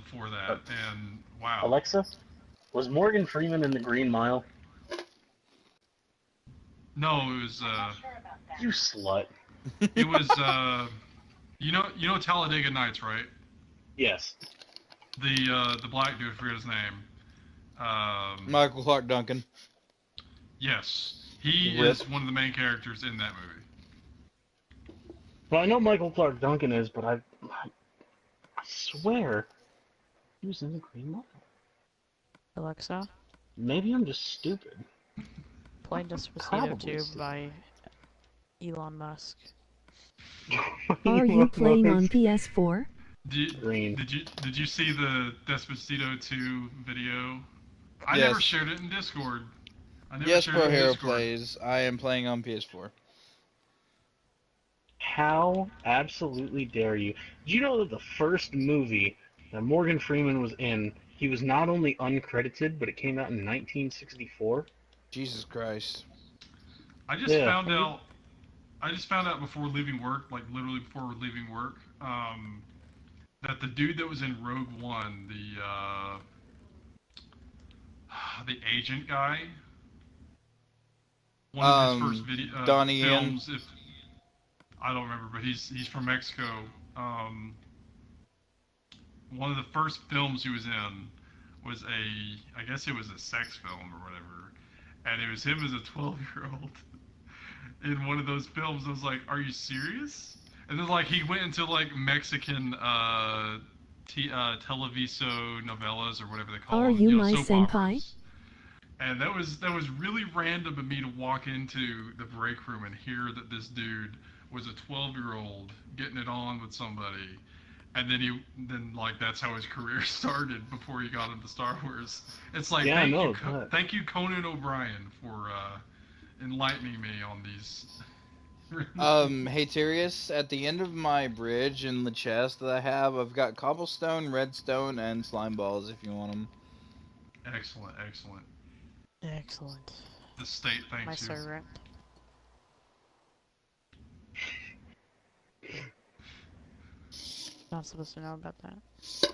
before that, and wow. Alexa, was Morgan Freeman in the Green Mile? No, it was Not sure about that. You slut. it was you know Talladega Nights, right? Yes. The black dude, I forget his name. Michael Clark Duncan. Yes, he Rip. is one of the main characters in that movie. Well, I know Michael Clark Duncan is, but I swear he was in the Green Mile. Alexa, Maybe I'm just stupid. play Despacito Probably 2 stupid. by Elon Musk. Are you playing on PS4? Green? Did you see the Despacito 2 video? I Yes. never shared it in Discord. I never Yes, shared Pro it in Hero Discord. plays. I am playing on PS4. How absolutely dare you? Did you know that the first movie that Morgan Freeman was in, he was not only uncredited, but it came out in 1964? Jesus Christ. I just Yeah. found out. I just found out before leaving work, like literally before leaving work, that the dude that was in Rogue One, the agent guy, one of his first video Donnie Yen. films. If I don't remember, but he's from Mexico. One of the first films he was in was I guess it was a sex film or whatever, and it was him as a 12-year-old in one of those films. I was like, "Are you serious?" And then like he went into like Mexican televiso novellas or whatever they call Are them, you know, my soap senpai? operas. And that was really random of me to walk into the break room and hear that this dude was a 12-year-old getting it on with somebody, and then like that's how his career started before he got into Star Wars. It's like Yeah, no, but thank you Conan O'Brien for enlightening me on these. Hey Tyrius, at the end of my bridge in the chest that I have, I've got cobblestone, redstone, and slime balls if you want them. Excellent, excellent. Excellent. The state My thanks you. servant. Not supposed to know about that.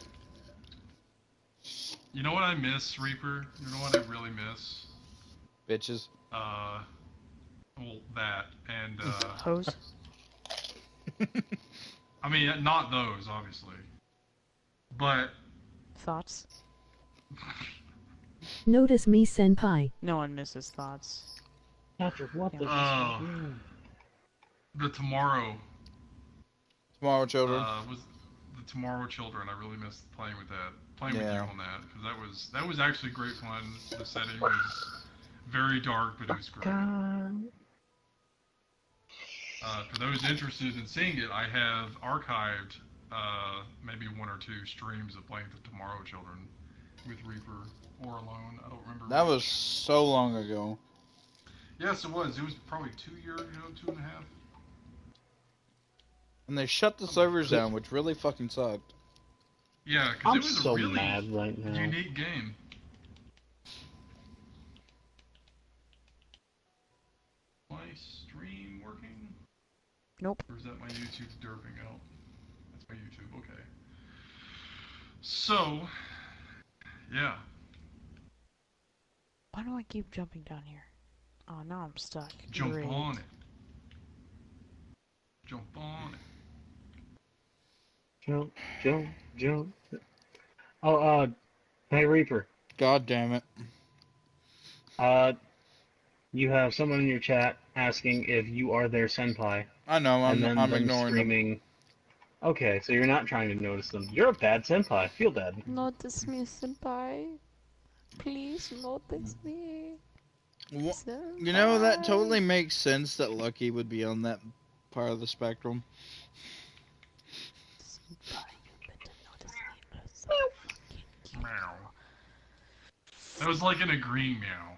You know what I miss, Reaper? You know what I really miss? Bitches. Well, that and Hose? I mean, not those, obviously, but Thoughts? Notice me, senpai. No one misses thoughts. Patrick, what the? The Tomorrow Tomorrow, children. was the Tomorrow Children. I really missed playing with that, playing with you Yeah. on that, because that was actually great fun. The setting was very dark, but it was great. For those interested in seeing it, I have archived maybe one or two streams of playing the Tomorrow Children with Reaper or alone. I don't remember. That which. was so long ago. Yes, it was. It was probably 2 years ago, 2.5. And they shut the servers down, which really fucking sucked. Yeah, because I'm it was so a really mad right now. unique game. My stream working? Nope. Or is that my YouTube derping out? That's my YouTube, okay. So, yeah. Why do I keep jumping down here? Oh, now I'm stuck. Jump Great. on it. Jump on it. Jump, jump, jump. Oh, hey Reaper. God damn it. You have someone in your chat asking if you are their senpai, I know, and then I'm them ignoring them. screaming. Okay, so you're not trying to notice them. You're a bad senpai. Feel bad. Notice me, senpai. Please notice me. You know, that totally makes sense that Lucky would be on that part of the spectrum. Senpai, you better notice me. So fucking Meow. That was like an agreeing meow.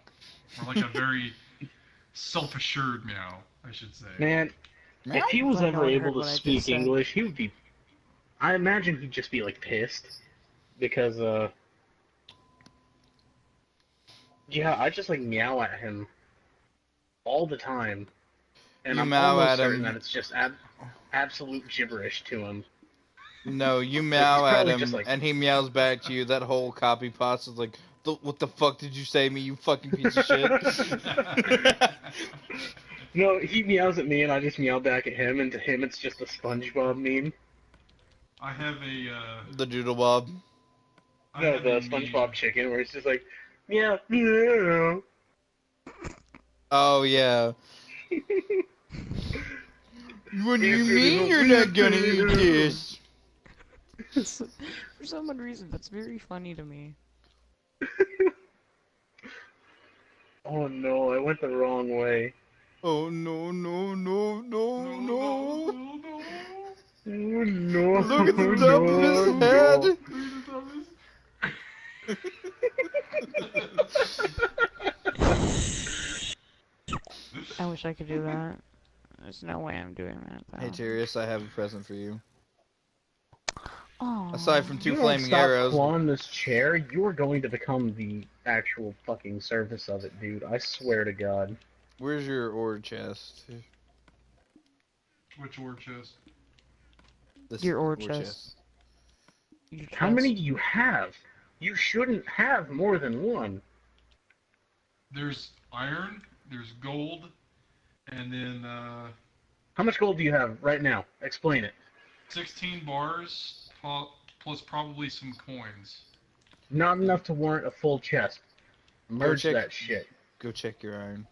Or like a very self-assured meow, I should say. Man, if he was Glad no ever one able heard to what I just speak said. English, he would be. I imagine he'd just be like pissed, because yeah, I just like meow at him all the time, and You I'm meow almost at him. certain that it's just absolute gibberish to him. No, you He's meow at probably him, just like, and he meows back to you. That whole copy pasta is like, what the fuck did you say to me, you fucking piece of shit? no, he meows at me, and I just meow back at him, and to him it's just a SpongeBob meme. I have a, The Doodle Bob. I No, have the a SpongeBob meme. chicken, where it's just like, meow, meow. Oh, yeah. What do you If it mean is you're a not gonna eat meow. this? For some odd reason, that's very funny to me. Oh no, I went the wrong way. Oh, no, no, no, no, no. Oh no, Look at the top of no, his no. I wish I could do that. There's no way I'm doing that, though. Hey, Tyrius, I have a present for you. Aww. Aside from If 2 you don't flaming stop arrows. clawing this chair, you're going to become the actual fucking surface of it, dude. I swear to God. Where's your ore chest? Which ore chest? This Your ore chest. Your How many chest. do you have? You shouldn't have more than one. There's iron, there's gold, and then How much gold do you have right now? Explain it. 16 bars plus probably some coins. Not enough to warrant a full chest. Merge check- that shit. Go check your iron.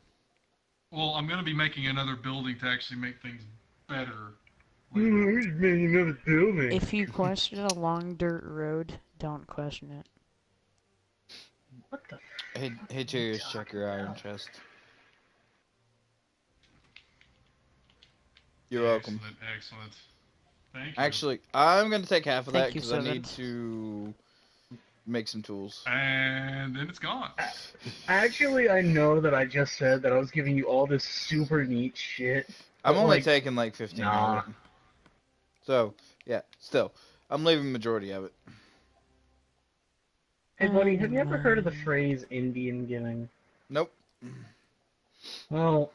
Well, I'm going to be making another building to actually make things better. Another building. If you question a long dirt road, don't question it. What the? Hey, Tyrius, check your iron chest. You're welcome. Excellent, excellent. Thank you. Actually, I'm gonna take half of that Thank you, because I need Seventh. to make some tools. And then it's gone. Actually, I know that I just said that I was giving you all this super neat shit. I'm But, only like, taking like 15 nah. of it. So, yeah, still, I'm leaving majority of it. Hey, buddy, have you ever heard of the Anyway. phrase Indian giving? Nope. Well,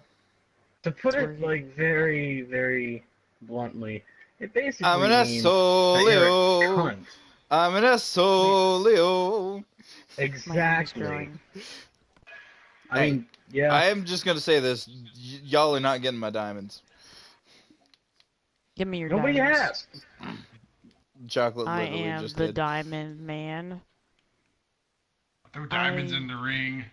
to put It's it, working. like, very, very bluntly, it I'm basically an means that you're a asshole. cunt. I'm an asshole. My arm is Exactly. growing. I Hey, mean, yeah. I am just gonna say this: y'all are not getting my diamonds. Give me your Nobody diamonds. asked. Chocolate I literally am just the did. diamond man. Throw diamonds in the ring.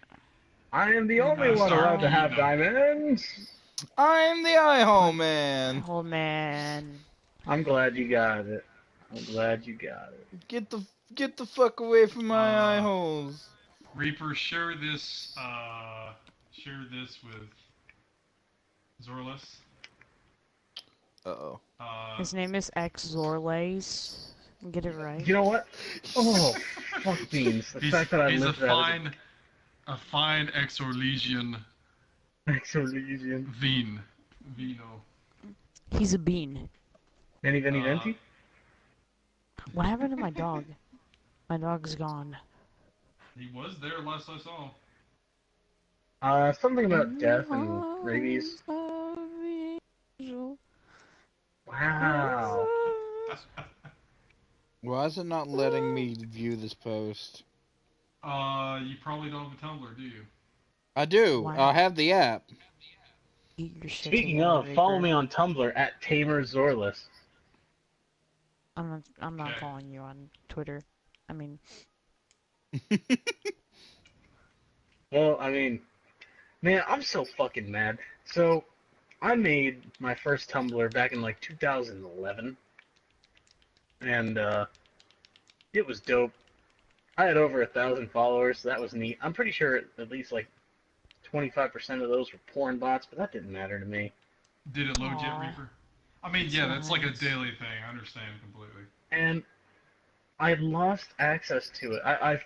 I am the You only Gotta one start allowed to eating have them. diamonds. I'm the eye hole man. Oh man. I'm glad you got it. I'm glad you got it. Get the get the fuck away from my eye Uh, holes. Reaper, share this. Share this with Zorlus. Uh oh. Uh, His name is X Zorlays. Get it right. You know what? Oh, fuck beans. The fact that I he's lived that a fine Exorlesian as Exorlesian. Vino. He's a bean. Veni Veni Uh, Venti? What happened to my dog? My dog's gone. he was there last I saw. Something In about the death and rabies. arms of the angel. Wow. Why is it not letting me view this post? You probably don't have a Tumblr, do you? I do. Why? I have the app. Eat your shit Speaking together, of, follow Reaper. me on Tumblr at Tamer Zorlus. I'm not Okay. following you on Twitter. I mean, Well, I mean, man, I'm so fucking mad. So, I made my first Tumblr back in like 2011, and it was dope. I had over 1,000 followers, so that was neat. I'm pretty sure at least like 25% of those were porn bots, but that didn't matter to me. Did it load yet, aw, Reaper? I mean, that's yeah, so that's like a nice. daily thing. I understand completely. And I lost access to it. I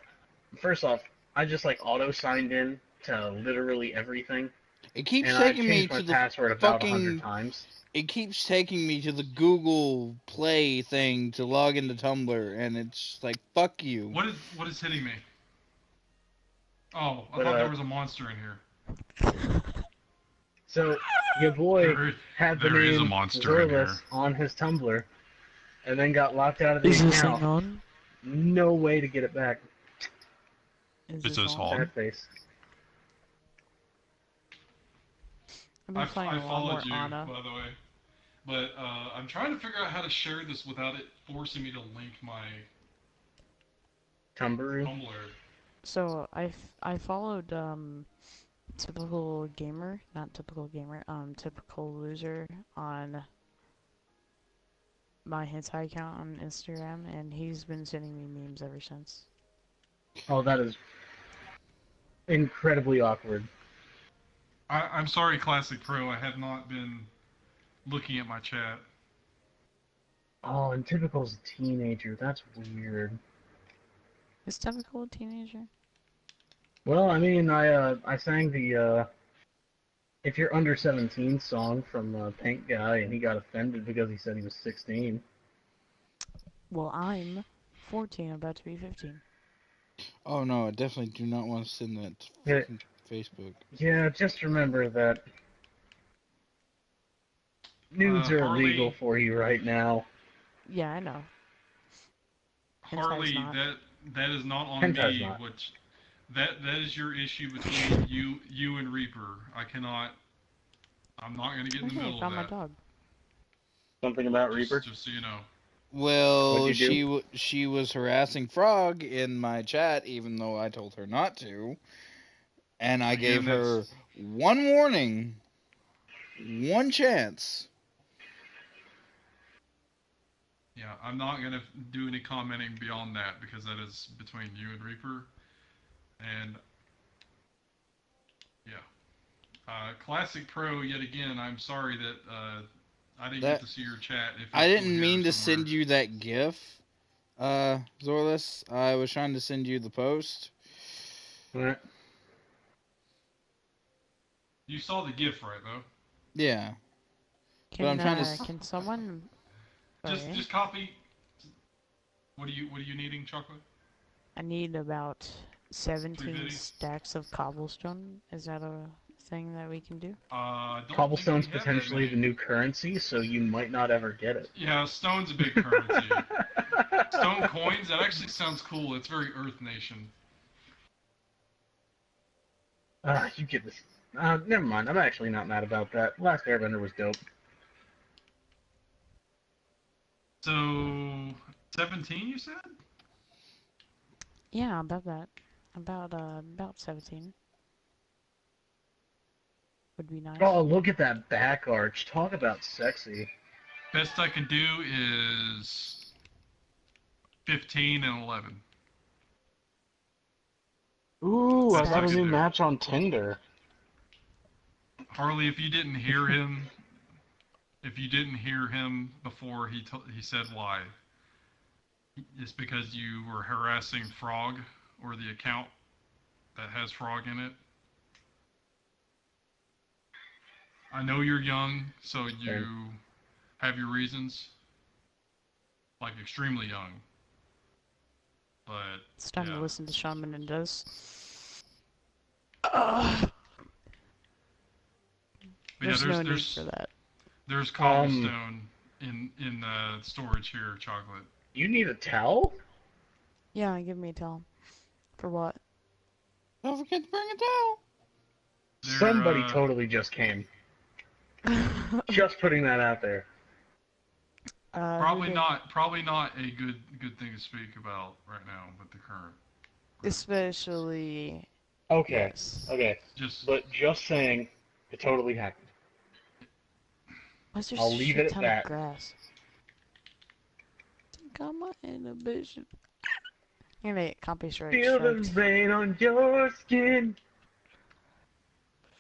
first off, I just like auto signed in to literally everything, It keeps and I've taking me changed my to the password about 100 fucking. times. It keeps taking me to the Google Play thing to log into Tumblr, and it's like, fuck you. What is hitting me? Oh, I But thought there was a monster in here. so your boy There, had the there is a name monster in here. Zorlus on his Tumblr, and then got locked out of the Is this thing account. on? No way to get it back. Is Is this this on? Sad face. I've been playing I a lot more followed you, Anna. by the way. But I'm trying to figure out how to share this without it forcing me to link my Tumblr. Tumblr. So I followed typical gamer, not typical gamer, typical loser on my hentai account on Instagram, and he's been sending me memes ever since. Oh, that is incredibly awkward. I'm sorry, Classic Pro. I have not been looking at my chat. Oh, and Typical's a teenager. That's weird. Is typical a teenager? Well, I mean, I sang the "If You're Under 17" song from Pink Guy, and he got offended because he said he was 16. Well, I'm 14, about to be 15. Oh no, I definitely do not want to send that to Yeah, fucking Facebook. yeah, just remember that nudes are illegal Harley, for you right now. Yeah, I know. Hentai's Harley, not. that is not on Hentai's me. not. Which that is your issue between you and Reaper. I cannot. I'm not gonna get in the Hey, I middle of found my that. dog. Something about Reaper? Just so you know. What'd Well, you do? she was harassing Frog in my chat, even though I told her not to, and I Again, gave that's her one warning, one chance. yeah. I'm not gonna do any commenting beyond that because that is between you and Reaper. And yeah, Classic Pro. Yet again, I'm sorry that I didn't get That to see your chat. If I it's still didn't here mean to somewhere. send you that GIF, Zorlus. I was trying to send you the post. Alright. You saw the GIF, right? Though. Yeah, but I'm trying to. Can someone... Okay. Just copy. What are you needing, Chocolate? I need about 17 350? stacks of cobblestone. Is that a thing that we can do? Don't Cobblestone's think we have that potentially the many. new currency, so you might not ever get it. Yeah, stone's a big currency. Stone coins, that actually sounds cool. It's very Earth Nation. You get this. Never mind. I'm actually not mad about that. Last Airbender was dope. So, 17, you said? Yeah, about that. About 17. Would be nice. Oh, look at that back arch. Talk about sexy. Best I can do is 15 and 11. Ooh, I Best got I a can new do. match on Tinder. Harley, if you didn't hear him, before he said why, it's because you were harassing Frog, or the account that has Frog in it. I know you're young, so you have your reasons, like extremely young. But It's time yeah. to listen to Shaman and Does. But There's yeah, no need for that. There's cobblestone in the storage here, Chocolate. You need a towel? Yeah, give me a towel. For what? Don't forget to bring a towel. Somebody totally just came. Just putting that out there. Probably not a good thing to speak about right now with the current. Especially. Okay. Yes. Okay. But just saying, it totally happened. Why's there I'll such leave a it at ton that. of grass? Got my inhibition. I'm gonna get copy strike. Feel the rain on your skin.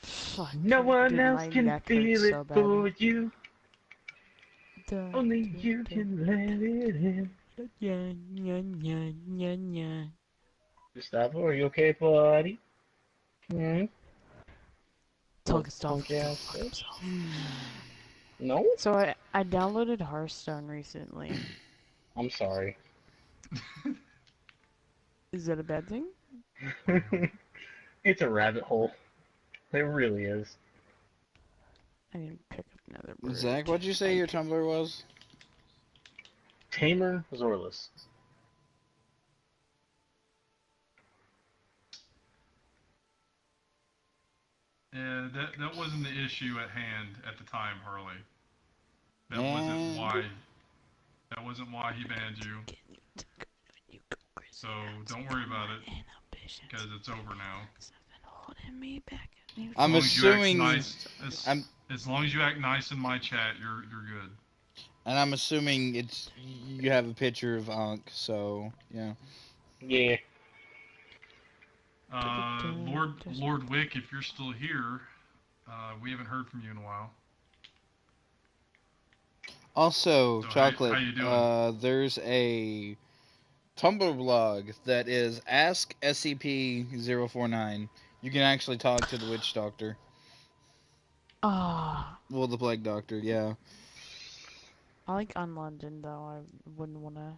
Fuck. No one Dude, else my can neck feel hurts it so bad. for you. Only you can let it in. Gustavo, are you okay, buddy? Talk stuff. Punk ass Fuck bitch. himself. No? So I downloaded Hearthstone recently. I'm sorry. Is that a bad thing? It's a rabbit hole. It really is. I need to pick up another word. Zach, what'd you say your Tumblr was? Tamer Zorlus. Yeah, that wasn't the issue at hand at the time, Harley. That wasn't why he banned you. So don't worry about it, because it's over now. I'm assuming. As long as you act nice in my chat, you're good. And I'm assuming you have a picture of Ankh, so yeah. Yeah. Lord Wick, if you're still here, we haven't heard from you in a while. Also, So Chocolate, how you doing? there's a Tumblr blog that is Ask SCP-049. You can actually talk to the witch doctor. Ah. Well, the plague doctor, yeah. I like on London though. I wouldn't want to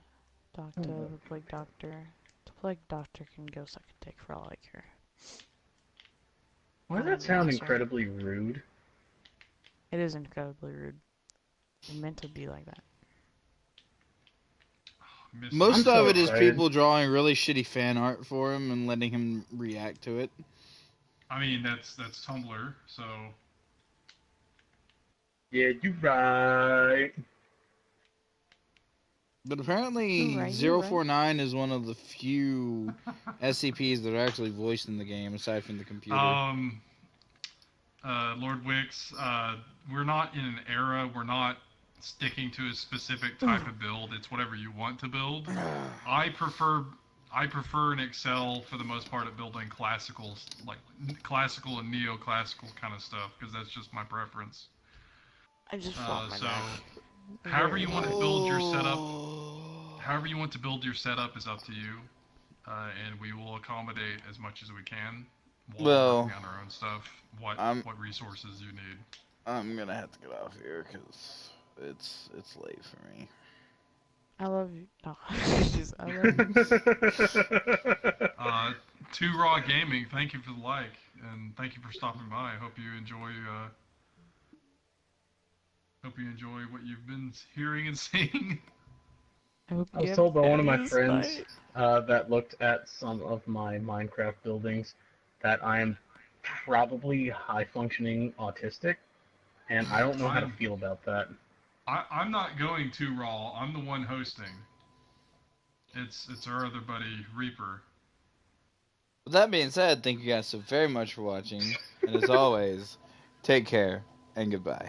talk to the plague doctor. The plague doctor can go suck a dick for all I care. Why does that sound incredibly rude? It is incredibly rude. It's meant to be like that. Most of it is people drawing really shitty fan art for him and letting him react to it. I mean, that's Tumblr, so... Yeah, you right. But apparently, 049 is one of the few SCPs that are actually voiced in the game, aside from the computer. Lord Wix, we're not in an era, we're not sticking to a specific type of build. It's whatever you want to build. I prefer in Excel for the most part at building classical and neoclassical kind of stuff, because that's just my preference. I just fought my So, neck. however Very you want to hard. build your setup, however you want to build your setup is up to you, and we will accommodate as much as we can while we're Well, working on our own stuff. What I'm resources you need? I'm gonna have to get off here because it's late for me. I love you. No, just, I love you. Two Raw Gaming, thank you for the like, and thank you for stopping by. I hope you enjoy. Hope you enjoy what you've been hearing and seeing. I hope I you was have told by one of my happiest friends night. that looked at some of my Minecraft buildings that I am probably high functioning autistic, and I don't know how to I'm feel about that. I'm not going to Raw. I'm the one hosting. It's our other buddy Reaper. With that being said, thank you guys so very much for watching, and as always, take care and goodbye.